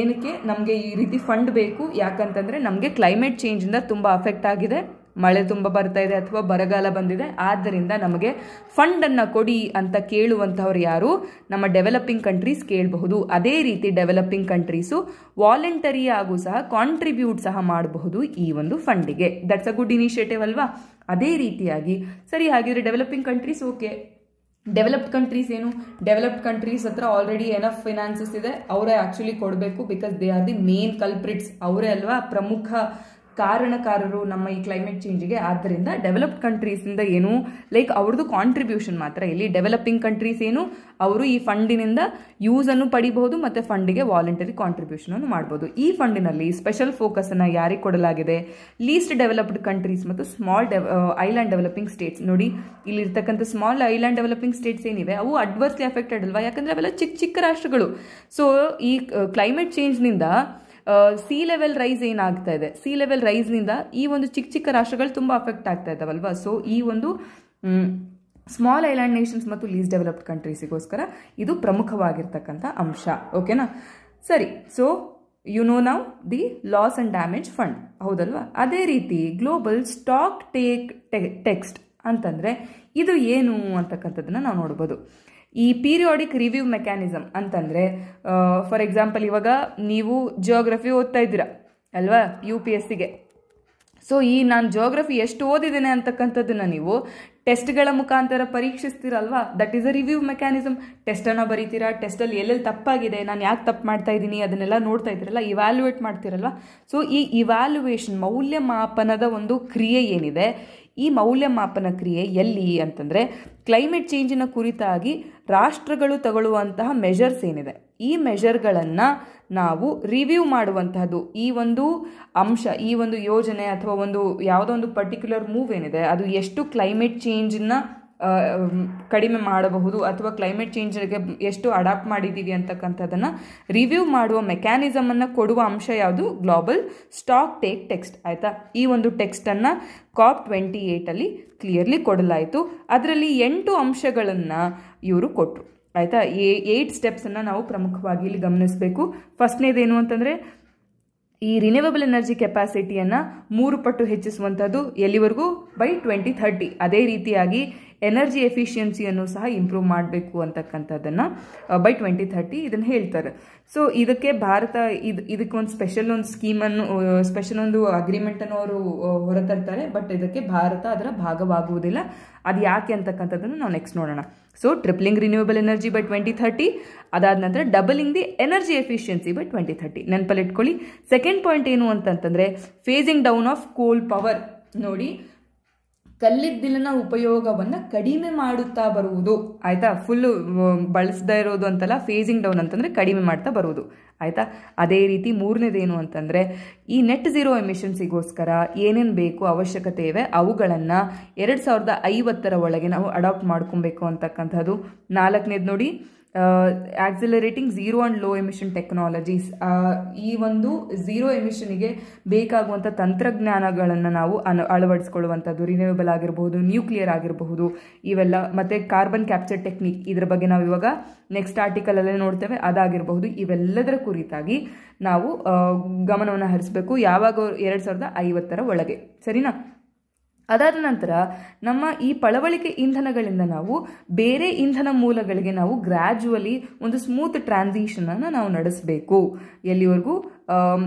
ಏನಕ್ಕೆ ನಮಗೆ ಈ ರೀತಿ ಫಂಡ್ ಬೇಕು, ಯಾಕಂತಂದರೆ ನಮಗೆ ಕ್ಲೈಮೇಟ್ ಚೇಂಜಿಂದ ತುಂಬ ಅಫೆಕ್ಟ್ ಆಗಿದೆ, ಮಳೆ ತುಂಬ ಬರ್ತಾ ಇದೆ ಅಥವಾ ಬರಗಾಲ ಬಂದಿದೆ, ಆದ್ದರಿಂದ ನಮಗೆ ಫಂಡನ್ನು ಕೊಡಿ ಅಂತ ಕೇಳುವಂಥವ್ರು ಯಾರು? ನಮ್ಮ ಡೆವಲಪಿಂಗ್ ಕಂಟ್ರೀಸ್ ಕೇಳಬಹುದು. ಅದೇ ರೀತಿ ಡೆವಲಪಿಂಗ್ ಕಂಟ್ರೀಸು ವಾಲಂಟರಿ ಆಗು ಸಹ ಕಾಂಟ್ರಿಬ್ಯೂಟ್ ಸಹ ಮಾಡಬಹುದು ಈ ಒಂದು ಫಂಡಿಗೆ. ದಟ್ಸ್ ಅ ಗುಡ್ ಇನಿಷಿಯೇಟಿವ್ ಅಲ್ವಾ? ಅದೇ ರೀತಿಯಾಗಿ ಸರಿ, ಹಾಗಿದ್ರೆ developing countries okay. Developed countries ಏನು? ಡೆವಲಪ್ಡ್ ಕಂಟ್ರೀಸ್ ಹತ್ರ ಆಲ್ರೆಡಿ ಎನಫ್ ಫೈನಾನ್ಸಸ್ ಇದೆ, ಅವರೇ ಆಕ್ಚುಲಿ ಕೊಡಬೇಕು. Because they are the main culprits, ಅವರೇ ಅಲ್ವಾ ಪ್ರಮುಖ ಕಾರಣಕಾರರು ನಮ್ಮ ಈ ಕ್ಲೈಮೇಟ್ ಚೇಂಜಿಗೆ. ಆದ್ದರಿಂದ ಡೆವಲಪ್ಡ್ ಕಂಟ್ರೀಸಿಂದ ಏನು ಲೈಕ್ ಅವ್ರದ್ದು ಕಾಂಟ್ರಿಬ್ಯೂಷನ್ ಮಾತ್ರ. ಇಲ್ಲಿ ಡೆವಲಪಿಂಗ್ ಕಂಟ್ರೀಸ್ ಏನು, ಅವರು ಈ ಫಂಡಿನಿಂದ ಯೂಸನ್ನು ಪಡಿಬಹುದು ಮತ್ತು ಫಂಡಿಗೆ ವಾಲಂಟರಿ ಕಾಂಟ್ರಿಬ್ಯೂಷನನ್ನು ಮಾಡ್ಬೋದು. ಈ ಫಂಡಿನಲ್ಲಿ ಸ್ಪೆಷಲ್ ಫೋಕಸನ್ನು ಯಾರಿಗೆ ಕೊಡಲಾಗಿದೆ? ಲೀಸ್ಟ್ ಡೆವಲಪ್ಡ್ ಕಂಟ್ರೀಸ್ ಮತ್ತು ಸ್ಮಾಲ್ ಐಲ್ಯಾಂಡ್ ಡೆವಲಪಿಂಗ್ ಸ್ಟೇಟ್ಸ್. ನೋಡಿ, ಇಲ್ಲಿರ್ತಕ್ಕಂಥ ಸ್ಮಾಲ್ ಐಲ್ಯಾಂಡ್ ಡೆವಲಪಿಂಗ್ ಸ್ಟೇಟ್ಸ್ ಏನಿವೆ ಅವು ಅಡ್ವರ್ಸ್ಲಿ ಅಫೆಕ್ಟೆಡ್ ಅಲ್ವಾ? ಯಾಕಂದರೆ ಅವೆಲ್ಲ ಚಿಕ್ಕ ಚಿಕ್ಕ ರಾಷ್ಟ್ರಗಳು. ಸೊ ಈ ಕ್ಲೈಮೇಟ್ ಚೇಂಜ್ನಿಂದ ಸಿ ಲೆವೆಲ್ ರೈಸ್ ಏನಾಗ್ತಾ ಇದೆ, ಸಿ ಲೆವೆಲ್ ರೈಸ್ನಿಂದ ಈ ಒಂದು ಚಿಕ್ಕ ಚಿಕ್ಕ ರಾಷ್ಟ್ರಗಳು ತುಂಬ ಅಫೆಕ್ಟ್ ಆಗ್ತಾ ಇದ್ದಾವಲ್ವಾ? ಸೊ ಈ ಒಂದು ಸ್ಮಾಲ್ ಐಲ್ಯಾಂಡ್ ನೇಷನ್ಸ್ ಮತ್ತು ಲೀಸ್ಟ್ ಡೆವಲಪ್ಡ್ ಕಂಟ್ರೀಸಿಗೋಸ್ಕರ ಇದು ಪ್ರಮುಖವಾಗಿರ್ತಕ್ಕಂಥ ಅಂಶ. ಓಕೆನಾ? ಸರಿ, so now the laws and damage fund, ಹೌದಲ್ವಾ? ಅದೇ ರೀತಿ ಗ್ಲೋಬಲ್ ಸ್ಟಾಕ್ ಟೆಕ್ಸ್ಟ್ ಅಂತಂದರೆ ಇದು ಏನು ಅಂತಕ್ಕಂಥದ್ದನ್ನು ನಾವು ನೋಡ್ಬೋದು. ಈ ಪೀರಿಯಾಡಿಕ್ ರಿವ್ಯೂ ಮೆಕ್ಯಾನಿಸಮ್ ಅಂತಂದರೆ ಫಾರ್ ಎಕ್ಸಾಂಪಲ್ ಇವಾಗ ನೀವು ಜಿಯೋಗ್ರಫಿ ಓದ್ತಾ ಇದ್ದೀರಾ ಅಲ್ವಾ UPSCಗೆ. ಸೊ ನಾನು ಜಿಯೋಗ್ರಫಿ ಎಷ್ಟು ಓದಿದ್ದೇನೆ ಅಂತಕ್ಕಂಥದ್ದನ್ನು ನೀವು ಟೆಸ್ಟ್ಗಳ ಮುಖಾಂತರ ಪರೀಕ್ಷಿಸ್ತೀರಲ್ವಾ? That is a review mechanism. ಟೆಸ್ಟನ್ನು ಬರೀತೀರಾ, ಟೆಸ್ಟಲ್ಲಿ ಎಲ್ಲೆಲ್ಲಿ ತಪ್ಪಾಗಿದೆ, ನಾನು ಯಾಕೆ ತಪ್ಪು ಮಾಡ್ತಾ ಇದ್ದೀನಿ ಅದನ್ನೆಲ್ಲ ನೋಡ್ತಾ ಇದ್ದೀರಲ್ಲ, ಇವ್ಯಾಲ್ಯೂಯೇಟ್ ಮಾಡ್ತೀರಲ್ವಾ? ಸೊ ಈ ಇವ್ಯಾಲ್ಯೂಯೇಷನ್ ಮೌಲ್ಯಮಾಪನದ ಒಂದು ಕ್ರಿಯೆ ಏನಿದೆ, ಈ ಮೌಲ್ಯಮಾಪನ ಕ್ರಿಯೆ ಎಲ್ಲಿ ಅಂತಂದರೆ ಕ್ಲೈಮೇಟ್ ಚೇಂಜಿನ ಕುರಿತಾಗಿ ರಾಷ್ಟ್ರಗಳು ತಗೊಳ್ಳುವಂತಹ ಮೆಷರ್ಸ್ ಏನಿದೆ, ಈ ಮೆಷರ್ಗಳನ್ನು ನಾವು ರಿವ್ಯೂ ಮಾಡುವಂತಹದ್ದು. ಈ ಒಂದು ಅಂಶ, ಈ ಒಂದು ಯೋಜನೆ ಅಥವಾ ಒಂದು ಯಾವುದೋ ಒಂದು ಪರ್ಟಿಕ್ಯುಲರ್ ಮೂವ್ ಏನಿದೆ ಅದು ಎಷ್ಟು ಕ್ಲೈಮೇಟ್ ಚೇಂಜನ್ನು ಕಡಿಮೆ ಮಾಡಬಹುದು ಅಥವಾ ಕ್ಲೈಮೇಟ್ ಚೇಂಜ್ಗೆ ಎಷ್ಟು ಅಡಾಪ್ಟ್ ಮಾಡಿದ್ದೀವಿ ಅಂತಕ್ಕಂಥದ್ದನ್ನು ರಿವ್ಯೂ ಮಾಡುವ ಮೆಕ್ಯಾನಿಸಮನ್ನು ಕೊಡುವ ಅಂಶ ಯಾವುದು? Global stock text. ಆಯಿತಾ? ಈ ಒಂದು ಟೆಕ್ಸ್ಟನ್ನು COP28 ಕ್ಲಿಯರ್ಲಿ ಕೊಡಲಾಯಿತು. ಅದರಲ್ಲಿ 8 ಅಂಶಗಳನ್ನು ಇವರು ಕೊಟ್ಟರು. ಆಯಿತಾ? 8 ಸ್ಟೆಪ್ಸನ್ನು ನಾವು ಪ್ರಮುಖವಾಗಿ ಇಲ್ಲಿ ಗಮನಿಸಬೇಕು. ಫಸ್ಟ್ನೇದೇನು ಅಂತಂದರೆ ಈ ರಿನ್ಯೂವಬಲ್ ಎನರ್ಜಿ ಕೆಪಾಸಿಟಿಯನ್ನು 3 ಪಟ್ಟು ಹೆಚ್ಚಿಸುವಂಥದ್ದು. ಎಲ್ಲಿವರೆಗೂ? ಬೈ 2030. ಅದೇ ರೀತಿಯಾಗಿ ಎನರ್ಜಿ ಎಫಿಷಿಯನ್ಸಿಯನ್ನು ಸಹ ಇಂಪ್ರೂವ್ ಮಾಡಬೇಕು ಅಂತಕ್ಕಂಥದ್ದನ್ನು ಬೈ 2030 ಇದನ್ನು ಹೇಳ್ತಾರೆ. ಸೊ ಇದಕ್ಕೆ ಭಾರತ ಇದಕ್ಕೊಂದು ಸ್ಪೆಷಲ್ ಒಂದು ಅಗ್ರಿಮೆಂಟನ್ನು ಅವರು ಹೊರತರ್ತಾರೆ. ಬಟ್ ಇದಕ್ಕೆ ಭಾರತ ಅದರ ಭಾಗವಾಗುವುದಿಲ್ಲ. ಅದು ಯಾಕೆ ಅಂತಕ್ಕಂಥದ್ದನ್ನು ನಾವು ನೆಕ್ಸ್ಟ್ ನೋಡೋಣ. ಸೊ ಟ್ರಿಪ್ಲಿಂಗ್ ರಿನ್ಯೂವಬಲ್ ಎನರ್ಜಿ ಬೈ 2030, ಅದಾದ ನಂತರ doubling the energy efficiency by 2030. ನೆನಪಲ್ಲಿ ಇಟ್ಕೊಳ್ಳಿ. ಸೆಕೆಂಡ್ ಪಾಯಿಂಟ್ ಏನು ಅಂತಂತಂದರೆ ಫೇಸಿಂಗ್ ಡೌನ್ ಆಫ್ ಕೋಲ್ ಪವರ್. ನೋಡಿ, ಕಲ್ಲಿದ್ದಿಲಿನ ಉಪಯೋಗವನ್ನು ಕಡಿಮೆ ಮಾಡುತ್ತಾ ಬರುವುದು. ಆಯಿತಾ? ಫುಲ್ಲು ಬಳಸದೇ ಇರೋದು ಅಂತಲ್ಲ, ಫೇಸಿಂಗ್ ಡೌನ್ ಅಂತಂದರೆ ಕಡಿಮೆ ಮಾಡ್ತಾ ಬರುವುದು. ಆಯಿತಾ? ಅದೇ ರೀತಿ ಮೂರನೇದೇನು ಅಂತಂದರೆ ಈ ನೆಟ್ ಝೀರೋ ಎಮಿಷನ್ಸಿಗೋಸ್ಕರ ಏನೇನು ಬೇಕು, ಅವಶ್ಯಕತೆ ಇವೆ, ಅವುಗಳನ್ನು 2050 ಒಳಗೆ ನಾವು ಅಡಾಪ್ಟ್ ಮಾಡ್ಕೊಬೇಕು ಅಂತಕ್ಕಂಥದ್ದು. ನಾಲ್ಕನೇದು ನೋಡಿ, accelerating zero and low emission technologies. ಈ ಒಂದು ಝೀರೋ ಎಮಿಷನ್ಗೆ ಬೇಕಾಗುವಂಥ ತಂತ್ರಜ್ಞಾನಗಳನ್ನು ನಾವು ಅಳವಡಿಸ್ಕೊಳ್ಳುವಂಥದ್ದು. ರಿನ್ಯೂವಬಲ್ ಆಗಿರಬಹುದು, ನ್ಯೂಕ್ಲಿಯರ್ ಆಗಿರಬಹುದು, ಇವೆಲ್ಲ. ಮತ್ತು ಕಾರ್ಬನ್ ಕ್ಯಾಪ್ಚರ್ ಟೆಕ್ನಿಕ್, ಇದರ ಬಗ್ಗೆ ನಾವು ಇವಾಗ ನೆಕ್ಸ್ಟ್ ಆರ್ಟಿಕಲಲ್ಲೇ ನೋಡ್ತೇವೆ, ಅದಾಗಿರಬಹುದು. ಇವೆಲ್ಲದರ ಕುರಿತಾಗಿ ನಾವು ಗಮನವನ್ನು ಹರಿಸಬೇಕು. ಯಾವಾಗ? 2050 ಒಳಗೆ. ಸರಿನಾ? ಅದಾದ ನಂತರ ನಮ್ಮ ಈ ಪಳವಳಿಕೆ ಇಂಧನಗಳಿಂದ ನಾವು ಬೇರೆ ಇಂಧನ ಮೂಲಗಳಿಗೆ ನಾವು ಗ್ರ್ಯಾಜುವಲಿ ಒಂದು ಸ್ಮೂತ್ ಟ್ರಾನ್ಸಿಷನನ್ನು ನಾವು ನಡೆಸಬೇಕು. ಎಲ್ಲಿವರೆಗೂ?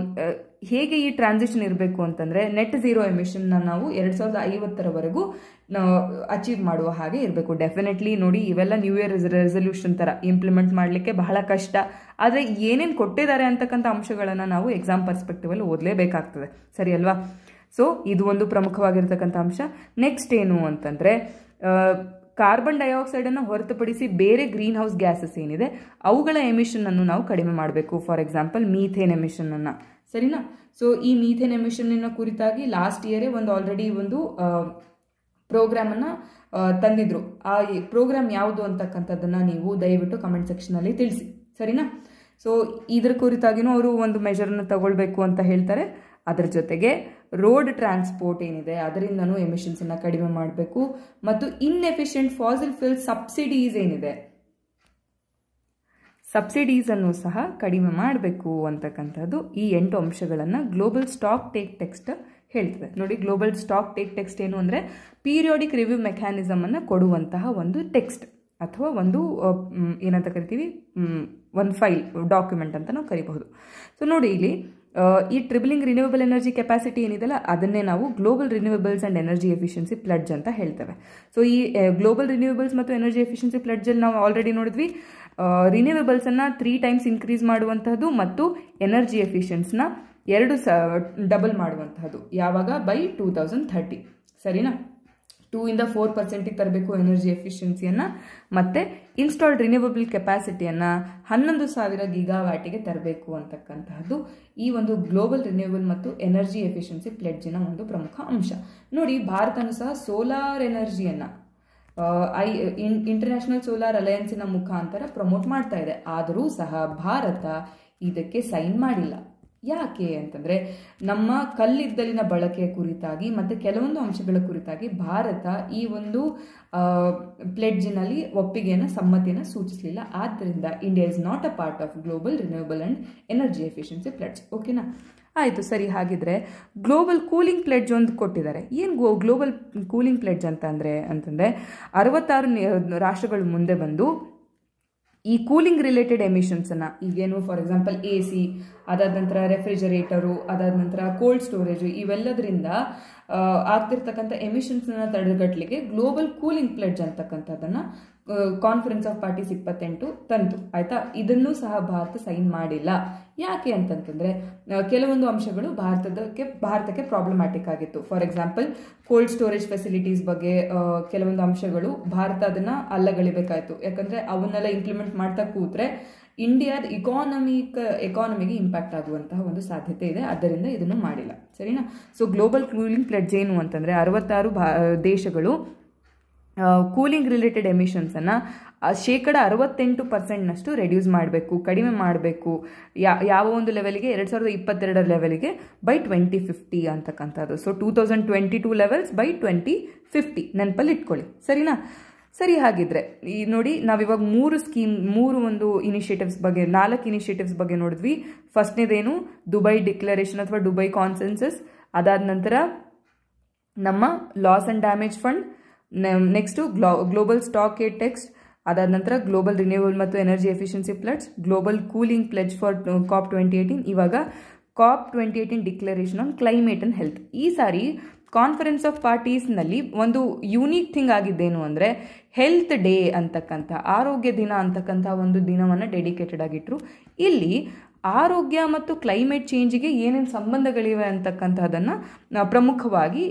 ಹೇಗೆ ಈ ಟ್ರಾನ್ಸಿಷನ್ ಇರಬೇಕು ಅಂತಂದರೆ ನೆಟ್ ಝೀರೋ ಎಮಿಷನ್ನ ನಾವು 2050ರವರೆಗೂ ಅಚೀವ್ ಮಾಡುವ ಹಾಗೆ ಇರಬೇಕು. ಡೆಫಿನೆಟ್ಲಿ ನೋಡಿ, ಇವೆಲ್ಲ ನ್ಯೂ ಇಯರ್ ರೆಸಲ್ಯೂಷನ್ ಥರ ಇಂಪ್ಲಿಮೆಂಟ್ ಮಾಡಲಿಕ್ಕೆ ಬಹಳ ಕಷ್ಟ. ಆದರೆ ಏನೇನು ಕೊಟ್ಟಿದ್ದಾರೆ ಅಂತಕ್ಕಂಥ ಅಂಶಗಳನ್ನು ನಾವು ಎಕ್ಸಾಮ್ ಪರ್ಸ್ಪೆಕ್ಟಿವಲ್ಲಿ ಓದಲೇಬೇಕಾಗ್ತದೆ, ಸರಿ ಅಲ್ವಾ? ಸೊ ಇದು ಒಂದು ಪ್ರಮುಖವಾಗಿರ್ತಕ್ಕಂಥ ಅಂಶ. ನೆಕ್ಸ್ಟ್ ಏನು ಅಂತಂದರೆ, ಕಾರ್ಬನ್ ಡೈಆಕ್ಸೈಡನ್ನು ಹೊರತುಪಡಿಸಿ ಬೇರೆ ಗ್ರೀನ್ ಹೌಸ್ ಗ್ಯಾಸಸ್ ಏನಿದೆ ಅವುಗಳ ಎಮಿಷನನ್ನು ನಾವು ಕಡಿಮೆ ಮಾಡಬೇಕು. ಫಾರ್ ಎಕ್ಸಾಂಪಲ್ ಮೀಥೇನ್ ಎಮಿಷನನ್ನು, ಸರಿನಾ? ಸೊ ಈ ಮೀಥೇನ್ ಎಮಿಷನ್ನ ಕುರಿತಾಗಿ ಲಾಸ್ಟ್ ಇಯರೇ ಆಲ್ರೆಡಿ ಒಂದು ಪ್ರೋಗ್ರಾಮನ್ನು ತಂದಿದ್ರು. ಆ ಪ್ರೋಗ್ರಾಮ್ ಯಾವುದು ಅಂತಕ್ಕಂಥದ್ದನ್ನು ನೀವು ದಯವಿಟ್ಟು ಕಮೆಂಟ್ ಸೆಕ್ಷನಲ್ಲಿ ತಿಳಿಸಿ, ಸರಿನಾ? ಸೊ ಇದ್ರ ಕುರಿತಾಗಿನೂ ಅವರು ಒಂದು ಮೆಜರ್ನ ತಗೊಳ್ಬೇಕು ಅಂತ ಹೇಳ್ತಾರೆ. ಅದರ ಜೊತೆಗೆ ರೋಡ್ ಟ್ರಾನ್ಸ್ಪೋರ್ಟ್ ಏನಿದೆ ಅದರಿಂದನೂ ಎಮಿಷನ್ಸನ್ನು ಕಡಿಮೆ ಮಾಡಬೇಕು. ಮತ್ತು ಇನ್ಎಫಿಷಿಯಂಟ್ ಫಾಸಿಲ್ ಫ್ಯೂಲ್ ಸಬ್ಸಿಡೀಸ್ ಏನಿದೆ, ಸಬ್ಸಿಡೀಸನ್ನು ಸಹ ಕಡಿಮೆ ಮಾಡಬೇಕು ಅಂತಕ್ಕಂಥದ್ದು ಈ 8 ಅಂಶಗಳನ್ನು ಗ್ಲೋಬಲ್ ಸ್ಟಾಕ್ ಟೇಕ್ ಟೆಕ್ಸ್ಟ್ ಹೇಳ್ತದೆ. ನೋಡಿ, ಗ್ಲೋಬಲ್ ಸ್ಟಾಕ್ ಟೇಕ್ ಟೆಕ್ಸ್ಟ್ ಏನು ಅಂದರೆ ಪೀರಿಯಾಡಿಕ್ ರಿವ್ಯೂ ಮೆಕ್ಯಾನಿಸಮನ್ನು ಕೊಡುವಂತಹ ಒಂದು ಟೆಕ್ಸ್ಟ್ ಅಥವಾ ಒಂದು ಏನಂತ ಕರಿತೀವಿ, ಒಂದು ಫೈಲ್, ಡಾಕ್ಯುಮೆಂಟ್ ಅಂತ ನಾವು ಕರಿಬಹುದು. ಸೊ ನೋಡಿ, ಇಲ್ಲಿ ಈ ಟ್ರಿಬಲಿಂಗ್ ರಿನ್ಯೂವಬಲ್ ಎನರ್ಜಿ ಕೆಪಾಸಿಟಿ ಏನಿದೆಲ್ಲ ಅದನ್ನೇ ನಾವು global ರಿನ್ಯೂವಬಲ್ಸ್ and energy efficiency pledge ಅಂತ ಹೇಳ್ತೇವೆ. ಸೊ ಈ ಗ್ಲೋಬಲ್ ರಿನ್ಯೂವಬಲ್ಸ್ ಮತ್ತು ಎನರ್ಜಿ ಎಫಿಷಿಯನ್ಸಿ ಪ್ಲಡ್ಜಲ್ಲಿ ನಾವು ಆಲ್ರೆಡಿ ನೋಡಿದ್ವಿ, ರಿನ್ಯೂವಬಲ್ಸನ್ನು 3 times ಇನ್ಕ್ರೀಸ್ ಮಾಡುವಂತಹದ್ದು ಮತ್ತು ಎನರ್ಜಿ ಎಫಿಷಿಯನ್ಸ್ನ 2 ಡಬಲ್ ಮಾಡುವಂತಹದ್ದು. ಯಾವಾಗ? ಬೈ 2030, ಸರಿನಾ? 2ಇಂದ 4% ತರಬೇಕು ಎನರ್ಜಿ ಎಫಿಷಿಯನ್ಸಿಯನ್ನು, ಮತ್ತು ಇನ್ಸ್ಟಾಲ್ಡ್ ರಿನ್ಯೂವಬಲ್ ಕೆಪಾಸಿಟಿಯನ್ನು 11,000 ಗಿಗಾವ್ಯಾಟಿಗೆ ತರಬೇಕು ಅಂತಕ್ಕಂತಹದ್ದು ಈ ಒಂದು ಗ್ಲೋಬಲ್ ರಿನ್ಯೂವಬಲ್ ಮತ್ತು ಎನರ್ಜಿ ಎಫಿಷಿಯನ್ಸಿ ಪ್ಲೆಡ್ಜಿನ ಒಂದು ಪ್ರಮುಖ ಅಂಶ. ನೋಡಿ, ಭಾರತನೂ ಸಹ ಸೋಲಾರ್ ಎನರ್ಜಿಯನ್ನು ಇಂಟರ್ನ್ಯಾಷನಲ್ ಸೋಲಾರ್ ಅಲಯನ್ಸಿನ ಮುಖಾಂತರ ಪ್ರಮೋಟ್ ಮಾಡ್ತಾ ಇದೆ. ಆದರೂ ಸಹ ಭಾರತ ಇದಕ್ಕೆ ಸೈನ್ ಮಾಡಿಲ್ಲ. ಯಾಕೆ ಅಂತಂದರೆ, ನಮ್ಮ ಕಲ್ಲಿದ್ದಲಿನ ಬಳಕೆಯ ಕುರಿತಾಗಿ ಮತ್ತು ಕೆಲವೊಂದು ಅಂಶಗಳ ಕುರಿತಾಗಿ ಭಾರತ ಈ ಒಂದು ಪ್ಲೆಡ್ಜಿನಲ್ಲಿ ಒಪ್ಪಿಗೆಯನ್ನು, ಸಮ್ಮತಿಯನ್ನು ಸೂಚಿಸಲಿಲ್ಲ. ಆದ್ದರಿಂದ India is not a part of global renewable and energy efficiency pledge. ಓಕೆನಾ? ಆಯಿತು, ಸರಿ. ಹಾಗಿದ್ರೆ ಗ್ಲೋಬಲ್ ಕೂಲಿಂಗ್ ಪ್ಲೆಡ್ಜ್ ಒಂದು ಕೊಟ್ಟಿದ್ದಾರೆ. ಏನು ಗ್ಲೋಬಲ್ ಕೂಲಿಂಗ್ ಪ್ಲೆಡ್ಜ್ ಅಂತಂದರೆ 66 ರಾಷ್ಟ್ರಗಳು ಮುಂದೆ ಬಂದು ಈ ಕೂಲಿಂಗ್ ರಿಲೇಟೆಡ್ ಎಮಿಷನ್ಸನ್ನು, ಈಗೇನು ಫಾರ್ ಎಕ್ಸಾಂಪಲ್ AC, ಅದಾದ ನಂತರ ರೆಫ್ರಿಜರೇಟರು, ಅದಾದ ನಂತರ ಕೋಲ್ಡ್ ಸ್ಟೋರೇಜು, ಇವೆಲ್ಲದರಿಂದ ಆಗ್ತಿರ್ತಕ್ಕಂಥ ಎಮಿಷನ್ಸ್ನ ತಡೆಗಟ್ಟಲಿಕ್ಕೆ ಗ್ಲೋಬಲ್ ಕೂಲಿಂಗ್ ಪ್ಲೆಡ್ಜ್ ಅಂತಕ್ಕಂಥದ್ದನ್ನು ಕಾನ್ಫರೆನ್ಸ್ ಆಫ್ ಪಾರ್ಟೀಸ್ 28 ತಂತು, ಆಯಿತಾ? ಇದನ್ನೂ ಸಹ ಭಾರತ ಸೈನ್ ಮಾಡಿಲ್ಲ. ಯಾಕೆ ಅಂತಂತಂದರೆ ಕೆಲವೊಂದು ಅಂಶಗಳು ಭಾರತಕ್ಕೆ ಪ್ರಾಬ್ಲಮ್ಯಾಟಿಕ್ ಆಗಿತ್ತು. For example cold storage facilities ಬಗ್ಗೆ ಕೆಲವೊಂದು ಅಂಶಗಳು ಭಾರತ ಅದನ್ನು ಅಲ್ಲಗಳಿಬೇಕಾಯಿತು. ಯಾಕಂದರೆ ಅವನ್ನೆಲ್ಲ ಇಂಪ್ಲಿಮೆಂಟ್ ಮಾಡ್ತಾ ಕೂತ್ರೆ ಇಂಡಿಯಾದ ಎಕಾನಮಿಗೆ ಇಂಪ್ಯಾಕ್ಟ್ ಆಗುವಂತಹ ಒಂದು ಸಾಧ್ಯತೆ ಇದೆ. ಆದ್ದರಿಂದ ಇದನ್ನು ಮಾಡಿಲ್ಲ, ಸರಿನಾ? ಸೊ ಗ್ಲೋಬಲ್ ಕೂಲಿಂಗ್ ಪ್ಲೆಡ್ಜ್ ಏನು ಅಂತಂದರೆ 66 ದೇಶಗಳು ಕೂಲಿಂಗ್ ರಿಲೇಟೆಡ್ ಎಮಿಷನ್ಸನ್ನು 68% ರೆಡ್ಯೂಸ್ ಮಾಡಬೇಕು, ಕಡಿಮೆ ಮಾಡಬೇಕು. ಯಾವ ಒಂದು ಲೆವೆಲ್ಗೆ? 2022 ಲೆವೆಲ್ಗೆ ಬೈ 2050 ಅಂತಕ್ಕಂಥದ್ದು. ಸೊ 2022 ಲೆವೆಲ್ಸ್ ಬೈ 2050 ನೆನಪಲ್ಲಿ ಇಟ್ಕೊಳ್ಳಿ, ಸರಿನಾ? ಸರಿ, ಹಾಗಿದ್ರೆ ಈ ನೋಡಿ, ನಾವಿವಾಗ 3 ಒಂದು ಇನಿಷಿಯೇಟಿವ್ಸ್ ಬಗ್ಗೆ, 4 ಇನಿಷಿಯೇಟಿವ್ಸ್ ಬಗ್ಗೆ ನೋಡಿದ್ವಿ. ಫಸ್ಟ್ನೇದೇನು? ದುಬೈ ಡಿಕ್ಲರೇಷನ್ ಅಥವಾ ದುಬೈ ಕಾನ್ಸೆನ್ಸಸ್. ಅದಾದ ನಂತರ ನಮ್ಮ loss and damage fund. Next global stock aid text. ಅದಾದ ನಂತರ ಗ್ಲೋಬಲ್ ರಿನ್ಯೂವಬಲ್ ಮತ್ತು energy efficiency pledge, global cooling pledge for COP 2018. ಇವಾಗ COP 2018 declaration on climate and health. ಈ ಸಾರಿ ಕಾನ್ಫರೆನ್ಸ್ ಆಫ್ ಪಾರ್ಟೀಸ್ನಲ್ಲಿ ಒಂದು ಯೂನಿಕ್ ಥಿಂಗ್ ಆಗಿದ್ದೇನು ಅಂದರೆ ಹೆಲ್ತ್ ಡೇ ಅಂತಕ್ಕಂಥ, ಆರೋಗ್ಯ ದಿನ ಅಂತಕ್ಕಂಥ ಒಂದು ದಿನವನ್ನು ಡೆಡಿಕೇಟೆಡ್ ಆಗಿಟ್ಟರು. ಇಲ್ಲಿ ಆರೋಗ್ಯ ಮತ್ತು ಕ್ಲೈಮೇಟ್ ಚೇಂಜಿಗೆ ಏನೇನು ಸಂಬಂಧಗಳಿವೆ ಅಂತಕ್ಕಂಥದ್ದನ್ನು ಪ್ರಮುಖವಾಗಿ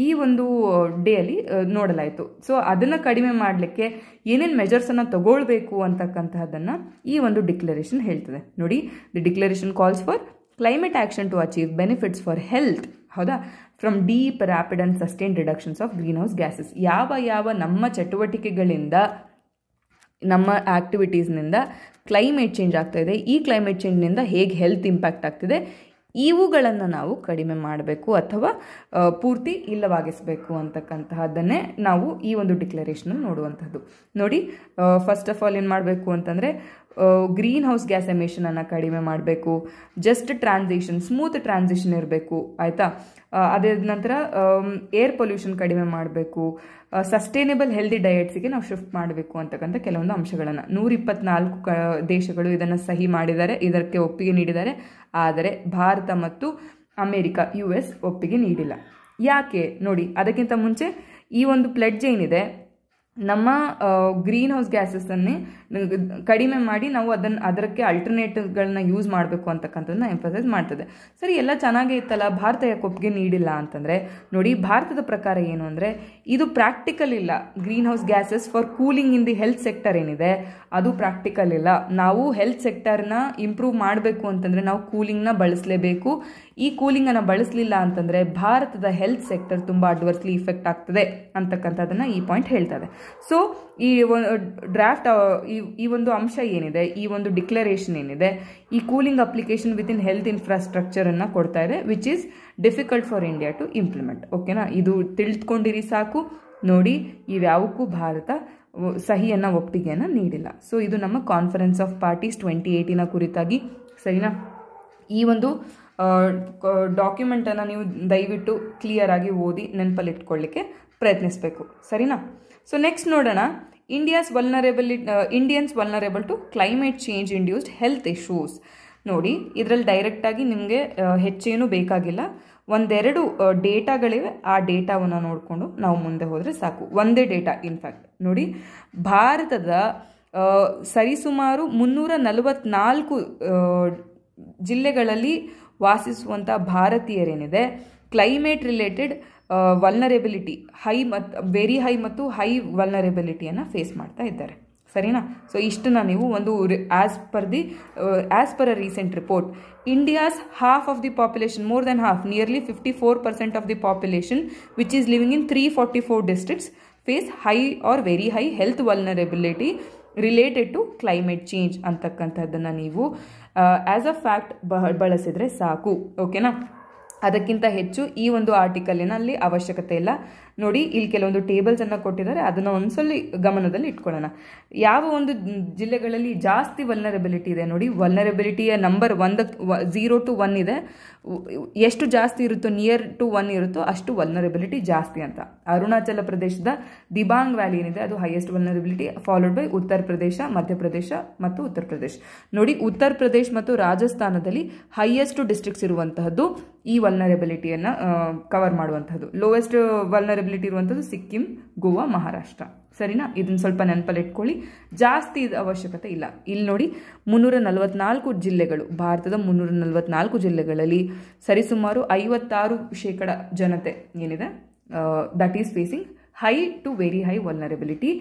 ಈ ಒಂದು ಡೇಯಲ್ಲಿ ನೋಡಲಾಯಿತು. ಸೊ ಅದನ್ನು ಕಡಿಮೆ ಮಾಡಲಿಕ್ಕೆ ಏನೇನು ಮೆಜರ್ಸನ್ನು ತಗೊಳ್ಬೇಕು ಅಂತಕ್ಕಂತಹದ್ದನ್ನು ಈ ಒಂದು ಡಿಕ್ಲರೇಷನ್ ಹೇಳ್ತದೆ. ನೋಡಿ, the declaration calls for climate action to achieve benefits for health, ಹೌದಾ, from deep rapid and sustain reductions of greenhouse gases. ಯಾವ ನಮ್ಮ ಚಟುವಟಿಕೆಗಳಿಂದ, ನಮ್ಮ ಆ್ಯಕ್ಟಿವಿಟೀಸ್ನಿಂದ ಕ್ಲೈಮೇಟ್ ಚೇಂಜ್ ಆಗ್ತಾ ಇದೆ, ಈ ಕ್ಲೈಮೇಟ್ ಚೇಂಜ್ನಿಂದ ಹೇಗೆ ಹೆಲ್ತ್ ಇಂಪ್ಯಾಕ್ಟ್ ಆಗ್ತಿದೆ, ಇವುಗಳನ್ನು ನಾವು ಕಡಿಮೆ ಮಾಡಬೇಕು ಅಥವಾ ಪೂರ್ತಿ ಇಲ್ಲವಾಗಿಸಬೇಕು ಅಂತಕ್ಕಂತಹದ್ದನ್ನೇ ನಾವು ಈ ಒಂದು ಡಿಕ್ಲರೇಷನಲ್ಲಿ ನೋಡುವಂಥದ್ದು. ನೋಡಿ, ಫಸ್ಟ್ ಆಫ್ ಆಲ್ ಏನು ಮಾಡಬೇಕು ಅಂತಂದರೆ ಗ್ರೀನ್ ಹೌಸ್ ಗ್ಯಾಸ್ ಎಮಿಷನನ್ನು ಕಡಿಮೆ ಮಾಡಬೇಕು, ಜಸ್ಟ್ ಟ್ರಾನ್ಸಿಷನ್, ಸ್ಮೂತ್ ಟ್ರಾನ್ಸಿಷನ್ ಇರಬೇಕು, ಆಯಿತಾ. ಅದೇ ನಂತರ ಏರ್ ಪೊಲ್ಯೂಷನ್ ಕಡಿಮೆ ಮಾಡಬೇಕು, ಸಸ್ಟೈನೇಬಲ್ ಹೆಲ್ದಿ ಡಯಟ್ಸಿಗೆ ನಾವು ಶಿಫ್ಟ್ ಮಾಡಬೇಕು ಅಂತಕ್ಕಂಥ ಕೆಲವೊಂದು ಅಂಶಗಳನ್ನು 124 ದೇಶಗಳು ಇದನ್ನು ಸಹಿ ಮಾಡಿದ್ದಾರೆ, ಇದಕ್ಕೆ ಒಪ್ಪಿಗೆ ನೀಡಿದ್ದಾರೆ. ಆದರೆ ಭಾರತ ಮತ್ತು ಅಮೇರಿಕಾ US ಒಪ್ಪಿಗೆ ನೀಡಿಲ್ಲ. ಯಾಕೆ ನೋಡಿ, ಅದಕ್ಕಿಂತ ಮುಂಚೆ ಈ ಒಂದು ಪ್ಲೆಡ್ಜ್ ಏನಿದೆ, ನಮ್ಮ ಗ್ರೀನ್ ಹೌಸ್ ಗ್ಯಾಸಸ್ಸನ್ನೇ ಕಡಿಮೆ ಮಾಡಿ ನಾವು ಅದಕ್ಕೆ ಅಲ್ಟರ್ನೇಟಿವ್ಗಳನ್ನ ಯೂಸ್ ಮಾಡಬೇಕು ಅಂತಕ್ಕಂಥದ್ದನ್ನ ಎಂಫಸೈಸ್ ಮಾಡ್ತದೆ. ಸರಿ, ಎಲ್ಲ ಚೆನ್ನಾಗೇ ಇತ್ತಲ್ಲ, ಭಾರತ ಯಾಕೆ ಒಪ್ಪಿಗೆ ನೀಡಿಲ್ಲ ಅಂತಂದರೆ ನೋಡಿ, ಭಾರತದ ಪ್ರಕಾರ ಏನು ಅಂದರೆ ಇದು ಪ್ರಾಕ್ಟಿಕಲ್ ಇಲ್ಲ. Green house gases for cooling in the health sector ಏನಿದೆ ಅದು ಪ್ರಾಕ್ಟಿಕಲ್ ಇಲ್ಲ. ನಾವು ಹೆಲ್ತ್ ಸೆಕ್ಟರ್ನ ಇಂಪ್ರೂವ್ ಮಾಡಬೇಕು ಅಂತಂದರೆ ನಾವು ಕೂಲಿಂಗ್ನ ಬಳಸಲೇಬೇಕು. ಈ ಕೂಲಿಂಗನ್ನು ಬಳಸಲಿಲ್ಲ ಅಂತಂದರೆ ಭಾರತದ ಹೆಲ್ತ್ ಸೆಕ್ಟರ್ ತುಂಬ ಅಡ್ವರ್ಸ್ಲಿ ಇಫೆಕ್ಟ್ ಆಗ್ತದೆ ಅಂತಕ್ಕಂಥದ್ದನ್ನು ಈ ಪಾಯಿಂಟ್ ಹೇಳ್ತದೆ. ಸೊ ಈ ಡ್ರಾಫ್ಟ್ ಈ ಒಂದು ಅಂಶ ಏನಿದೆ, ಈ ಒಂದು ಡಿಕ್ಲರೇಷನ್ ಏನಿದೆ, ಈ cooling application within health ಇನ್ಫ್ರಾಸ್ಟ್ರಕ್ಚರನ್ನು ಕೊಡ್ತಾ ಇದೆ, which is difficult for India to implement. ಓಕೆನಾ, ಇದು ತಿಳಿದುಕೊಂಡಿರಿ ಸಾಕು. ನೋಡಿ, ಇವ್ಯಾವಕ್ಕೂ ಭಾರತ ಸಹಿಯನ್ನು ಒಪ್ಪಿಗೆಯನ್ನು ನೀಡಿಲ್ಲ. ಸೊ ಇದು ನಮ್ಮ ಕಾನ್ಫರೆನ್ಸ್ ಆಫ್ ಪಾರ್ಟೀಸ್ 2018 ಕುರಿತಾಗಿ. ಸರಿನಾ, ಈ ಒಂದು ಡಾಕ್ಯುಮೆಂಟನ್ನು ನೀವು ದಯವಿಟ್ಟು ಕ್ಲಿಯರ್ ಆಗಿ ಓದಿ ನೆನಪಲ್ಲಿಟ್ಕೊಳ್ಳಿಕ್ಕೆ ಪ್ರಯತ್ನಿಸಬೇಕು. ಸರಿನಾ. ಸೊ ನೆಕ್ಸ್ಟ್ ನೋಡೋಣ, Indians vulnerable to climate change induced health issues. ನೋಡಿ, ಇದರಲ್ಲಿ ಡೈರೆಕ್ಟಾಗಿ ನಿಮಗೆ ಹೆಚ್ಚೇನು ಬೇಕಾಗಿಲ್ಲ, ಒಂದೆರಡು ಡೇಟಾಗಳಿವೆ, ಆ ಡೇಟಾವನ್ನು ನೋಡಿಕೊಂಡು ನಾವು ಮುಂದೆ ಹೋದರೆ ಸಾಕು. ಒಂದೇ ಡೇಟಾ ಇನ್ಫ್ಯಾಕ್ಟ್ ನೋಡಿ, ಭಾರತದ ಸರಿಸುಮಾರು 344 ಜಿಲ್ಲೆಗಳಲ್ಲಿ ವಾಸಿಸುವಂಥ ಭಾರತೀಯರೇನಿದೆ climate related vulnerability very high ಮತ್ತು ಹೈ ವಲ್ನರೇಬಿಲಿಟಿಯನ್ನು ಫೇಸ್ ಮಾಡ್ತಾ ಇದ್ದಾರೆ. ಸರಿನಾ. ಸೊ ಇಷ್ಟನ್ನ ನೀವು ಒಂದು as per a recent report, India's half of the population, more than half, nearly 54% of the population which is living in 344 districts face high or very high health vulnerability related to climate change ಅಂತಕ್ಕಂಥದ್ದನ್ನು ನೀವು as a fact ಬಳಸಿದರೆ ಸಾಕು. ಓಕೆನಾ. ಅದಕ್ಕಿಂತ ಹೆಚ್ಚು ಈ ಒಂದು ಆರ್ಟಿಕಲಿನಲ್ಲಿ ಅವಶ್ಯಕತೆ ಇಲ್ಲ. ನೋಡಿ, ಇಲ್ಲಿ ಕೆಲವೊಂದು ಟೇಬಲ್ಸನ್ನು ಕೊಟ್ಟಿದ್ದಾರೆ, ಅದನ್ನು ಒಂದ್ಸಲ ಗಮನದಲ್ಲಿ ಇಟ್ಕೊಳ್ಳೋಣ. ಯಾವ ಒಂದು ಜಿಲ್ಲೆಗಳಲ್ಲಿ ಜಾಸ್ತಿ ವಲ್ನರಬಿಲಿಟಿ ಇದೆ ನೋಡಿ, ವಲ್ನರಬಿಲಿಟಿಯ ನಂಬರ್ 0 to 1 ಇದೆ. ಎಷ್ಟು ಜಾಸ್ತಿ ಇರುತ್ತೋ, ನಿಯರ್ ಟು 1 ಇರುತ್ತೋ ಅಷ್ಟು ವಲ್ನರಬಿಲಿಟಿ ಜಾಸ್ತಿ ಅಂತ. ಅರುಣಾಚಲ ಪ್ರದೇಶದ ದಿಬಾಂಗ್ ವ್ಯಾಲಿ ಏನಿದೆ ಅದು highest vulnerability, followed by Uttar Pradesh, Madhya Pradesh ಮತ್ತು ಉತ್ತರ ಪ್ರದೇಶ. ನೋಡಿ, ಉತ್ತರ ಪ್ರದೇಶ ಮತ್ತು ರಾಜಸ್ಥಾನದಲ್ಲಿ ಹೈಯೆಸ್ಟ್ ಡಿಸ್ಟ್ರಿಕ್ಟ್ಸ್ ಇರುವಂತಹದ್ದು ಈ ವಲ್ನರಬಿಲಿಟಿಯನ್ನು ಕವರ್ ಮಾಡುವಂತಹದ್ದು. ಲೋವೆಸ್ಟ್ ವಲ್ನರಬಿಲಿಟಿ ಇರುವಂಥದ್ದು ಸಿಕ್ಕಿಂ, ಗೋವಾ, ಮಹಾರಾಷ್ಟ್ರ. ಸರಿನಾ. ಇದನ್ನು ಸ್ವಲ್ಪ ನೆನಪಲ್ಲಿ ಇಟ್ಕೊಳ್ಳಿ, ಜಾಸ್ತಿ ಅವಶ್ಯಕತೆ ಇಲ್ಲ. ಇಲ್ಲಿ ನೋಡಿ, 344 ಜಿಲ್ಲೆಗಳು, ಭಾರತದ 344 ಜಿಲ್ಲೆಗಳಲ್ಲಿ ಸರಿಸುಮಾರು 56% ಜನತೆ ಏನಿದೆ that is facing high to very high vulnerability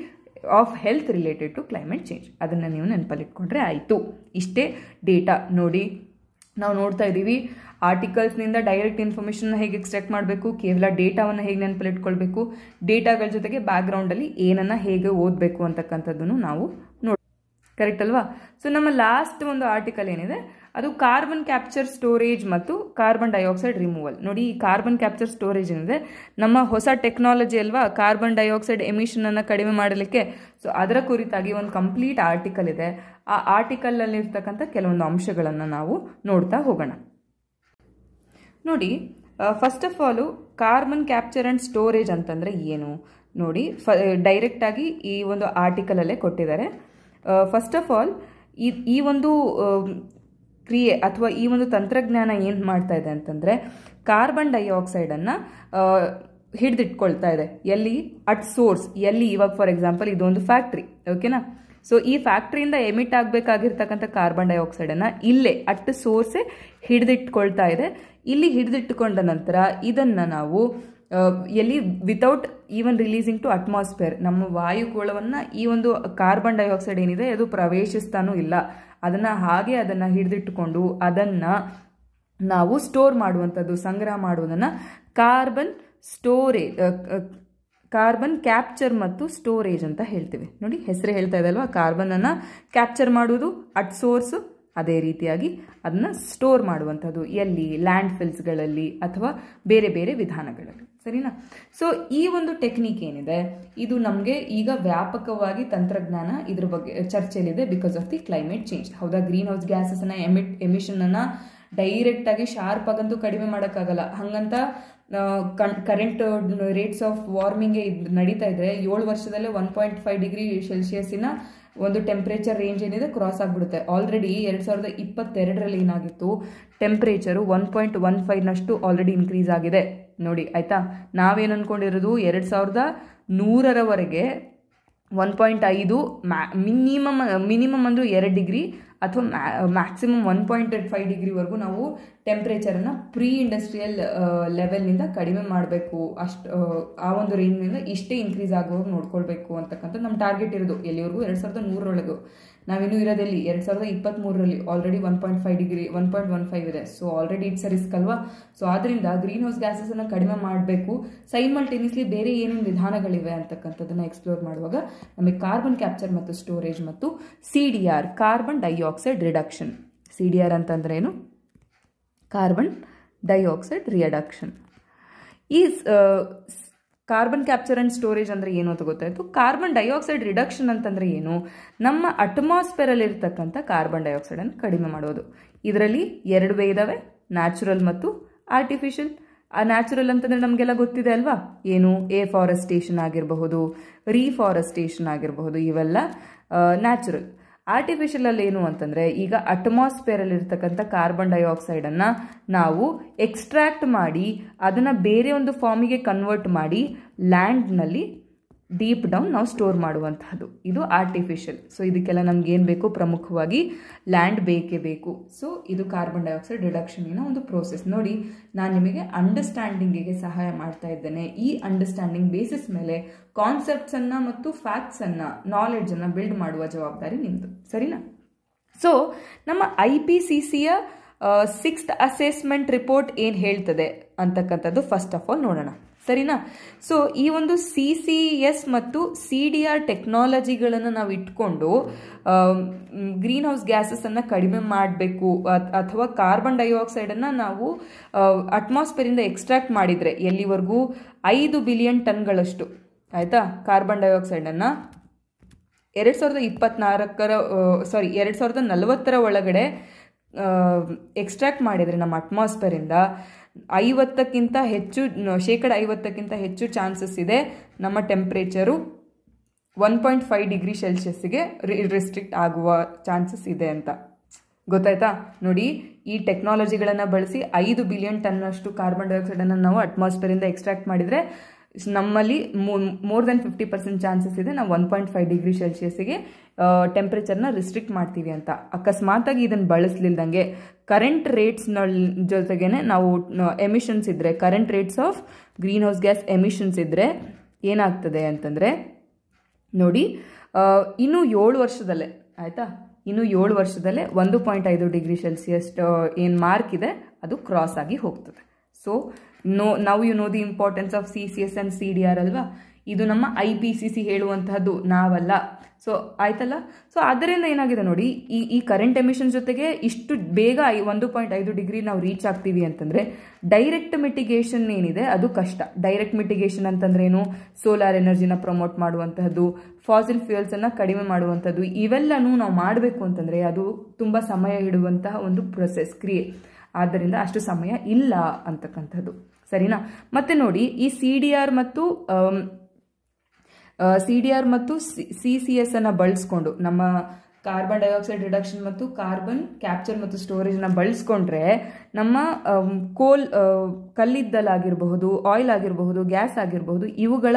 of health related to climate change. ಅದನ್ನು ನೀವು ನೆನಪಲ್ಲಿ ಇಟ್ಕೊಂಡ್ರೆ ಆಯಿತು. ಇಷ್ಟೇ ಡೇಟಾ. ನೋಡಿ, ನಾವು ನೋಡ್ತಾ ಇದ್ದೀವಿ ಆರ್ಟಿಕಲ್ಸ್ನಿಂದ ಡೈರೆಕ್ಟ್ ಇನ್ಫಾರ್ಮೇಷನ್ನ ಹೇಗೆ ಎಕ್ಸ್ಟ್ರಾಕ್ಟ್ ಮಾಡಬೇಕು, ಕೇವಲ ಡೇಟಾವನ್ನು ಹೇಗೆ ನೆನಪಲ್ಲಿ ಇಟ್ಕೊಳ್ಬೇಕು, ಡೇಟಾಗಳ ಜೊತೆಗೆ ಬ್ಯಾಕ್ಗ್ರೌಂಡಲ್ಲಿ ಏನನ್ನು ಹೇಗೆ ಓದಬೇಕು ಅಂತಕ್ಕಂಥದ್ದನ್ನು ನಾವು ನೋಡಿ. ಕರೆಕ್ಟ್ ಅಲ್ವಾ. ಸೊ ನಮ್ಮ ಲಾಸ್ಟ್ ಒಂದು ಆರ್ಟಿಕಲ್ ಏನಿದೆ ಅದು ಕಾರ್ಬನ್ ಕ್ಯಾಪ್ಚರ್ ಸ್ಟೋರೇಜ್ ಮತ್ತು ಕಾರ್ಬನ್ ಡೈಆಕ್ಸೈಡ್ ರಿಮೂವಲ್. ನೋಡಿ, ಈ ಕಾರ್ಬನ್ ಕ್ಯಾಪ್ಚರ್ ಸ್ಟೋರೇಜ್ ಏನಿದೆ ನಮ್ಮ ಹೊಸ ಟೆಕ್ನಾಲಜಿ ಅಲ್ವಾ, ಕಾರ್ಬನ್ ಡೈಆಕ್ಸೈಡ್ ಎಮಿಷನನ್ನು ಕಡಿಮೆ ಮಾಡಲಿಕ್ಕೆ. ಸೊ ಅದರ ಕುರಿತಾಗಿ ಒಂದು ಕಂಪ್ಲೀಟ್ ಆರ್ಟಿಕಲ್ ಇದೆ. ಆ ಆರ್ಟಿಕಲಲ್ಲಿರ್ತಕ್ಕಂಥ ಕೆಲವೊಂದು ಅಂಶಗಳನ್ನು ನಾವು ನೋಡ್ತಾ ಹೋಗೋಣ. ನೋಡಿ, first of all carbon capture and storage ಅಂತಂದರೆ ಏನು ನೋಡಿ, ಡೈರೆಕ್ಟಾಗಿ ಈ ಒಂದು ಆರ್ಟಿಕಲಲ್ಲೇ ಕೊಟ್ಟಿದ್ದಾರೆ. ಫಸ್ಟ್ ಆಫ್ ಆಲ್ ಈ ಒಂದು ಕ್ರಿಯೆ ಅಥವಾ ಈ ಒಂದು ತಂತ್ರಜ್ಞಾನ ಏನು ಮಾಡ್ತಾ ಇದೆ ಅಂತಂದರೆ ಕಾರ್ಬನ್ ಡೈಆಕ್ಸೈಡನ್ನು ಹಿಡಿದಿಟ್ಕೊಳ್ತಾ ಇದೆ. ಎಲ್ಲಿ? At source. ಎಲ್ಲಿ? ಇವಾಗ ಫಾರ್ ಎಕ್ಸಾಂಪಲ್ ಇದೊಂದು ಫ್ಯಾಕ್ಟ್ರಿ, ಓಕೆನಾ. ಸೊ ಈ ಫ್ಯಾಕ್ಟ್ರಿಯಿಂದ ಎಮಿಟ್ ಆಗಬೇಕಾಗಿರ್ತಕ್ಕಂಥ ಕಾರ್ಬನ್ ಡೈಆಕ್ಸೈಡನ್ನು ಇಲ್ಲೇ ಅಟ್ ಸೋರ್ಸೇ ಹಿಡಿದಿಟ್ಕೊಳ್ತಾ ಇದೆ. ಇಲ್ಲಿ ಹಿಡಿದಿಟ್ಟುಕೊಂಡ ನಂತರ ಇದನ್ನು ನಾವು ಎಲ್ಲಿ without even releasing to atmosphere, ನಮ್ಮ ವಾಯುಗೋಳವನ್ನು ಈ ಒಂದು ಕಾರ್ಬನ್ ಡೈಆಕ್ಸೈಡ್ ಏನಿದೆ ಅದು ಪ್ರವೇಶಿಸ್ತಾನೂ ಇಲ್ಲ. ಅದನ್ನು ಹಿಡಿದಿಟ್ಟುಕೊಂಡು ಅದನ್ನು ನಾವು ಸ್ಟೋರ್ ಮಾಡುವಂಥದ್ದು, ಸಂಗ್ರಹ ಮಾಡುವುದನ್ನು ಕಾರ್ಬನ್ ಕ್ಯಾಪ್ಚರ್ ಮತ್ತು ಸ್ಟೋರೇಜ್ ಅಂತ ಹೇಳ್ತೀವಿ. ನೋಡಿ, ಹೆಸರೇ ಹೇಳ್ತಾ ಇದೆ ಅಲ್ವಾ, ಕಾರ್ಬನನ್ನು ಕ್ಯಾಪ್ಚರ್ ಮಾಡುವುದು ಅಟ್ ಸೋರ್ಸ್, ಅದೇ ರೀತಿಯಾಗಿ ಅದನ್ನ ಸ್ಟೋರ್ ಮಾಡುವಂಥದ್ದು ಎಲ್ಲಿ, ಲ್ಯಾಂಡ್ ಫಿಲ್ಸ್ಗಳಲ್ಲಿ ಅಥವಾ ಬೇರೆ ಬೇರೆ ವಿಧಾನಗಳಲ್ಲಿ, ಸರಿನಾ. ಸೊ ಈ ಒಂದು ಟೆಕ್ನಿಕ್ ಏನಿದೆ ಇದು ನಮಗೆ ಈಗ ವ್ಯಾಪಕವಾಗಿ ತಂತ್ರಜ್ಞಾನ ಇದ್ರ ಬಗ್ಗೆ ಚರ್ಚೆಯಲ್ಲಿದೆ because of the climate change. ಹೌದಾ, ಗ್ರೀನ್ ಹೌಸ್ ಗ್ಯಾಸಸ್ನ ಎಮಿಷನ್ ಅನ್ನ ಡೈರೆಕ್ಟ್ ಆಗಿ ಶಾರ್ಪ್ ಆಗಂತೂ ಕಡಿಮೆ ಮಾಡೋಕ್ಕಾಗಲ್ಲ. ಹಂಗಂತ ಕರೆಂಟ್ ರೇಟ್ಸ್ ಆಫ್ ವಾರ್ಮಿಂಗ್ ನಡೀತಾ ಇದ್ರೆ 7 ವರ್ಷದಲ್ಲೇ 1.5 ಡಿಗ್ರಿ ಸೆಲ್ಸಿಯಸ್ಸಿನ ಒಂದು ಟೆಂಪ್ರೇಚರ್ ರೇಂಜ್ ಏನಿದೆ ಕ್ರಾಸ್ ಆಗಿಬಿಡುತ್ತೆ. ಆಲ್ರೆಡಿ 2022ರಲ್ಲಿ ಏನಾಗಿತ್ತು, ಟೆಂಪ್ರೇಚರು 1.15ನಷ್ಟು ಆಲ್ರೆಡಿ ಇನ್ಕ್ರೀಸ್ ಆಗಿದೆ ನೋಡಿ, ಆಯ್ತಾ. ನಾವೇನು ಅನ್ಕೊಂಡಿರೋದು 2100ರವರೆಗೆ 1.5 ಮಿನಿಮಮ್ ಅಂದರೂ 2 ಡಿಗ್ರಿ ಅಥವಾ ಮ್ಯಾಕ್ಸಿಮಮ್ 1.5 ಡಿಗ್ರಿವರೆಗೂ ನಾವು ಟೆಂಪ್ರೇಚರನ್ನು ಪ್ರೀ ಇಂಡಸ್ಟ್ರಿಯಲ್ ಲೆವೆಲ್ನಿಂದ ಕಡಿಮೆ ಮಾಡಬೇಕು, ಅಷ್ಟು ಆ ಒಂದು ರೇಂಜ್ನಿಂದ ಇಷ್ಟೇ ಇನ್ಕ್ರೀಸ್ ಆಗುವಾಗ ನೋಡ್ಕೊಳ್ಬೇಕು ಅಂತಕ್ಕಂಥ ನಮ್ಮ ಟಾರ್ಗೆಟ್ ಇರೋದು. ಎಲ್ಲಿವರೆಗೂ 2100ರೊಳಗೂ. ನಾವಿನ್ನೂ ಇರೋದಲ್ಲಿ 2023ರಲ್ಲಿ ಆಲ್ರೆಡಿ 1.5 ಡಿಗ್ರಿ 1.15 ಇದೆ. So already it's a risk ಅಲ್ವಾ. ಸೊ ಆದ್ದರಿಂದ ಗ್ರೀನ್ ಹೌಸ್ ಗ್ಯಾಸಸನ್ನು ಕಡಿಮೆ ಮಾಡಬೇಕು. ಸೈಮಲ್ಟೇನಿಯಸ್ಲಿ ಬೇರೆ ಏನೇನು ವಿಧಾನಗಳಿವೆ ಅಂತಕ್ಕಂಥದ್ದನ್ನು ಎಕ್ಸ್ಪ್ಲೋರ್ ಮಾಡುವಾಗ ನಮಗೆ ಕಾರ್ಬನ್ ಕ್ಯಾಪ್ಚರ್ ಮತ್ತು ಸ್ಟೋರೇಜ್ ಮತ್ತು CDR, carbon dioxide reduction. CDR ಅಂತಂದ್ರೆ ಏನು? Carbon dioxide reduction. ಈ ಕಾರ್ಬನ್ ಕ್ಯಾಪ್ಚರ್ ಆ್ಯಂಡ್ ಸ್ಟೋರೇಜ್ ಅಂದರೆ ಏನು ಅಂತ ಗೊತ್ತಾಯಿತು. ಕಾರ್ಬನ್ ಡೈಆಕ್ಸೈಡ್ ರಿಡಕ್ಷನ್ ಅಂತಂದರೆ ಏನು? ನಮ್ಮ ಅಟ್ಮಾಸ್ಫಿಯರಲ್ಲಿ ಇರ್ತಕ್ಕಂಥ ಕಾರ್ಬನ್ ಡೈಆಕ್ಸೈಡನ್ನು ಕಡಿಮೆ ಮಾಡೋದು. ಇದರಲ್ಲಿ 2 ವೇ ಇದ್ದಾವೆ, ನ್ಯಾಚುರಲ್ ಮತ್ತು ಆರ್ಟಿಫಿಷಿಯಲ್. ಆ ನ್ಯಾಚುರಲ್ ಅಂತಂದರೆ ನಮಗೆಲ್ಲ ಗೊತ್ತಿದೆ ಅಲ್ವಾ, ಏನು ಎಫಾರೆಸ್ಟೇಷನ್ ಆಗಿರಬಹುದು, ರೀಫಾರೆಸ್ಟೇಷನ್ ಆಗಿರಬಹುದು, ಇವೆಲ್ಲ ನ್ಯಾಚುರಲ್. ಆರ್ಟಿಫಿಷಿಯಲ್ ಅಲ್ಲಿ ಏನು ಅಂತಂದರೆ ಈಗ ಅಟ್ಮಾಸ್ಫಿಯರಲ್ಲಿ ಇರ್ತಕ್ಕಂಥ ಕಾರ್ಬನ್ ಡೈಆಕ್ಸೈಡನ್ನು ನಾವು ಎಕ್ಸ್ಟ್ರಾಕ್ಟ್ ಮಾಡಿ ಅದನ್ನು ಬೇರೆ ಒಂದು ಫಾರ್ಮಿಗೆ ಕನ್ವರ್ಟ್ ಮಾಡಿ ಲ್ಯಾಂಡ್ನಲ್ಲಿ ಡೀಪ್ ಡೌನ್ ನಾವು ಸ್ಟೋರ್ ಮಾಡುವಂತಹದ್ದು, ಇದು ಆರ್ಟಿಫಿಷಿಯಲ್. ಸೊ ಇದಕ್ಕೆಲ್ಲ ನಮ್ಗೆ ಏನು ಬೇಕು? ಪ್ರಮುಖವಾಗಿ ಲ್ಯಾಂಡ್ ಬೇಕೇ ಬೇಕು. ಸೊ ಇದು ಕಾರ್ಬನ್ ಡೈಆಕ್ಸೈಡ್ ರಿಡಕ್ಷನಿನ ಒಂದು ಪ್ರೋಸೆಸ್. ನೋಡಿ, ನಾನು ನಿಮಗೆ ಅಂಡರ್ಸ್ಟ್ಯಾಂಡಿಂಗಿಗೆ ಸಹಾಯ ಮಾಡ್ತಾ ಇದ್ದೇನೆ. ಈ ಅಂಡರ್ಸ್ಟ್ಯಾಂಡಿಂಗ್ ಬೇಸಿಸ್ ಮೇಲೆ ಕಾನ್ಸೆಪ್ಟ್ಸನ್ನು ಮತ್ತು ಫ್ಯಾಕ್ಟ್ಸನ್ನು, ನಾಲೆಡ್ಜನ್ನು ಬಿಲ್ಡ್ ಮಾಡುವ ಜವಾಬ್ದಾರಿ ನಿಮ್ಮದು, ಸರಿನಾ. ಸೊ ನಮ್ಮ IPCCಯ 6th ಅಸೆಸ್ಮೆಂಟ್ ರಿಪೋರ್ಟ್ ಏನು ಹೇಳ್ತದೆ ಅಂತಕ್ಕಂಥದ್ದು ಫಸ್ಟ್ ಆಫ್ ಆಲ್ ನೋಡೋಣ, ಸರಿನಾ. ಸೊ ಈ ಒಂದು CCS ಮತ್ತು CDR ಟೆಕ್ನಾಲಜಿಗಳನ್ನು ನಾವು ಇಟ್ಕೊಂಡು ಗ್ರೀನ್ ಹೌಸ್ ಗ್ಯಾಸಸನ್ನು ಕಡಿಮೆ ಮಾಡಬೇಕು ಅಥವಾ ಕಾರ್ಬನ್ ಡೈಆಕ್ಸೈಡನ್ನು ನಾವು ಅಟ್ಮಾಸ್ಫಿಯರಿಂದ ಎಕ್ಸ್ಟ್ರಾಕ್ಟ್ ಮಾಡಿದರೆ ಎಲ್ಲಿವರೆಗೂ 5 ಬಿಲಿಯನ್ ಟನ್ಗಳಷ್ಟು, ಆಯಿತಾ, ಕಾರ್ಬನ್ ಡೈಆಕ್ಸೈಡನ್ನು 2040ರ ಒಳಗಡೆ ಎಕ್ಸ್ಟ್ರಾಕ್ಟ್ ಮಾಡಿದರೆ ನಮ್ಮ ಅಟ್ಮಾಸ್ಫಿಯರಿಂದ 50ಕ್ಕಿಂತ ಹೆಚ್ಚು, 50% ಹೆಚ್ಚು ಚಾನ್ಸಸ್ ಇದೆ ನಮ್ಮ ಟೆಂಪ್ರೇಚರು 1.5 ಡಿಗ್ರಿ ಸೆಲ್ಸಿಯಸ್ಸಿಗೆ ರಿಸ್ಟ್ರಿಕ್ಟ್ ಆಗುವ ಚಾನ್ಸಸ್ ಇದೆ ಅಂತ. ಗೊತ್ತಾಯ್ತಾ? ನೋಡಿ, ಈ ಟೆಕ್ನಾಲಜಿಗಳನ್ನು ಬಳಸಿ 5 ಬಿಲಿಯನ್ ಟನ್ನಷ್ಟು ಕಾರ್ಬನ್ ಡೈಆಕ್ಸೈಡನ್ನು ನಾವು ಅಟ್ಮಾಸ್ಫಿಯರಿಂದ ಎಕ್ಸ್ಟ್ರಾಕ್ಟ್ ಮಾಡಿದರೆ ನಮ್ಮಲ್ಲಿ ಮೋರ್ ದೆನ್ 50% ಚಾನ್ಸಸ್ ಇದೆ ನಾವು 1.5 ಡಿಗ್ರಿ ಸೆಲ್ಸಿಯಸ್ಸಿಗೆ ಟೆಂಪ್ರೇಚರ್ನ ರಿಸ್ಟ್ರಿಕ್ಟ್ ಮಾಡ್ತೀವಿ ಅಂತ. ಅಕಸ್ಮಾತಾಗಿ ಇದನ್ನು ಬಳಸಲಿಲ್ದಂಗೆ ಕರೆಂಟ್ ರೇಟ್ಸ್ನ ಜೊತೆಗೇನೆ ನಾವು ಎಮಿಷನ್ಸ್ ಇದ್ದರೆ, current rates of green house gas emissions ಇದ್ದರೆ ಏನಾಗ್ತದೆ ಅಂತಂದರೆ ನೋಡಿ, ಇನ್ನೂ 7 ವರ್ಷದಲ್ಲೇ, ಆಯಿತಾ, ಇನ್ನು 7 ವರ್ಷದಲ್ಲೇ 1.5 ಡಿಗ್ರಿ ಸೆಲ್ಸಿಯಸ್ ಏನು ಮಾರ್ಕ್ ಇದೆ ಅದು ಕ್ರಾಸ್ ಆಗಿ ಹೋಗ್ತದೆ. ಸೊ ನಾವು you know the importance of CCS and CDR ಅಲ್ವಾ. ಇದು ನಮ್ಮ IPCC ಹೇಳುವಂತಹದ್ದು, ನಾವಲ್ಲ. ಸೊ ಆಯ್ತಲ್ಲ. ಸೊ ಅದರಿಂದ ಏನಾಗಿದೆ ನೋಡಿ, ಈ ಕರೆಂಟ್ ಎಮಿಷನ್ ಜೊತೆಗೆ ಇಷ್ಟು ಬೇಗ 1.5 ಡಿಗ್ರಿ ನಾವು ರೀಚ್ ಆಗ್ತೀವಿ ಅಂತಂದರೆ ಡೈರೆಕ್ಟ್ ಮಿಟಿಗೇಷನ್ ಏನಿದೆ ಅದು ಕಷ್ಟ. ಡೈರೆಕ್ಟ್ ಮಿಟಿಗೇಷನ್ ಅಂತಂದ್ರೆ ಏನು? ಸೋಲಾರ್ ಎನರ್ಜಿನ ಪ್ರಮೋಟ್ ಮಾಡುವಂತಹದ್ದು, ಫಾಸಿಲ್ ಫ್ಯೂಯಲ್ಸನ್ನು ಕಡಿಮೆ ಮಾಡುವಂಥದ್ದು, ಇವೆಲ್ಲನೂ ನಾವು ಮಾಡಬೇಕು ಅಂತಂದರೆ ಅದು ತುಂಬ ಸಮಯ ಹಿಡುವಂತಹ ಒಂದು ಪ್ರೊಸೆಸ್, ಕ್ರಿಯೆ. ಆದ್ದರಿಂದ ಅಷ್ಟು ಸಮಯ ಇಲ್ಲ ಅಂತಕ್ಕಂಥದ್ದು, ಸರಿನಾ. ಮತ್ತೆ ನೋಡಿ, ಈ CDR ಮತ್ತು CCS ಅನ್ನು ಬಳಸ್ಕೊಂಡು ನಮ್ಮ ಕಾರ್ಬನ್ ಡೈಆಕ್ಸೈಡ್ ರಿಡಕ್ಷನ್ ಮತ್ತು ಕಾರ್ಬನ್ ಕ್ಯಾಪ್ಚರ್ ಮತ್ತು ಸ್ಟೋರೇಜ್ನ ಬಳಸ್ಕೊಂಡ್ರೆ ನಮ್ಮ ಕಲ್ಲಿದ್ದಲಾಗಿರಬಹುದು, ಆಯಿಲ್ ಆಗಿರಬಹುದು, ಗ್ಯಾಸ್ ಆಗಿರಬಹುದು, ಇವುಗಳ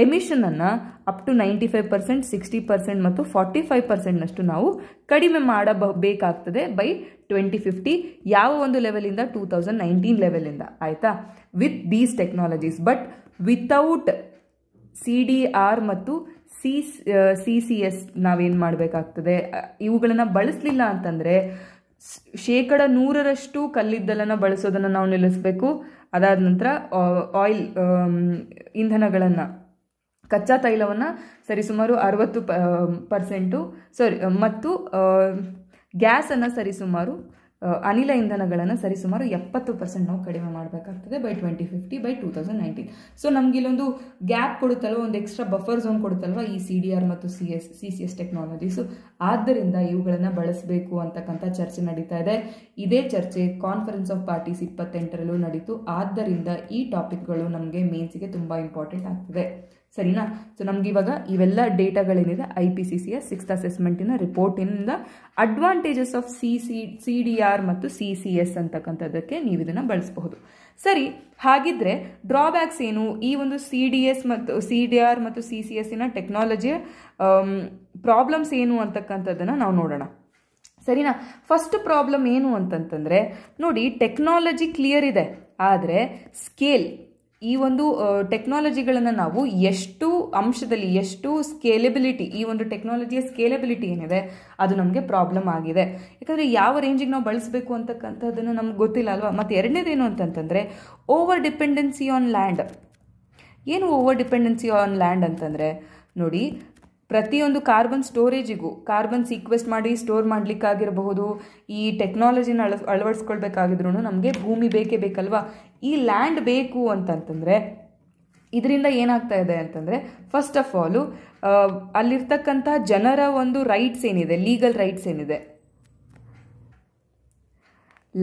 ಎಮಿಷನನ್ನು ಅಪ್ ಟು 95%, 60% ಮತ್ತು 45%ನಷ್ಟು ನಾವು ಕಡಿಮೆ ಮಾಡಬೇಕಾಗ್ತದೆ ಬೈ 2050. ಯಾವ ಒಂದು ಲೆವೆಲಿಂದ? 2019 ಲೆವೆಲಿಂದ, ಆಯಿತಾ, with these technologies. But without CDR ಮತ್ತು CCS ನಾವೇನು ಮಾಡಬೇಕಾಗ್ತದೆ? ಇವುಗಳನ್ನು ಬಳಸಲಿಲ್ಲ ಅಂತಂದರೆ 100% ಕಲ್ಲಿದ್ದಲನ್ನು ಬಳಸೋದನ್ನು ನಾವು ನಿಲ್ಲಿಸಬೇಕು. ಅದಾದ ನಂತರ ಆಯಿಲ್ ಇಂಧನಗಳನ್ನು, ಕಚ್ಚಾ ತೈಲವನ್ನು ಸರಿಸುಮಾರು 60% ಮತ್ತು ಗ್ಯಾಸನ್ನು ಸರಿಸುಮಾರು ಅನಿಲ ಇಂಧನಗಳನ್ನು ಸರಿಸುಮಾರು 70% ನಾವು ಕಡಿಮೆ ಮಾಡಬೇಕಾಗ್ತದೆ ಬೈ 2050 ಬೈ 2019. ಸೊ ನಮ್ಗೆ ಇಲ್ಲೊಂದು ಗ್ಯಾಪ್ ಕೊಡುತ್ತಲ್ವ, ಒಂದು ಎಕ್ಸ್ಟ್ರಾ ಬಫರ್ ಝೋನ್ ಕೊಡುತ್ತಲ್ವ ಈ CDR ಮತ್ತು CCS ಟೆಕ್ನಾಲಜೀಸು. ಆದ್ದರಿಂದ ಇವುಗಳನ್ನು ಬಳಸಬೇಕು ಅಂತಕ್ಕಂಥ ಚರ್ಚೆ ನಡೀತಾ ಇದೆ. ಇದೇ ಚರ್ಚೆ ಕಾನ್ಫರೆನ್ಸ್ ಆಫ್ ಪಾರ್ಟೀಸ್ 28ರಲ್ಲೂ ನಡೀತು. ಆದ್ದರಿಂದ ಈ ಟಾಪಿಕ್ಗಳು ನಮಗೆ ಮೇನ್ಸ್ಗೆ ತುಂಬ ಇಂಪಾರ್ಟೆಂಟ್ ಆಗ್ತದೆ, ಸರಿನಾ? ಸೊ ನಮ್ಗೆ ಇವಾಗ ಇವೆಲ್ಲ ಡೇಟಾಗಳೇನಿದೆ IPCCಯ 6th ಅಸೆಸ್ಮೆಂಟಿನ ರಿಪೋರ್ಟಿನಿಂದ ಅಡ್ವಾಂಟೇಜಸ್ ಆಫ್ CDR ಮತ್ತು CCS ಅಂತಕ್ಕಂಥದ್ದಕ್ಕೆ ನೀವು ಇದನ್ನು ಬಳಸಬಹುದು. ಸರಿ, ಹಾಗಿದ್ರೆ ಡ್ರಾಬ್ಯಾಕ್ಸ್ ಏನು? ಈ ಒಂದು CDR ಮತ್ತು CCSನ ಟೆಕ್ನಾಲಜಿಯ ಪ್ರಾಬ್ಲಮ್ಸ್ ಏನು ಅಂತಕ್ಕಂಥದ್ದನ್ನು ನಾವು ನೋಡೋಣ, ಸರಿನಾ? ಫಸ್ಟ್ ಪ್ರಾಬ್ಲಮ್ ಏನು ಅಂತಂತಂದರೆ ನೋಡಿ, ಟೆಕ್ನಾಲಜಿ ಕ್ಲಿಯರ್ ಇದೆ, ಆದರೆ ಸ್ಕೇಲ್, ಈ ಒಂದು ಟೆಕ್ನಾಲಜಿಗಳನ್ನು ನಾವು ಎಷ್ಟು ಅಂಶದಲ್ಲಿ, ಎಷ್ಟು ಸ್ಕೇಲೆಬಿಲಿಟಿ, ಈ ಒಂದು ಟೆಕ್ನಾಲಜಿಯ ಸ್ಕೇಲೆಬಿಲಿಟಿ ಏನಿದೆ ಅದು ನಮಗೆ ಪ್ರಾಬ್ಲಮ್ ಆಗಿದೆ. ಯಾಕಂದರೆ ಯಾವ ರೇಂಜಿಗೆ ನಾವು ಬಳಸಬೇಕು ಅಂತಕ್ಕಂಥದ್ದನ್ನು ನಮ್ಗೆ ಗೊತ್ತಿಲ್ಲ ಅಲ್ವಾ. ಮತ್ತು ಎರಡನೇದೇನು ಅಂತಂತಂದರೆ ಓವರ್ ಡಿಪೆಂಡೆನ್ಸಿ ಆನ್ ಲ್ಯಾಂಡ್. ಏನು ಓವರ್ ಡಿಪೆಂಡೆನ್ಸಿ ಆನ್ ಲ್ಯಾಂಡ್ ಅಂತಂದರೆ ನೋಡಿ, ಪ್ರತಿಯೊಂದು ಕಾರ್ಬನ್ ಸ್ಟೋರೇಜಿಗೂ ಕಾರ್ಬನ್ ಸೀಕ್ವೆಸ್ಟ್ ಮಾಡಿ ಸ್ಟೋರ್ ಮಾಡಲಿಕ್ಕಾಗಿರಬಹುದು, ಈ ಟೆಕ್ನಾಲಜಿನ ಅಳವಡಿಸ್ಕೊಳ್ಬೇಕಾಗಿದ್ರು ನಮಗೆ ಭೂಮಿ ಬೇಕೇ ಬೇಕಲ್ವಾ. ಈ ಲ್ಯಾಂಡ್ ಬೇಕು ಅಂತಂತಂದರೆ ಇದರಿಂದ ಏನಾಗ್ತಾ ಇದೆ ಅಂತಂದರೆ, ಫಸ್ಟ್ ಆಫ್ ಆಲು ಅಲ್ಲಿರ್ತಕ್ಕಂಥ ಜನರ ಒಂದು ರೈಟ್ಸ್ ಏನಿದೆ, ಲೀಗಲ್ ರೈಟ್ಸ್ ಏನಿದೆ,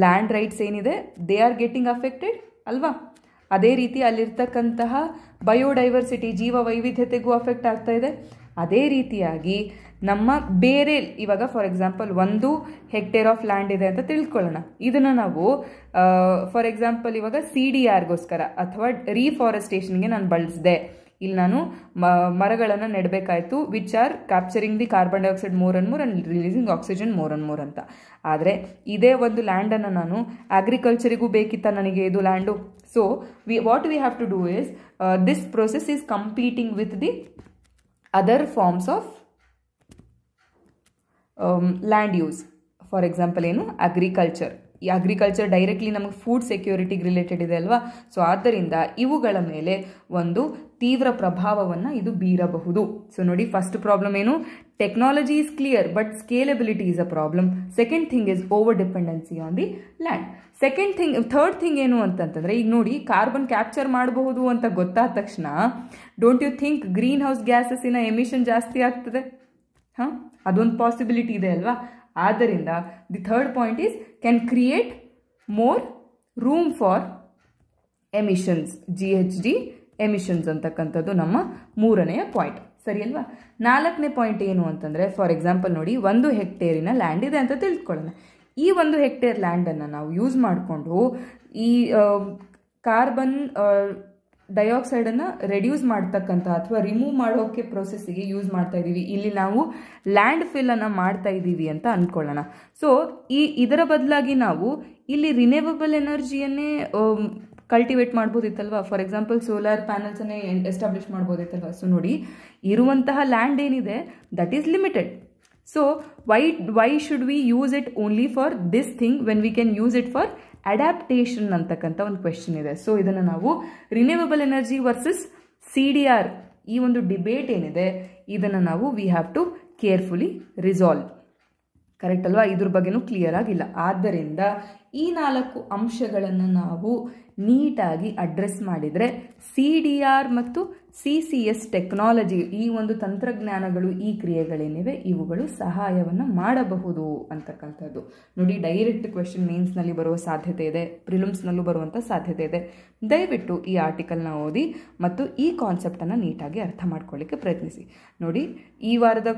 ಲ್ಯಾಂಡ್ ರೈಟ್ಸ್ ಏನಿದೆ, ದೇ ಆರ್ ಗೆಟಿಂಗ್ ಅಫೆಕ್ಟೆಡ್ ಅಲ್ವಾ. ಅದೇ ರೀತಿ ಅಲ್ಲಿರ್ತಕ್ಕಂತಹ ಬಯೋಡೈವರ್ಸಿಟಿ, ಜೀವ ವೈವಿಧ್ಯತೆಗೂ ಅಫೆಕ್ಟ್ ಆಗ್ತಾ ಇದೆ. ಅದೇ ರೀತಿಯಾಗಿ ನಮ್ಮ ಬೇರೆ, ಇವಾಗ for example 1 hectare of land ಇದೆ ಅಂತ ತಿಳ್ಕೊಳ್ಳೋಣ. ಇದನ್ನು ನಾವು ಫಾರ್ ಎಕ್ಸಾಂಪಲ್ ಇವಾಗ CDRಗೋಸ್ಕರ ಅಥವಾ ರೀಫಾರೆಸ್ಟೇಷನ್ಗೆ ನಾನು ಬಳಸಿದೆ. ಇಲ್ಲಿ ನಾನು ಮರಗಳನ್ನು ನೆಡಬೇಕಾಯಿತು, which are capturing the carbon dioxide more and more and releasing oxygen more and more ಅಂತ. ಆದರೆ ಇದೇ ಒಂದು ಲ್ಯಾಂಡನ್ನು ನಾನು ಅಗ್ರಿಕಲ್ಚರಿಗೂ ಬೇಕಿತ್ತ ನನಗೆ ಇದು land. So what we have to do is, this process is competing with the other forms of land use. For example ಏನು, agriculture. ಈ ಅಗ್ರಿಕಲ್ಚರ್ ಡೈರೆಕ್ಟ್ಲಿ ನಮಗೆ ಫುಡ್ ಸೆಕ್ಯೂರಿಟಿಗೆ ರಿಲೇಟೆಡ್ ಇದೆ ಅಲ್ವಾ. ಸೊ ಆದ್ದರಿಂದ ಇವುಗಳ ಮೇಲೆ ಒಂದು ತೀವ್ರ ಪ್ರಭಾವವನ್ನು ಇದು ಬೀರಬಹುದು. ಸೊ ನೋಡಿ, ಫಸ್ಟ್ ಪ್ರಾಬ್ಲಮ್ ಏನು, technology is clear but scalability is a problem. Second thing is over dependency on the land. Third thing ಏನು ಅಂತಂತಂದರೆ, ಈಗ ನೋಡಿ ಕಾರ್ಬನ್ ಕ್ಯಾಪ್ಚರ್ ಮಾಡಬಹುದು ಅಂತ ಗೊತ್ತಾದ ತಕ್ಷಣ don't you think greenhouse ಗ್ಯಾಸಸ್ಸಿನ ಎಮಿಷನ್ ಜಾಸ್ತಿ ಆಗ್ತದೆ? ಹಾಂ, ಅದೊಂದು ಪಾಸಿಬಿಲಿಟಿ ಇದೆ ಅಲ್ವಾ. ಆದ್ದರಿಂದ the third point is can create more room for emissions, GHG emissions ಅಂತಕ್ಕಂಥದ್ದು ನಮ್ಮ ಮೂರನೆಯ ಪಾಯಿಂಟ್, ಸರಿ ಅಲ್ವಾ. ನಾಲ್ಕನೇ ಪಾಯಿಂಟ್ ಏನು ಅಂತಂದರೆ, ಫಾರ್ ಎಕ್ಸಾಂಪಲ್ ನೋಡಿ, 1 ಹೆಕ್ಟೇರಿನ ಲ್ಯಾಂಡ್ ಇದೆ ಅಂತ ತಿಳ್ಕೊಳ್ಳೋಣ. ಈ 1 ಹೆಕ್ಟೇರ್ ಲ್ಯಾಂಡನ್ನು ನಾವು ಯೂಸ್ ಮಾಡಿಕೊಂಡು ಈ ಕಾರ್ಬನ್ ಡೈಆಕ್ಸೈಡನ್ನು ರೆಡ್ಯೂಸ್ ಮಾಡ್ತಕ್ಕಂಥ ಅಥವಾ ರಿಮೂವ್ ಮಾಡೋಕ್ಕೆ ಪ್ರೊಸೆಸ್ಸಿಗೆ ಯೂಸ್ ಮಾಡ್ತಾ ಇದ್ದೀವಿ. ಇಲ್ಲಿ ನಾವು ಲ್ಯಾಂಡ್ ಫಿಲ್ಲನ್ನು ಮಾಡ್ತಾ ಇದ್ದೀವಿ ಅಂತ ಅಂದ್ಕೊಳ್ಳೋಣ. ಸೊ ಇದರ ಬದಲಾಗಿ ನಾವು ಇಲ್ಲಿ ರಿನ್ಯೂವಬಲ್ ಎನರ್ಜಿಯನ್ನೇ ಕಲ್ಟಿವೇಟ್ ಮಾಡ್ಬೋದಿತ್ತಲ್ವ. ಫಾರ್ ಎಕ್ಸಾಂಪಲ್ ಸೋಲಾರ್ ಪ್ಯಾನಲ್ಸನ್ನೇ ಎಸ್ಟಾಬ್ಲಿಷ್ ಮಾಡ್ಬೋದಿತ್ತಲ್ವ. ಸೊ ನೋಡಿ, ಇರುವಂತಹ ಲ್ಯಾಂಡ್ ಏನಿದೆ that is limited. So why should we use it only for this thing when we can use it for adaptation ಅಂತಕ್ಕಂಥ ಒಂದು ಕ್ವೆಶ್ಚನ್ ಇದೆ. ಸೊ ಇದನ್ನು ನಾವು ರಿನ್ಯೂವಬಲ್ ಎನರ್ಜಿ ವರ್ಸಸ್ CDR, ಈ ಒಂದು ಡಿಬೇಟ್ ಏನಿದೆ ಇದನ್ನು ನಾವು we have to carefully resolve. Correct ಅಲ್ವಾ? ಇದ್ರ ಬಗ್ಗೆನೂ ಕ್ಲಿಯರ್ ಆಗಿಲ್ಲ. ಆದ್ದರಿಂದ ಈ 4 ಅಂಶಗಳನ್ನು ನಾವು ನೀಟಾಗಿ ಅಡ್ರೆಸ್ ಮಾಡಿದರೆ CDR ಮತ್ತು CCS ಟೆಕ್ನಾಲಜಿ, ಈ ಒಂದು ತಂತ್ರಜ್ಞಾನಗಳು, ಈ ಕ್ರಿಯೆಗಳೇನಿವೆ ಇವುಗಳು ಸಹಾಯವನ್ನು ಮಾಡಬಹುದು ಅಂತಕ್ಕಂಥದ್ದು. ನೋಡಿ, ಡೈರೆಕ್ಟ್ ಕ್ವೆಶ್ಚನ್ ಮೇನ್ಸ್ನಲ್ಲಿ ಬರುವ ಸಾಧ್ಯತೆ ಇದೆ, ಪ್ರಿಲಿಮ್ಸ್ನಲ್ಲೂ ಬರುವಂಥ ಸಾಧ್ಯತೆ ಇದೆ. ದಯವಿಟ್ಟು ಈ ಆರ್ಟಿಕಲ್ನ ಓದಿ ಮತ್ತು ಈ ಕಾನ್ಸೆಪ್ಟನ್ನು ನೀಟಾಗಿ ಅರ್ಥ ಮಾಡ್ಕೊಳ್ಳಿಕ್ಕೆ ಪ್ರಯತ್ನಿಸಿ. ನೋಡಿ, ಈ ವಾರದ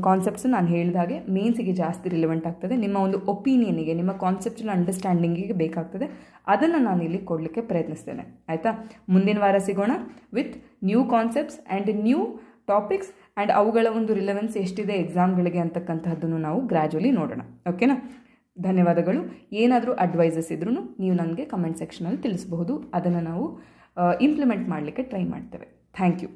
ಕಾನ್ಸೆಪ್ಟ್ಸ್ ನಾನು ಹೇಳಿದಾಗೆ ಮೇನ್ಸಿಗೆ ಜಾಸ್ತಿ ರಿಲೆವೆಂಟ್ ಆಗ್ತದೆ. ನಿಮ್ಮ ಒಂದು ಒಪಿನಿಯನಿಗೆ, ನಿಮ್ಮ ಕಾನ್ಸೆಪ್ಚುವಲ್ ಅಂಡರ್ಸ್ಟ್ಯಾಂಡಿಂಗಿಗೆ ಬೇಕಾಗ್ತದೆ. ಅದನ್ನು ನಾನು ಇಲ್ಲಿ ಕೊಡಲಿಕ್ಕೆ ಪ್ರಯತ್ನಿಸ್ತೇನೆ, ಆಯಿತಾ. ಮುಂದಿನ ವಾರ ಸಿಗೋಣ with new concepts and new topics and ಅವುಗಳ ಒಂದು ರಿಲೆವೆನ್ಸ್ ಎಷ್ಟಿದೆ ಎಕ್ಸಾಮ್ಗಳಿಗೆ ಅಂತಕ್ಕಂತಹದ್ದನ್ನು ನಾವು ಗ್ರ್ಯಾಜುವಲಿ ನೋಡೋಣ. ಓಕೆನಾ? ಧನ್ಯವಾದಗಳು. ಏನಾದರೂ ಅಡ್ವೈಸಸ್ ಇದ್ರೂ ನೀವು ನನಗೆ ಕಮೆಂಟ್ ಸೆಕ್ಷನಲ್ಲಿ ತಿಳಿಸಬಹುದು. ಅದನ್ನು ನಾವು ಇಂಪ್ಲಿಮೆಂಟ್ ಮಾಡಲಿಕ್ಕೆ ಟ್ರೈ ಮಾಡ್ತೇವೆ. Thank you.